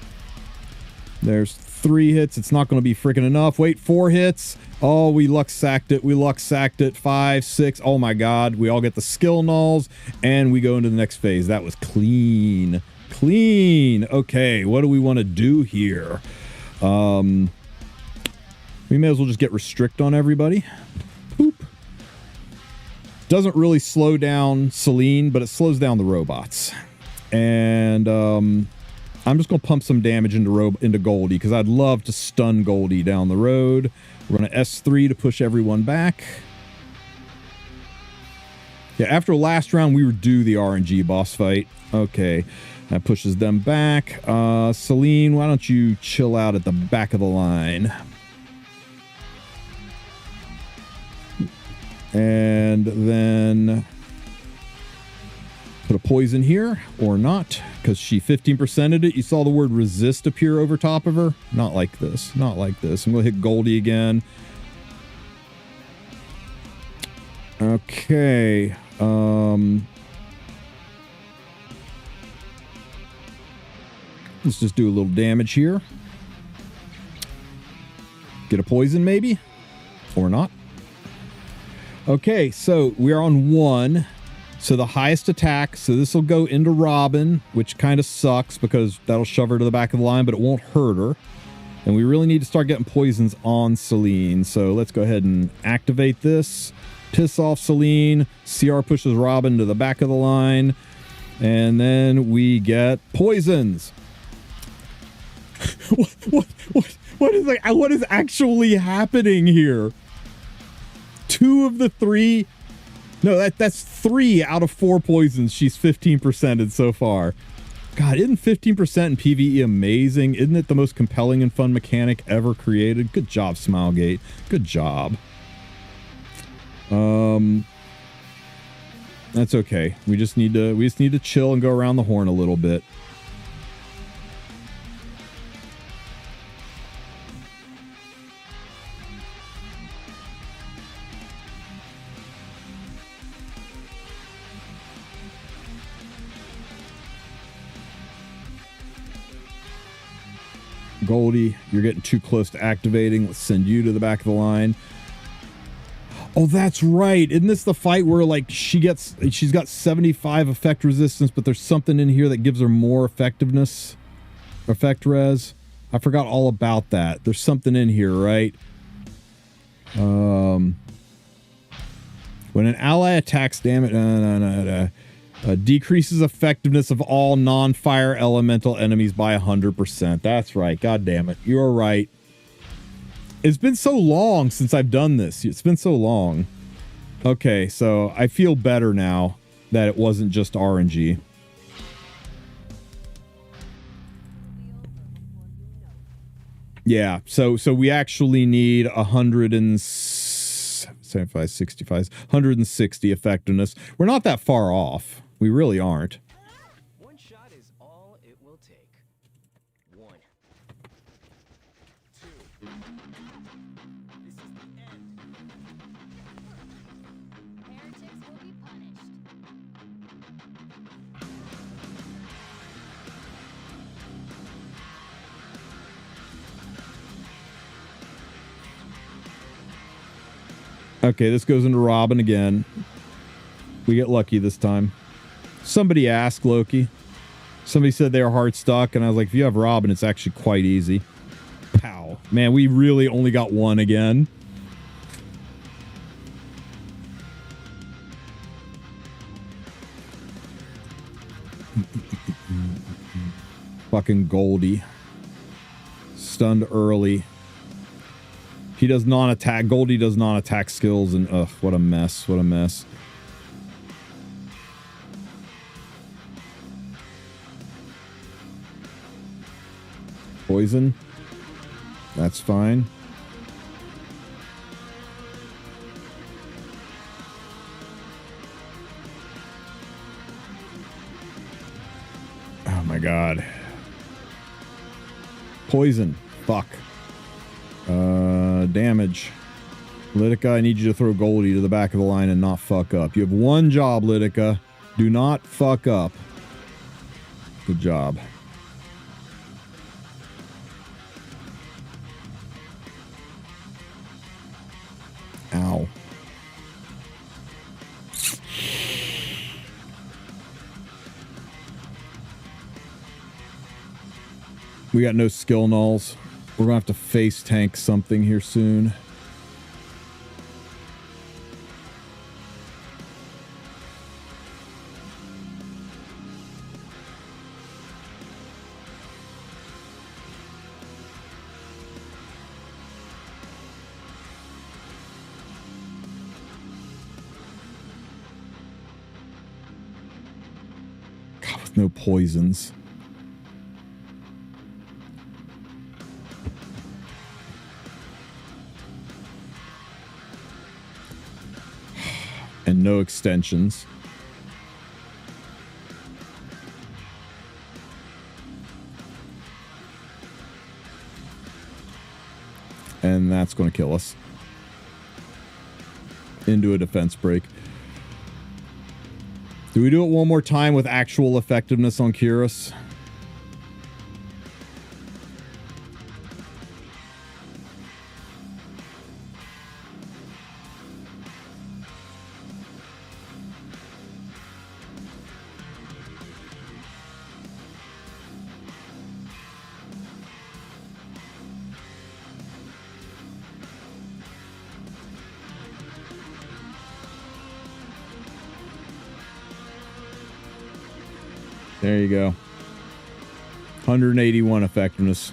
There's 3 hits. It's not going to be freaking enough. Wait, 4 hits. Oh, we luck sacked it. We luck sacked it. 5, 6. Oh my god. We all get the skill nulls and we go into the next phase. That was clean. Clean. Okay, what do we want to do here? We may as well just get restrict on everybody. Boop. Doesn't really slow down Celine, but it slows down the robots. And I'm just going to pump some damage into Goldie, because I'd love to stun Goldie down the road. We're going to S3 to push everyone back. Yeah, after last round, we were due the RNG boss fight. Okay, that pushes them back. Celine, why don't you chill out at the back of the line? And then put a poison here, or not, because she 15%ed it. You saw the word resist appear over top of her. Not like this. Not like this. I'm going to hit Goldie again. Okay. Let's just do a little damage here. Get a poison maybe, or not. Okay, so we're on 1. So the highest attack, so this will go into Robin, which kind of sucks because that'll shove her to the back of the line, but it won't hurt her. And we really need to start getting poisons on Celine. So let's go ahead and activate this. Piss off Celine. CR pushes Robin to the back of the line. And then we get poisons. What is actually happening here? 2 of the 3. No, that's 3 out of 4 poisons. She's 15%ed so far. God, isn't 15% in PvE amazing? Isn't it the most compelling and fun mechanic ever created? Good job, Smilegate. Good job. That's okay. We just need to chill and go around the horn a little bit. Goldie, you're getting too close to activating. Let's send you to the back of the line. Oh, that's right. Isn't this the fight where like she's got 75 effect resistance, but there's something in here that gives her more effectiveness? Effect res? I forgot all about that. There's something in here, right? When an ally attacks damage, decreases effectiveness of all non-fire elemental enemies by 100%. That's right. God damn it. You're right. It's been so long since I've done this. It's been so long. Okay, so I feel better now that it wasn't just RNG. Yeah, so we actually need 175, 65, 160 effectiveness. We're not that far off. We really aren't. One shot is all it will take. 1, 2. This is the end. Heretics will be punished. Okay, this goes into Robin again. We get lucky this time. Somebody asked Loki. Somebody said they were hard stuck, and I was like, if you have Robin, it's actually quite easy. Pow. Man, we really only got one again. Fucking Goldie. Stunned early. He does not attack. Goldie does not attack skills, and ugh, what a mess. What a mess. Poison. That's fine. Oh my god. Poison. Fuck. Damage. Litica, I need you to throw Goldie to the back of the line and not fuck up. You have one job, Litica. Do not fuck up. Good job. Ow. We got no skill nulls. We're gonna have to face tank something here soon. God, with no poisons. And no extensions. And that's going to kill us. Into a defense break. Do we do it one more time with actual effectiveness on Cyrus? There you go. 181 effectiveness.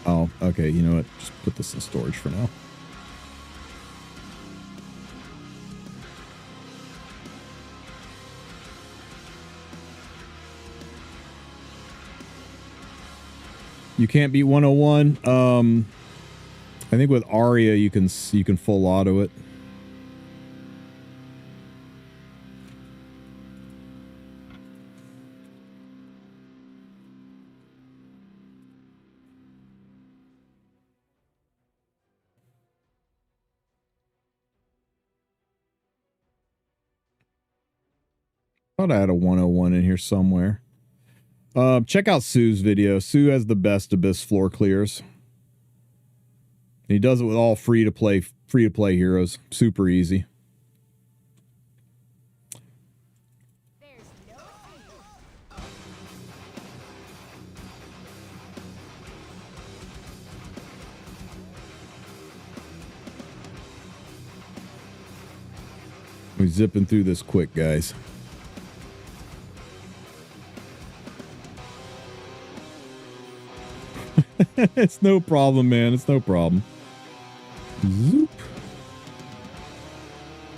Oh, okay. You know what? Just put this in storage for now. You can't beat 101. I think with Aria you can full auto it. Thought I had a 101 in here somewhere. Check out Sue's video. Sue has the best Abyss floor clears. He does it with all free to play heroes. Super easy. We're zipping through this quick, guys. It's no problem, man. It's no problem. Zoop.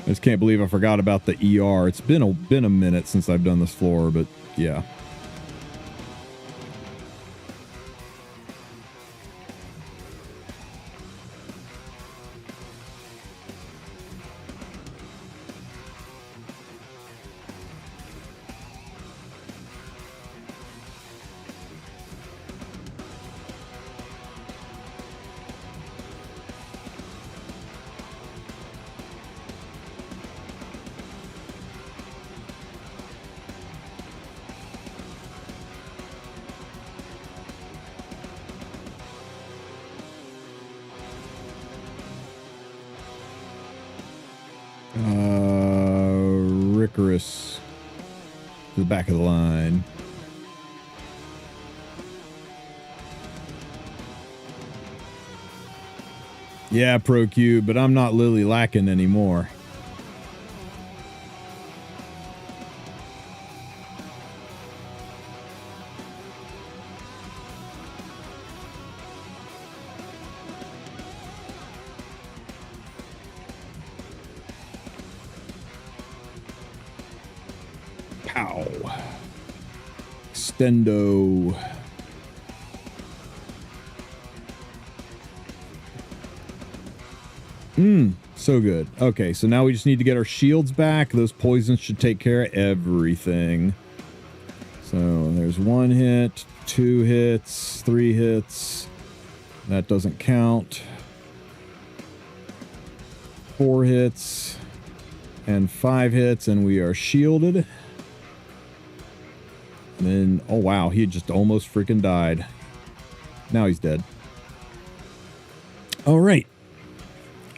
I just can't believe I forgot about the ER. It's been a minute since I've done this floor, but yeah. Ricorous to the back of the line. Yeah, ProQ, but I'm not Lily lacking anymore. Pow. Extendo. So good. Okay, so now we just need to get our shields back. Those poisons should take care of everything. So there's 1 hit, 2 hits, 3 hits. That doesn't count. 4 hits and 5 hits, and we are shielded. And then, oh wow, he just almost freaking died. Now he's dead. All right.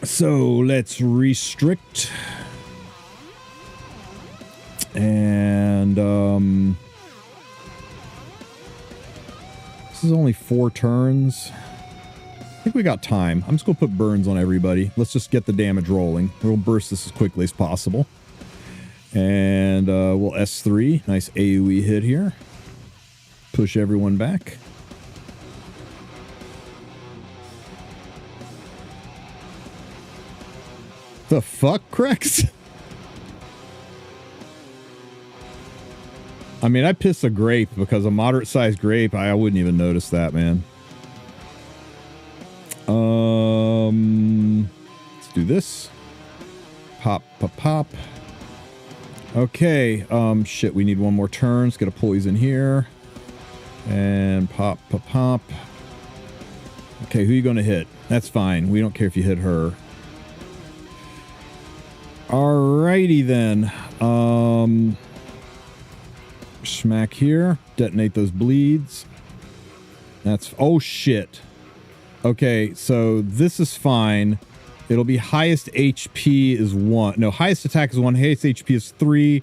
So let's restrict. And this is only 4 turns. I think we got time. I'm just going to put burns on everybody. Let's just get the damage rolling. We'll burst this as quickly as possible. And we'll S3. Nice AoE hit here. Push everyone back. The fuck, Crex? I mean, I pissed a grape because a moderate-sized grape, I wouldn't even notice that, man. Let's do this. Pop, pop, pop. Okay, shit, we need 1 more turn. Let's get a poison here. And pop, pop, pop. Okay, who are you going to hit? That's fine. We don't care if you hit her. Alrighty then. Smack here. Detonate those bleeds. That's... Oh, shit. Okay, so this is fine. It'll be highest HP is 1. No, highest attack is 1. Highest HP is 3.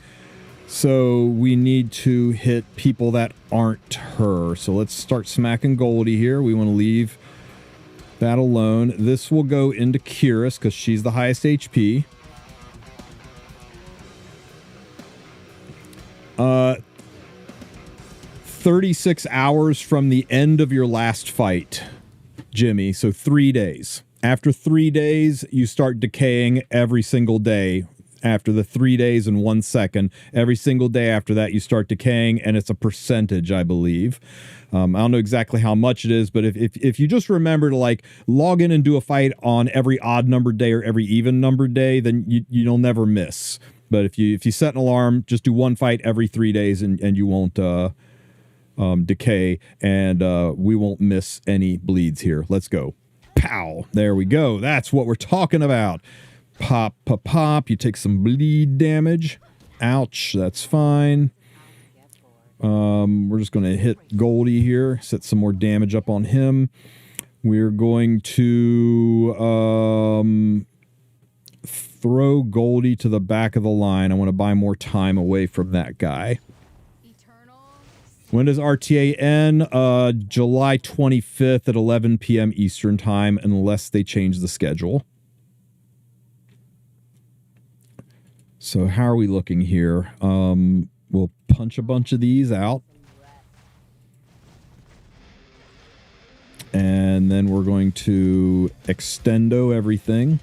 So we need to hit people that aren't her. So let's start smacking Goldie here. We want to leave that alone. This will go into Curious because she's the highest HP. 36 hours from the end of your last fight, Jimmy. So 3 days. After 3 days, you start decaying every single day. After the 3 days and 1 second, every single day after that, you start decaying, and it's a percentage, I believe. I don't know exactly how much it is, but if you just remember to like log in and do a fight on every odd numbered day or every even numbered day, then you'll never miss. But if you set an alarm, just do one fight every 3 days, and you won't decay, and we won't miss any bleeds here. Let's go. Pow. There we go. That's what we're talking about. Pop, pop, pop. You take some bleed damage. Ouch. That's fine. We're just going to hit Goldie here. Set some more damage up on him. We're going to throw Goldie to the back of the line. I want to buy more time away from that guy. When does RTA end? July 25th at 11 p.m. Eastern time, unless they change the schedule. So how are we looking here? We'll punch a bunch of these out. And then we're going to extendo everything.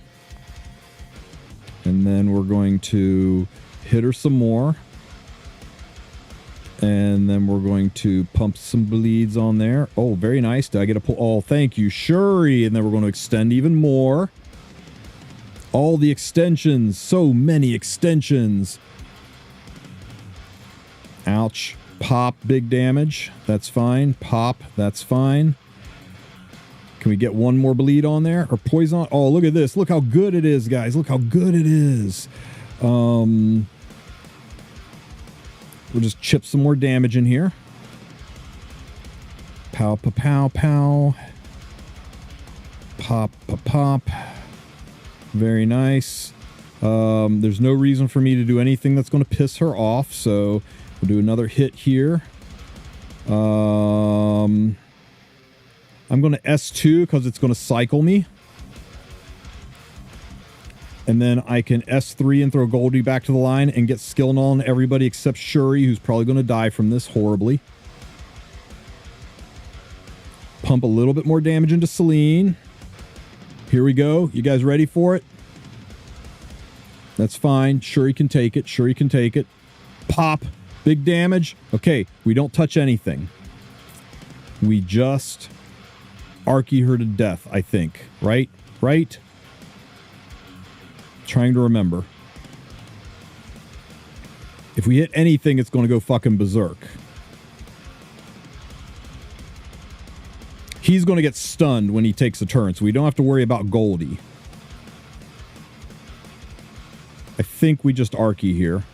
And then we're going to hit her some more. And then we're going to pump some bleeds on there. Oh, very nice. Did I get a pull? Oh, thank you, Shuri. And then we're going to extend even more. All the extensions. So many extensions. Ouch. Pop, big damage. That's fine. Pop, that's fine. Can we get one more bleed on there? Or poison? Oh, look at this. Look how good it is, guys. Look how good it is. We'll just chip some more damage in here. Pow, pow, pow, pow. Pop, pop, pop. Very nice. There's no reason for me to do anything that's going to piss her off, so we'll do another hit here. I'm going to S2 because it's going to cycle me. And then I can S3 and throw Goldie back to the line and get skill null on everybody except Shuri, who's probably going to die from this horribly. Pump a little bit more damage into Celine. Here we go. You guys ready for it? That's fine. Shuri can take it. Shuri can take it. Pop. Big damage. Okay, we don't touch anything. We just Archie her to death, I think. Right? Right? Trying to remember. If we hit anything, it's going to go fucking berserk. He's going to get stunned when he takes a turn, so we don't have to worry about Goldie. I think we just Archie here.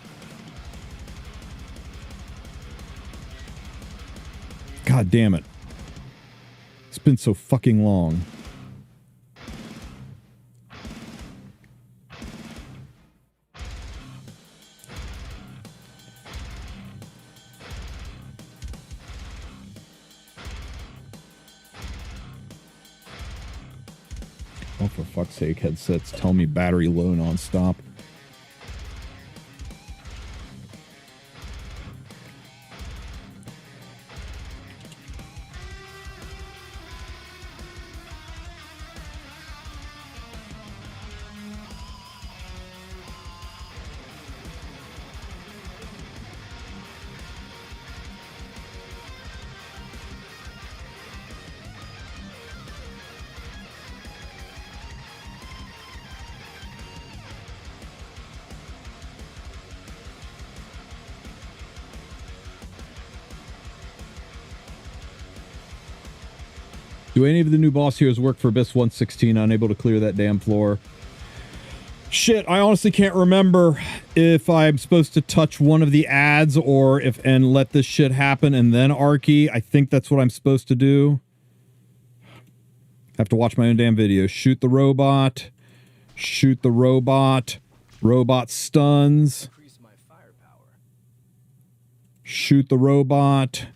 God damn it. It's been so fucking long. Oh, for fuck's sake, headsets tell me battery low non-stop. Do any of the new boss heroes work for Abyss 116? Unable to clear that damn floor. Shit, I honestly can't remember if I'm supposed to touch one of the ads or if and let this shit happen and then Archie. I think that's what I'm supposed to do. Have to watch my own damn video. Shoot the robot. Shoot the robot. Robot stuns. Increase my firepower. Shoot the robot.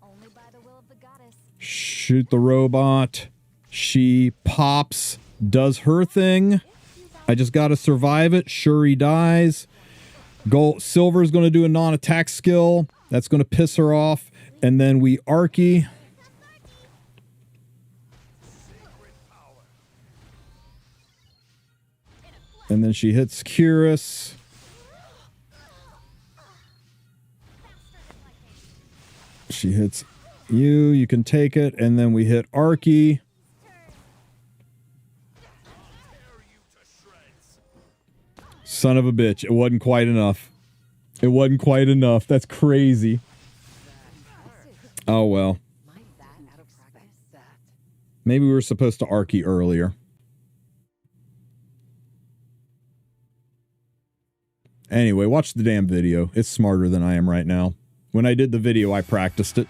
Only by the will of the goddess. Shoot the robot. She pops. Does her thing. I just gotta survive it. Shuri dies. Gold, Silver's gonna do a non-attack skill. That's gonna piss her off. And then we Archie. And then she hits Curus. She hits you. You can take it. And then we hit Archie. Son of a bitch. It wasn't quite enough. It wasn't quite enough. That's crazy. Oh, well. Maybe we were supposed to Archie earlier. Anyway, watch the damn video. It's smarter than I am right now. When I did the video, I practiced it.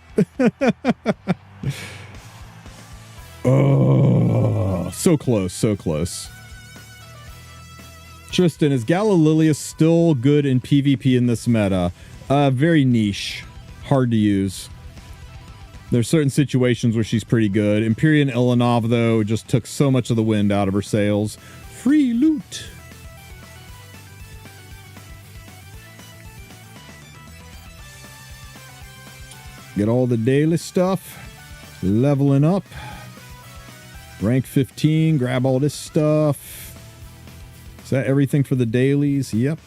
Oh, so close, so close. Tristen, is Galililius still good in PvP in this meta? Very niche. Hard to use. There's certain situations where she's pretty good. Empyrean Ilanov, though, just took so much of the wind out of her sails. Free loot. Get all the daily stuff. Leveling up. Rank 15. Grab all this stuff. Is that everything for the dailies? Yep.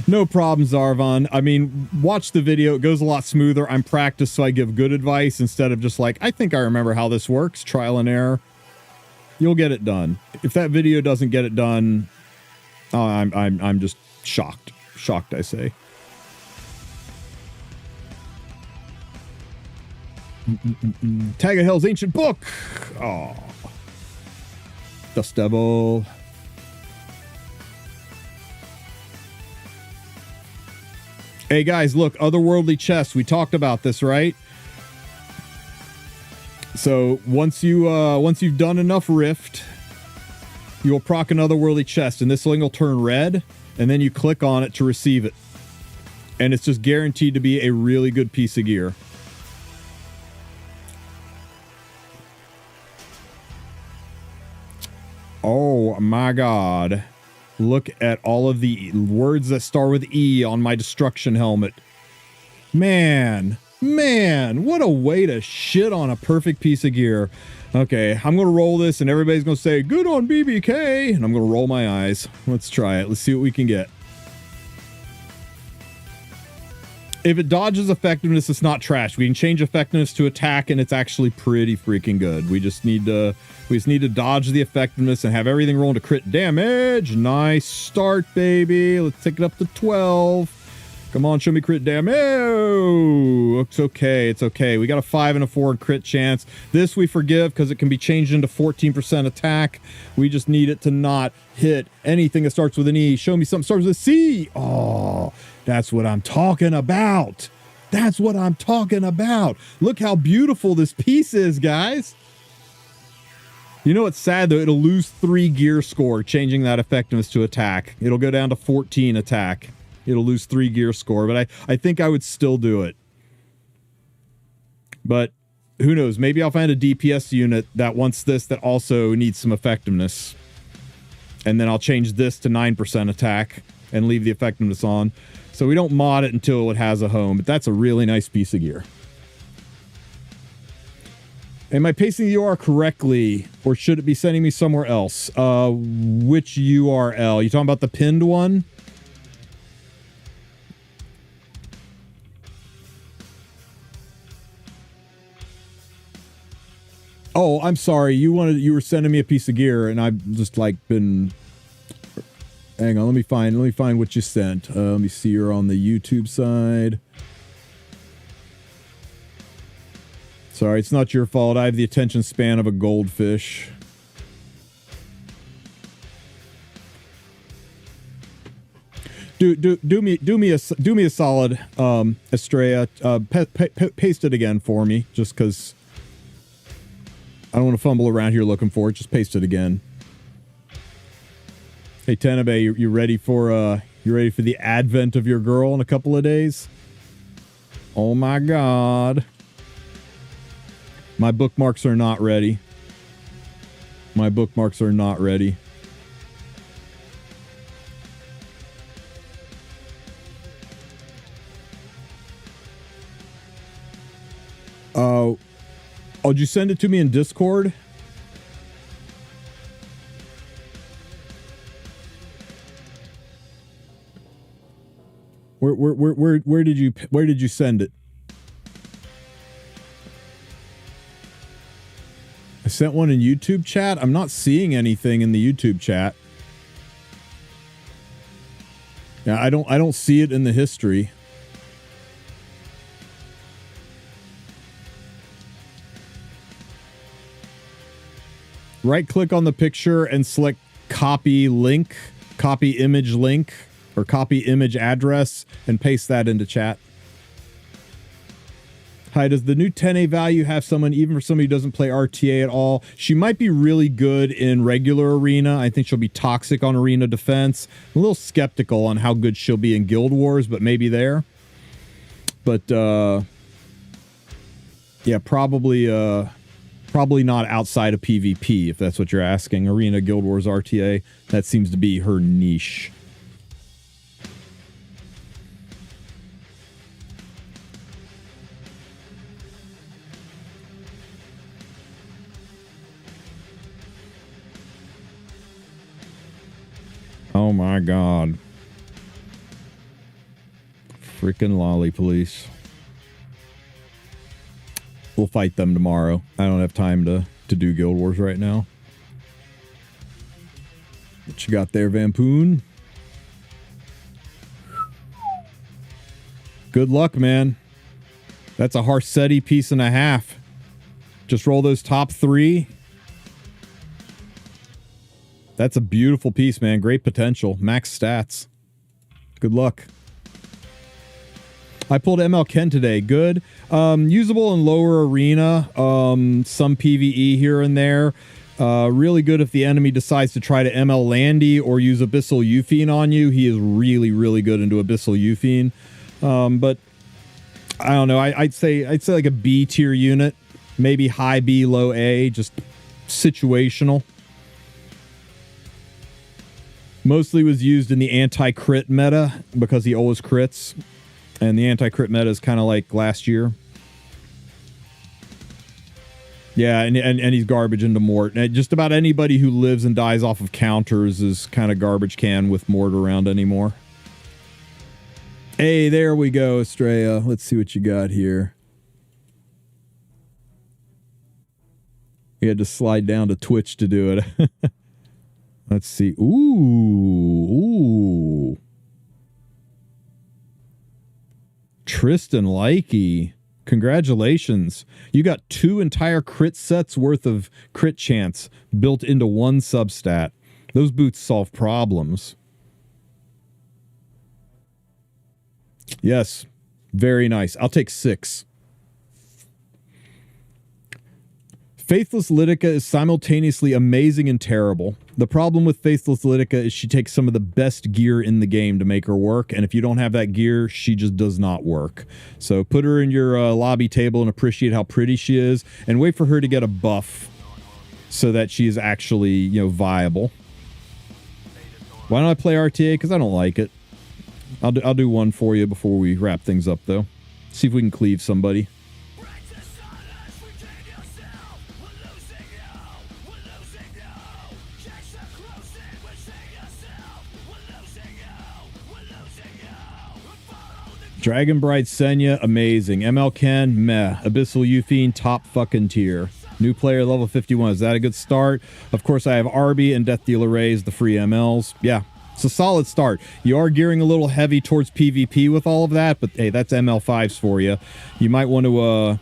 No problem, Zarvan. I mean, watch the video. It goes a lot smoother. I'm practiced, so I give good advice instead of just like, I think I remember how this works. Trial and error. You'll get it done. If that video doesn't get it done, I'm just shocked. Shocked, I say. Tag of Hell's Ancient Book. Oh. Dust Devil. Hey guys, look, Otherworldly chest. We talked about this, right? So once you've done enough Rift, you'll proc an Otherworldly chest, and this thing will turn red, and then you click on it to receive it. And it's just guaranteed to be a really good piece of gear. Oh my god. Look at all of the words that start with E on my destruction helmet. Man, what a way to shit on a perfect piece of gear. Okay, I'm going to roll this and everybody's going to say, good on BBK. And I'm going to roll my eyes. Let's try it. Let's see what we can get. If it dodges effectiveness, it's not trash. We can change effectiveness to attack, and it's actually pretty freaking good. We just need to dodge the effectiveness and have everything roll into crit damage. Nice start, baby. Let's take it up to 12. Come on, show me crit damage. Oh, it's okay. It's okay. We got a 5 and a 4 in crit chance. This we forgive because it can be changed into 14% attack. We just need it to not hit anything that starts with an E. Show me something that starts with a C. Oh, that's what I'm talking about. That's what I'm talking about. Look how beautiful this piece is, guys. You know what's sad, though? It'll lose 3 gear score, changing that effectiveness to attack. It'll go down to 14 attack. It'll lose 3 gear score, but I think I would still do it. But who knows? Maybe I'll find a DPS unit that wants this that also needs some effectiveness. And then I'll change this to 9% attack and leave the effectiveness on. So we don't mod it until it has a home, but that's a really nice piece of gear. Am I pasting the URL correctly, or should it be sending me somewhere else? Which URL? You talking about the pinned one? Oh, I'm sorry. You were sending me a piece of gear, and I've just like been. Hang on, let me find what you sent. Let me see. You're on the YouTube side. Sorry, it's not your fault. I have the attention span of a goldfish. Do me a solid, Estrella. Paste it again for me, just because I don't want to fumble around here looking for it. Just paste it again. Hey Tenabe, you ready for the advent of your girl in a couple of days? Oh my God. My bookmarks are not ready. My bookmarks are not ready. Oh, did you send it to me in Discord? Where did you send it? I sent one in YouTube chat. I'm not seeing anything in the YouTube chat. Yeah, I don't see it in the history. Right click on the picture and select copy link, copy image link, or copy image address and paste that into chat. Hi, does the new 10A value have someone, even for somebody who doesn't play RTA at all? She might be really good in regular arena. I think she'll be toxic on arena defense. I'm a little skeptical on how good she'll be in Guild Wars, but maybe there. But, yeah, probably not outside of PvP, if that's what you're asking. Arena, Guild Wars, RTA, that seems to be her niche. Oh my God. Freaking lolly police. We'll fight them tomorrow. I don't have time to do Guild Wars right now. What you got there, Vampoon? Good luck, man. That's a Harsetti piece and a half. Just roll those top three. That's a beautiful piece, man. Great potential. Max stats. Good luck. I pulled ML Ken today. Good. Usable in lower arena. Some PvE here and there. Really good if the enemy decides to try to ML Landy or use Abyssal Euphine on you. He is really, really good into Abyssal Euphine. But I don't know. I'd say like a B tier unit. Maybe high B, low A. Just situational. Mostly was used in the anti-crit meta because he always crits. And the anti-crit meta is kind of like last year. Yeah, and he's garbage into Mort. And just about anybody who lives and dies off of counters is kind of garbage can with Mort around anymore. Hey, there we go, Estrella. Let's see what you got here. You had to slide down to Twitch to do it. Let's see. Ooh. Tristen Likey. Congratulations. You got 2 entire crit sets worth of crit chance built into one substat. Those boots solve problems. Yes. Very nice. I'll take 6. Faithless Lytica is simultaneously amazing and terrible. The problem with Faithless Lytica is she takes some of the best gear in the game to make her work, and if you don't have that gear, she just does not work. So put her in your lobby table and appreciate how pretty she is, and wait for her to get a buff so that she is actually, you know, viable. Why don't I play RTA? Because I don't like it. I'll do one for you before we wrap things up, though. See if we can cleave somebody. Dragon Bride Senya, amazing. ML Ken, meh. Abyssal Euphine, top fucking tier. New player, level 51. Is that a good start? Of course, I have Arby and Death Dealer Rays, the free MLs. Yeah, it's a solid start. You are gearing a little heavy towards PvP with all of that, but hey, that's ML5s for you. You might want to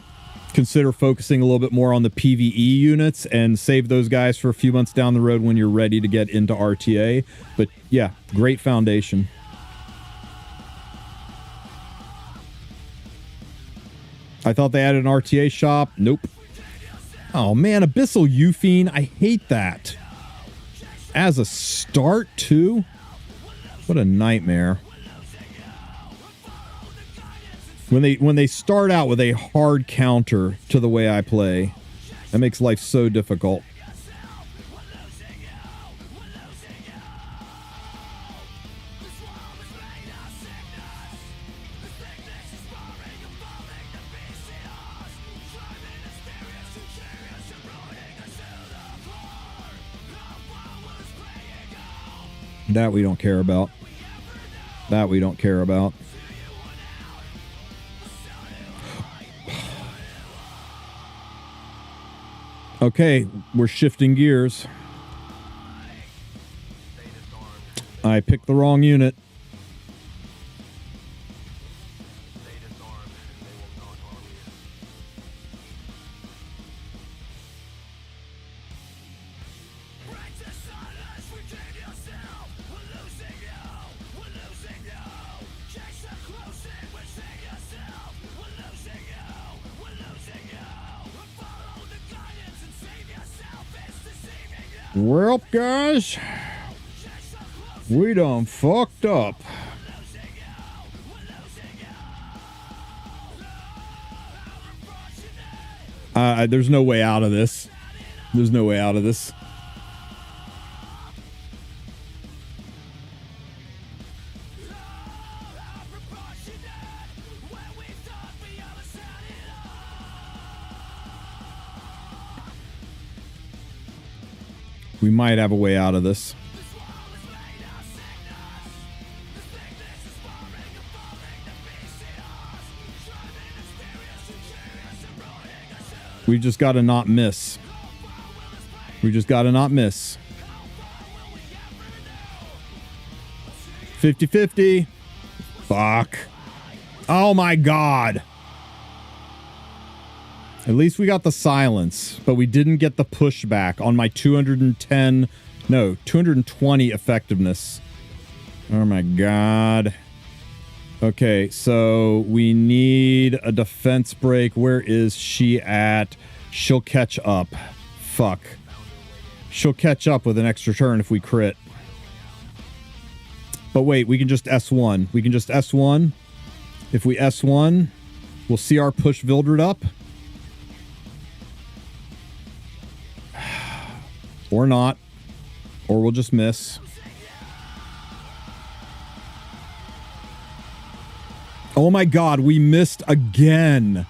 consider focusing a little bit more on the PvE units and save those guys for a few months down the road when you're ready to get into RTA. But yeah, great foundation. I thought they added an RTA shop. Nope. Oh man, Abyssal Euphine. I hate that. As a start too? What a nightmare. When they start out with a hard counter to the way I play, that makes life so difficult. That we don't care about. That we don't care about. Okay, we're shifting gears. I picked the wrong unit. Well, guys, we done fucked up. There's no way out of this. There's no way out of this. We might have a way out of this. We just got to not miss. We just got to not miss. 50-50. Fuck. Oh my God. At least we got the silence, but we didn't get the pushback on my 220 effectiveness. Oh my God. Okay, so we need a defense break. Where is she at? She'll catch up. Fuck. She'll catch up with an extra turn if we crit. But wait, we can just S1. We can just S1. If we S1, we'll see our push Vildred up. Or not. Or we'll just miss. Oh my God, we missed again.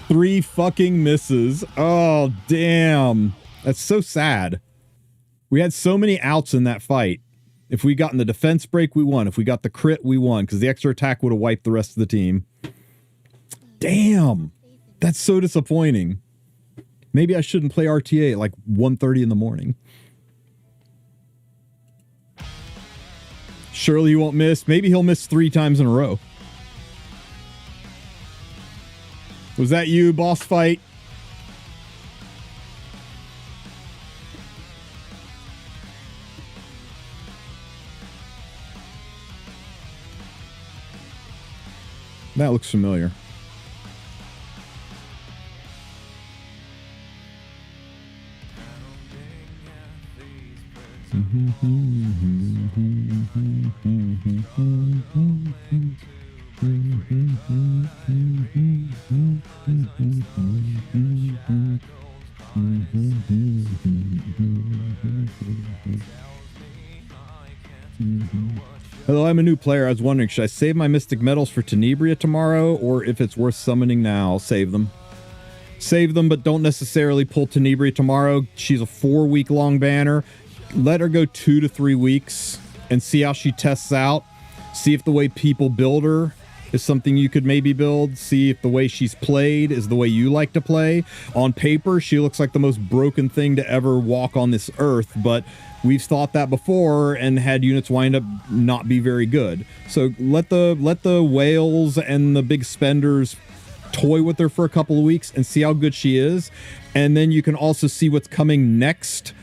3 fucking misses. Oh, damn. That's so sad. We had so many outs in that fight. If we gotten the defense break, we won. If we got the crit, we won. Because the extra attack would have wiped the rest of the team. Damn. That's so disappointing. Maybe I shouldn't play RTA at like 1:30 in the morning. Surely he won't miss. Maybe he'll miss 3 times in a row. Was that you, boss fight? That looks familiar. Hello, I'm a new player. I was wondering, should I save my Mystic Metals for Tenebria tomorrow, or if it's worth summoning now, save them. Save them, but don't necessarily pull Tenebria tomorrow. She's a 4-week-long banner. Let her go 2 to 3 weeks and see how she tests out. See if the way people build her is something you could maybe build. See if the way she's played is the way you like to play. On paper, she looks like the most broken thing to ever walk on this earth, but we've thought that before and had units wind up not be very good. So let the whales and the big spenders toy with her for a couple of weeks and see how good she is. And then you can also see what's coming next.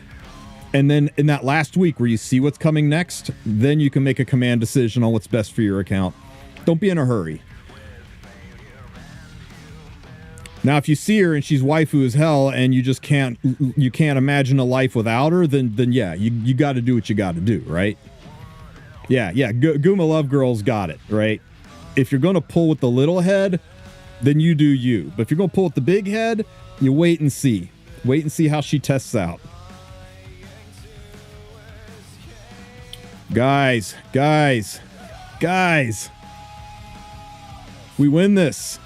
And then in that last week where you see what's coming next, then you can make a command decision on what's best for your account. Don't be in a hurry. Now, if you see her and she's waifu as hell and you can't imagine a life without her, then yeah, you got to do what you got to do, right? Yeah, Guma Love Girl's got it, right? If you're going to pull with the little head, then you do you. But if you're going to pull with the big head, you wait and see. Wait and see how she tests out. Guys. We win this.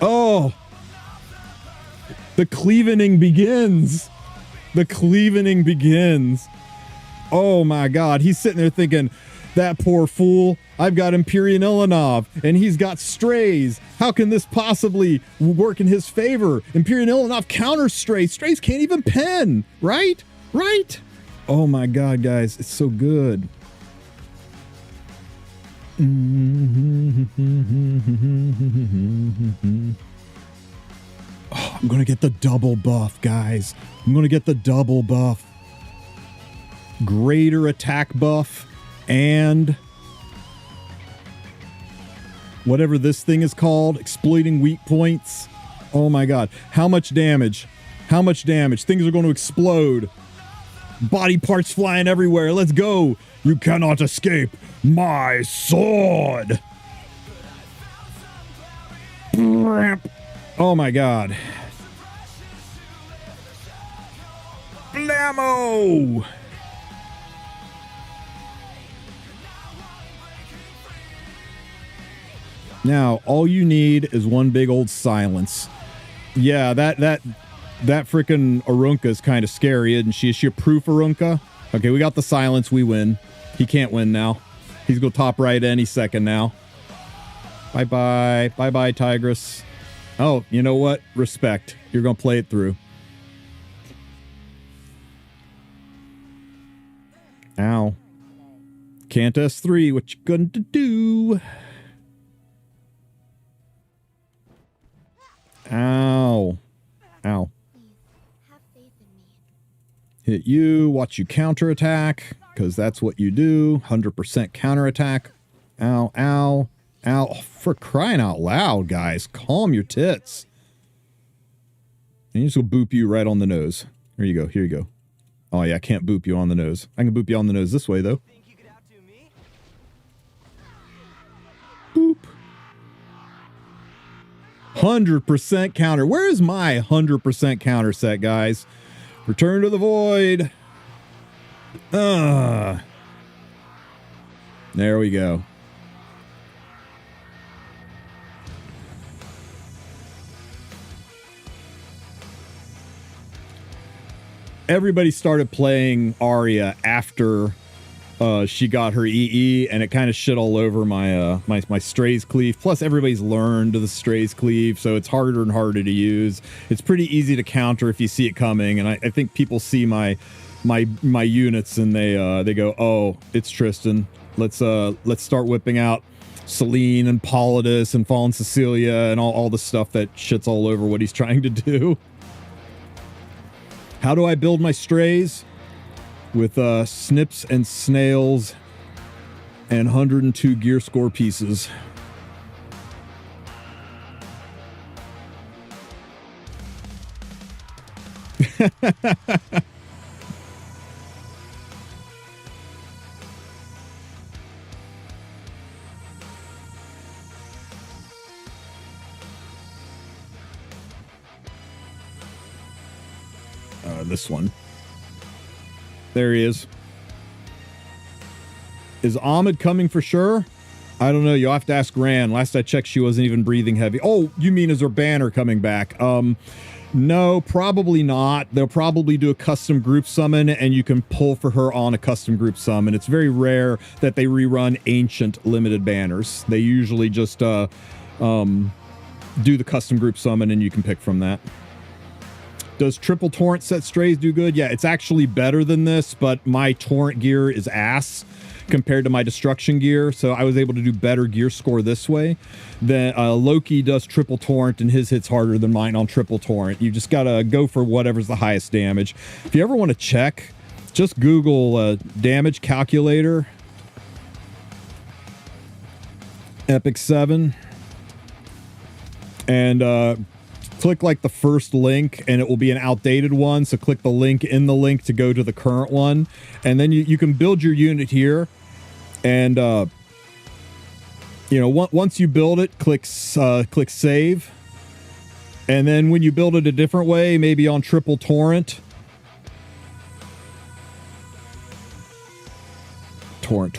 Oh. The cleavening begins. Oh my God. He's sitting there thinking, that poor fool. I've got Empyrean Ilanov, and he's got strays. How can this possibly work in his favor? Empyrean Ilanov counters strays. Strays can't even pen. Right? Oh my God, guys. It's so good. Oh, I'm going to get the double buff, guys. Greater attack buff and whatever this thing is called, exploiting weak points. Oh my God. How much damage? Things are going to explode. Body parts flying everywhere. Let's go. You cannot escape my sword. Oh my God. Blammo! Now, all you need is one big old silence. Yeah, that frickin' Arunca is kind of scary, isn't she? Is she a proof Arunca? Okay, we got the silence. We win. He can't win now. He's going to top right any second now. Bye-bye. Bye-bye, Tigress. Oh, you know what? Respect. You're going to play it through. Ow. Can't S3. What you going to do? Ow. Ow. Have faith in me. Hit you. Watch you counterattack, because that's what you do. 100% counterattack. Ow, ow, ow. Oh, for crying out loud, guys. Calm your tits. And you just go boop you right on the nose. Here you go. Here you go. Oh, yeah, I can't boop you on the nose. I can boop you on the nose this way, though. Boop. 100% counter. Where is my 100% counter set, guys? Return to the void. There we go. Everybody started playing Arya after she got her EE, and it kind of shit all over my my Strays Cleave. Plus, everybody's learned the Strays Cleave, so it's harder and harder to use. It's pretty easy to counter if you see it coming, and I think people see my units and they go, oh, it's Tristen. Let's start whipping out Selene and Polydus and Fallen Cecilia and all the stuff that shits all over what he's trying to do. How do I build my strays? With snips and snails and 102 gear score pieces. This one. There he is. Is Ahmed coming for sure? I don't know. You'll have to ask Ran. Last I checked, she wasn't even breathing heavy. Oh, you mean is her banner coming back? No, probably not. They'll probably do a custom group summon, and you can pull for her on a custom group summon. It's very rare that they rerun ancient limited banners. They usually just do the custom group summon, and you can pick from that. Does triple torrent set strays do good? Yeah, it's actually better than this, but my torrent gear is ass compared to my destruction gear, so I was able to do better gear score this way. Then Loki does triple torrent, and his hits harder than mine on triple torrent. You just gotta go for whatever's the highest damage. If you ever want to check, just Google damage calculator, Epic 7, and click like the first link, and it will be an outdated one. So click the link in the link to go to the current one, and then you can build your unit here. And you know, once you build it, click save, and then when you build it a different way, maybe on triple torrent, torrent,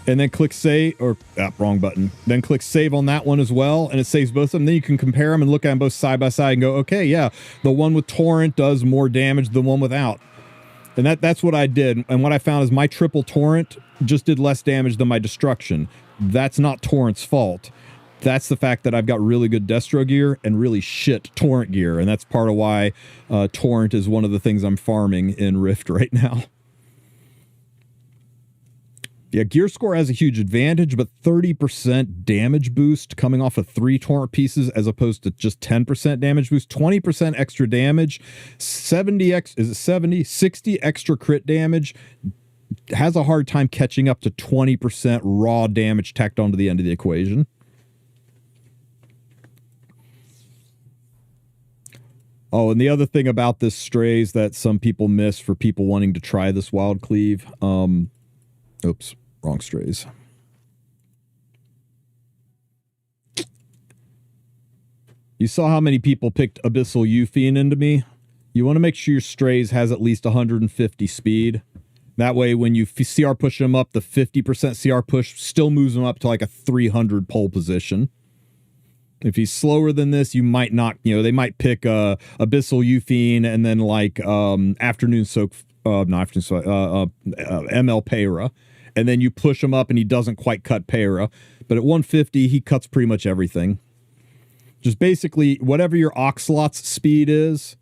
and then click save, or wrong button. Then click save on that one as well, and it saves both of them. Then you can compare them and look at them both side by side and go, okay, yeah, the one with torrent does more damage than the one without. And that's what I did. And what I found is my triple torrent just did less damage than my destruction. That's not torrent's fault. That's the fact that I've got really good destro gear and really shit torrent gear. And that's part of why torrent is one of the things I'm farming in Rift right now. Yeah, gear score has a huge advantage, but 30% damage boost coming off of 3 torrent pieces as opposed to just 10% damage boost, 20% extra damage, 60 extra crit damage, has a hard time catching up to 20% raw damage tacked onto the end of the equation. Oh, and the other thing about this strays that some people miss for people wanting to try this wild cleave, oops. Wrong strays. You saw how many people picked Abyssal Euphene into me? You want to make sure your strays has at least 150 speed. That way, when you CR push them up, the 50% CR push still moves them up to like a 300 pole position. If he's slower than this, you might not, you know, they might pick Abyssal Euphene and then like Afternoon Soak, ML Payra. And then you push him up and he doesn't quite cut Payra. But at 150, he cuts pretty much everything. Just basically, whatever your Oxlot's speed is,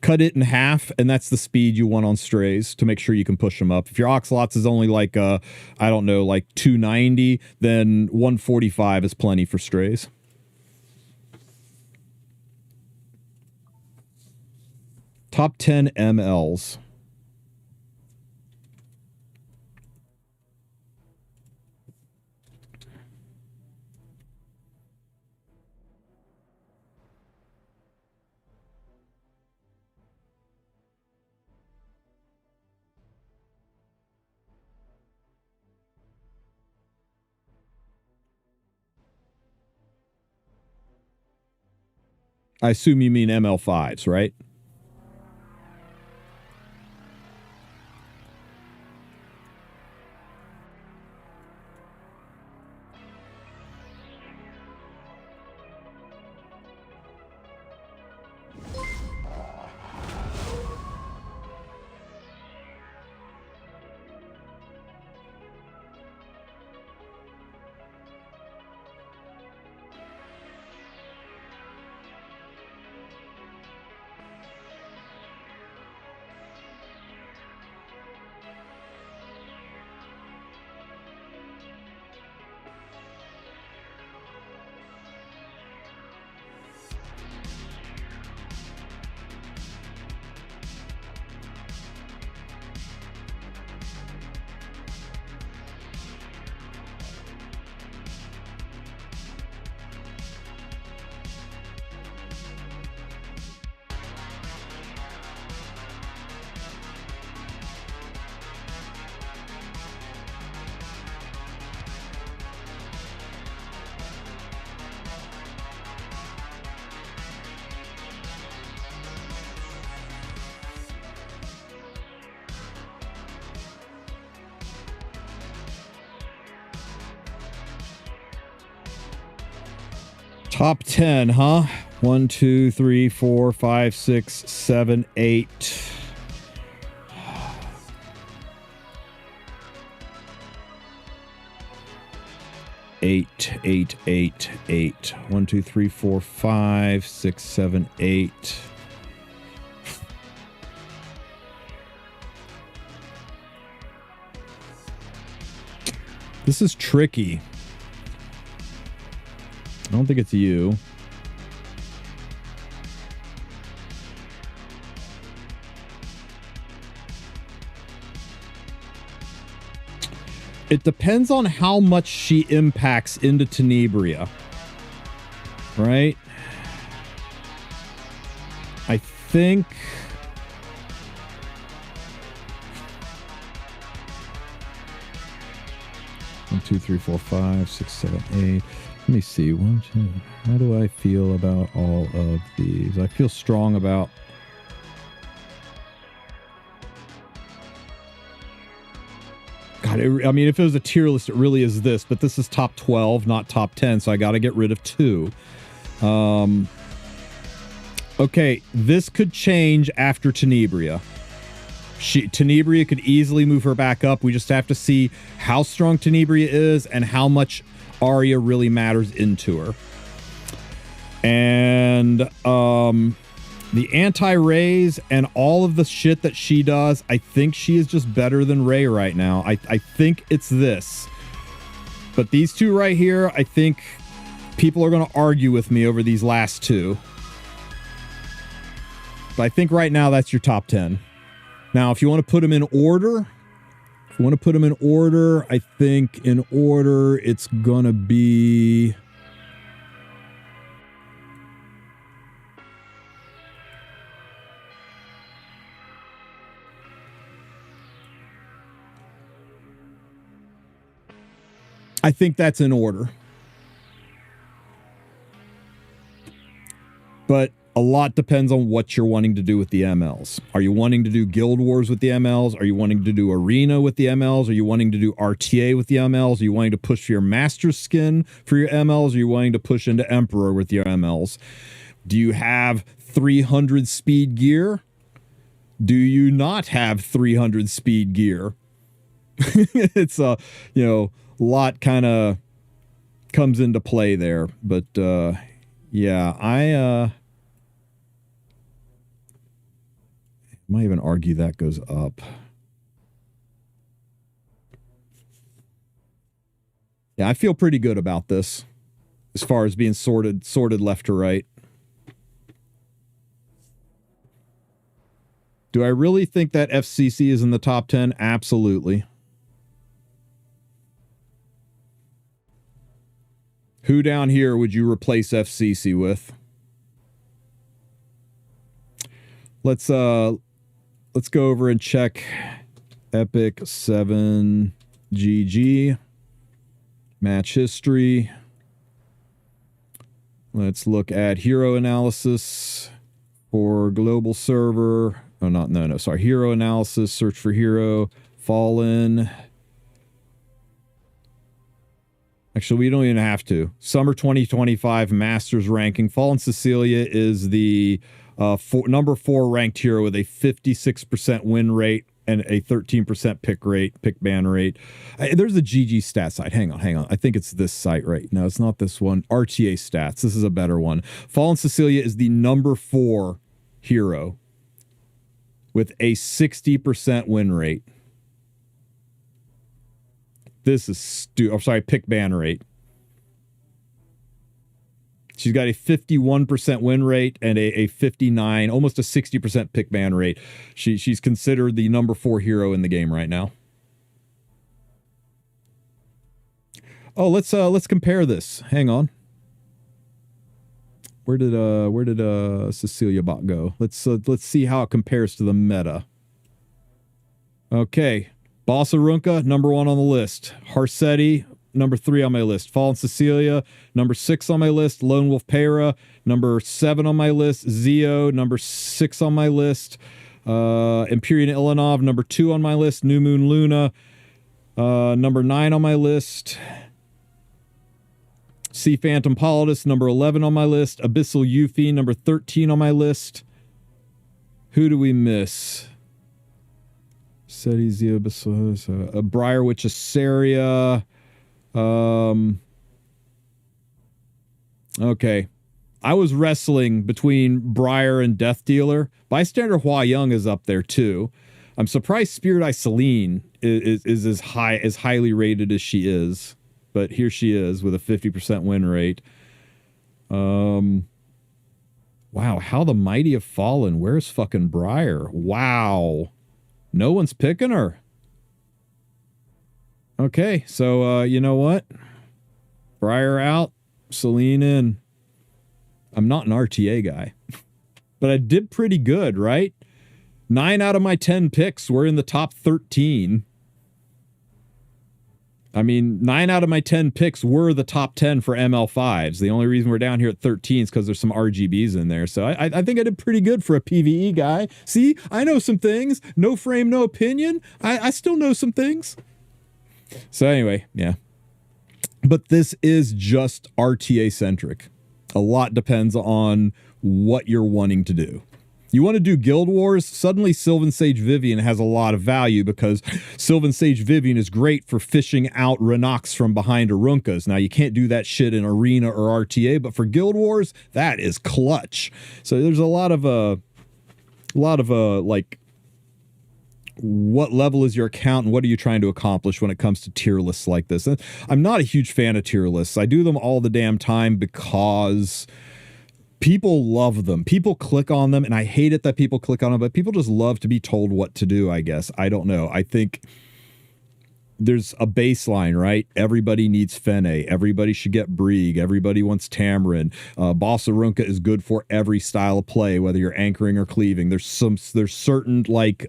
cut it in half, and that's the speed you want on strays to make sure you can push them up. If your Oxlot's is only like, I don't know, like 290, then 145 is plenty for strays. Top 10 MLs. I assume you mean ML5s, right? Top 10, huh? 1, 2, 3, 4, 5, 6, 7, 8. 8, 8, 8, 8. 1, 2, 3, 4, 5, 6, 7, 8. This is tricky. I don't think it's you. It depends on how much she impacts into Tenebria. Right? I think... One, 2, 3, 4, 5, 6, 7, 8. Let me see. 1, 2. How do I feel about all of these? I feel strong about... God, I mean, if it was a tier list, it really is this, but this is top 12, not top 10, so I got to get rid of 2. Okay, this could change after Tenebria. Tenebria could easily move her back up. We just have to see how strong Tenebria is and how much Arya really matters into her. And the anti-Rays and all of the shit that she does, I think she is just better than Rey right now. I think it's this. But these two right here, I think people are going to argue with me over these last two. But I think right now that's your top 10. Now, if you want to put them in order, I think in order it's going to be... I think that's in order. But a lot depends on what you're wanting to do with the MLs. Are you wanting to do Guild Wars with the MLs? Are you wanting to do Arena with the MLs? Are you wanting to do RTA with the MLs? Are you wanting to push for your Master Skin for your MLs? Are you wanting to push into Emperor with your MLs? Do you have 300 speed gear? Do you not have 300 speed gear? It's a, lot kind of comes into play there. But, yeah, I might even argue that goes up. Yeah, I feel pretty good about this as far as being sorted left to right. Do I really think that FCC is in the top 10? Absolutely. Who down here would you replace FCC with? Let's go over and check Epic 7 GG match history. Let's look at hero analysis for global server. Oh, no, sorry. Hero analysis, search for hero, Fallen. Actually, we don't even have to. Summer 2025 Masters ranking. Fallen Cecilia is the number 4 ranked hero with a 56% win rate and a 13% pick ban rate. There's a GG stat site. Hang on. I think it's this site right now. It's not this one. RTA stats. This is a better one. Fallen Cecilia is the number 4 hero with a 60% win rate. This is pick ban rate. She's got a 51% win rate and a 59, almost a 60% pick ban rate. She's considered the number 4 hero in the game right now. Oh, let's compare this. Hang on. Where did Cecilia bot go? Let's see how it compares to the meta. Okay. Bossa Runka, number 1 on the list. Harsetti, number 3 on my list. Fallen Cecilia, number 6 on my list. Lone Wolf Peyra, number 7 on my list. Zio, number 6 on my list. Empyrean Ilanov, number 2 on my list. New Moon Luna, number 9 on my list. Sea Phantom Politis, number 11 on my list. Abyssal Yuffie, number 13 on my list. Who do we miss? Seti Zio Abyssal, Briar Witch Assaria. Okay. I was wrestling between Briar and Death Dealer. Bystander Hua Young is up there too. I'm surprised Spirit Eye Celine is as highly rated as she is, but here she is with a 50% win rate. Wow, How the Mighty Have Fallen. Where's fucking Briar? Wow. No one's picking her. Okay, so you know what? Briar out, Celine in. I'm not an RTA guy, but I did pretty good, right? 9 out of my 10 picks were in the top 13. I mean, 9 out of my 10 picks were the top 10 for ML5s. The only reason we're down here at 13 is because there's some RGBs in there. So I think I did pretty good for a PvE guy. See, I know some things. No frame, no opinion. I still know some things. So anyway, yeah. But this is just RTA centric. A lot depends on what you're wanting to do. You want to do Guild Wars, suddenly Sylvan Sage Vivian has a lot of value because Sylvan Sage Vivian is great for fishing out Renox from behind Arunkas. Now, you can't do that shit in Arena or RTA, but for Guild Wars, that is clutch. So there's a lot of like, what level is your account and what are you trying to accomplish when it comes to tier lists like this? And I'm not a huge fan of tier lists. I do them all the damn time because people love them. People click on them, and I hate it that people click on them, but people just love to be told what to do, I guess. I don't know. I think there's a baseline, right? Everybody needs Fene. Everybody should get Brieg. Everybody wants Tamarin. Boss Arunca is good for every style of play, whether you're anchoring or cleaving. There's certain like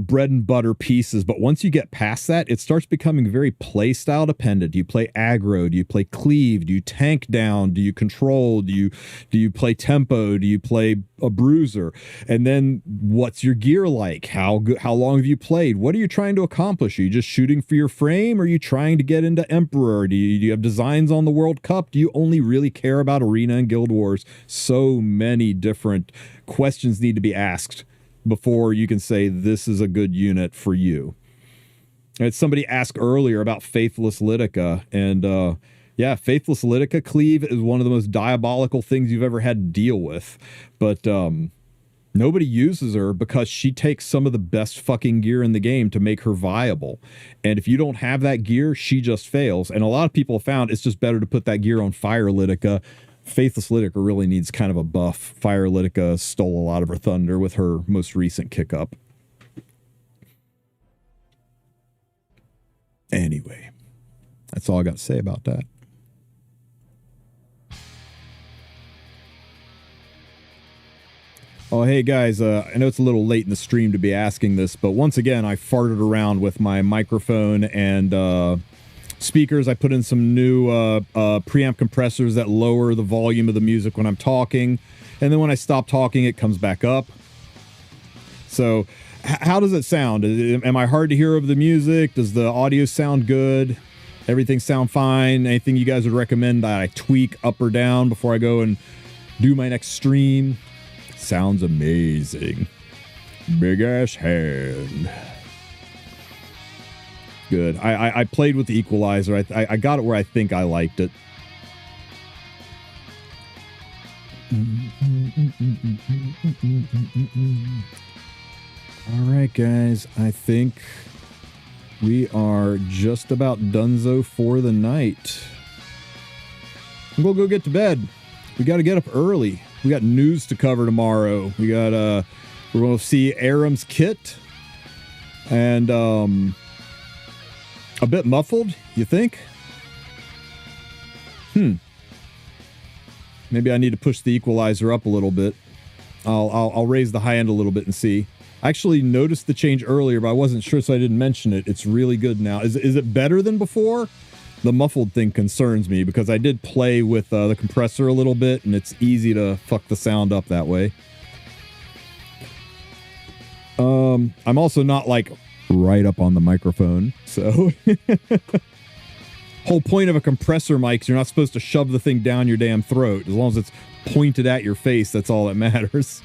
bread and butter pieces, but once you get past that, it starts becoming very play style dependent. Do you play aggro? Do you play cleave? Do you tank down? Do you control? Do you play tempo? Do you play a bruiser? And then what's your gear like? How long have you played? What are you trying to accomplish? Are you just shooting for your frame? Are you trying to get into Emperor? Do you have designs on the World Cup? Do you only really care about Arena and Guild Wars? So many different questions need to be asked before you can say this is a good unit for you. And somebody asked earlier about Faithless Litica, and yeah, Faithless Litica cleave is one of the most diabolical things you've ever had to deal with. But nobody uses her because she takes some of the best fucking gear in the game to make her viable. And if you don't have that gear, she just fails. And a lot of people have found it's just better to put that gear on Fire Litica. Faithless Litica really needs kind of a buff. Fire Litica stole a lot of her thunder with her most recent kick up. Anyway, that's all I got to say about that. Oh, hey guys, I know it's a little late in the stream to be asking this, but once again, I farted around with my microphone and speakers. I put in some new preamp compressors that lower the volume of the music when I'm talking. And then when I stop talking, it comes back up. So how does it sound? Am I hard to hear over the music? Does the audio sound good? Everything sound fine? Anything you guys would recommend that I tweak up or down before I go and do my next stream? Sounds amazing. Big ass hand. Good. I played with the equalizer. I got it where I think I liked it. All right, guys. I think we are just about donezo for the night. I'm gonna go get to bed. We got to get up early. We got news to cover tomorrow. We got we're gonna see Aram's kit and a bit muffled, you think? Maybe I need to push the equalizer up a little bit. I'll raise the high end a little bit and see. I actually noticed the change earlier, but I wasn't sure, so I didn't mention it. It's really good now. Is it better than before? The muffled thing concerns me because I did play with the compressor a little bit, and it's easy to fuck the sound up that way. I'm also not like right up on the microphone, so whole point of a compressor mic is you're not supposed to shove the thing down your damn throat. As long as it's pointed at your face, that's all that matters.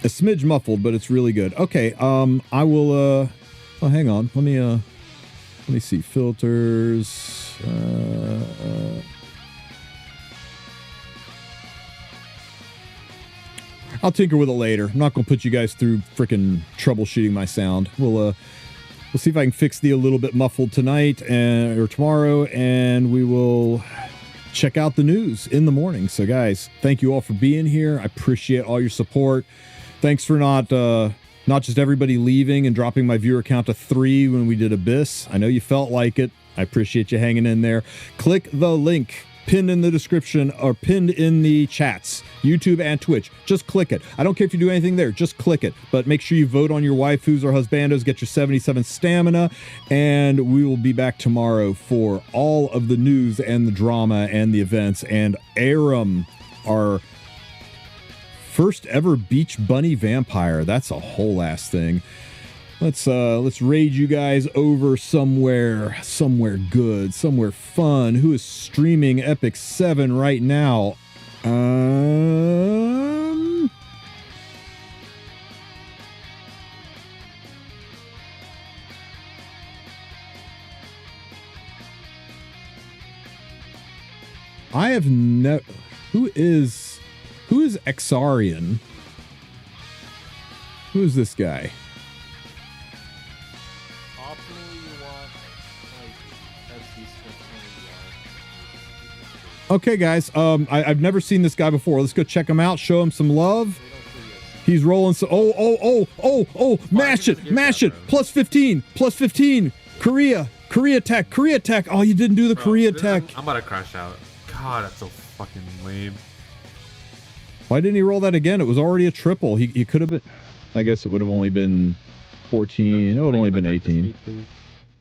A smidge muffled, but it's really good. Okay, I will Oh, hang on. Let me see. Filters. I'll tinker with it later. I'm not going to put you guys through freaking troubleshooting my sound. We'll see if I can fix the a little bit muffled tonight or tomorrow, and we will check out the news in the morning. So, guys, thank you all for being here. I appreciate all your support. Thanks for not just everybody leaving and dropping my viewer count to 3 when we did Abyss. I know you felt like it. I appreciate you hanging in there. Click the link pinned in the description or pinned in the chats, YouTube and Twitch. Just click it. I don't care if you do anything there. Just click it. But make sure you vote on your waifus or husbandos. Get your 77 stamina. And we will be back tomorrow for all of the news and the drama and the events. And Aram, our first ever beach bunny vampire. That's a whole ass thing. Let's raid you guys over somewhere good, somewhere fun. Who is streaming Epic 7 right now? I have no. Who is Exarian? Who is this guy? Okay, guys. I've never seen this guy before. Let's go check him out. Show him some love. He's rolling. Oh! Mash it! Plus 15. Korea tech. Oh, you didn't do the Korea tech. I'm about to crash out. God, that's so fucking lame. Why didn't he roll that again? It was already a triple. He could have been. I guess it would have only been 14. It would have only been 18.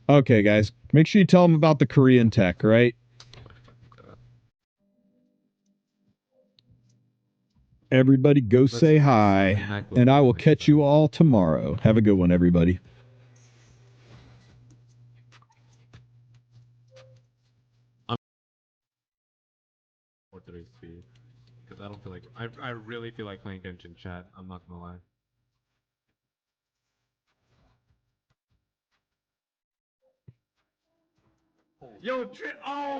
Okay, guys. Make sure you tell him about the Korean tech, right? Everybody go say hi, and I will catch you all tomorrow. Have a good one, everybody. Speed, because I don't feel like I really feel like playing Genshin chat. I'm not gonna lie. Yo, oh!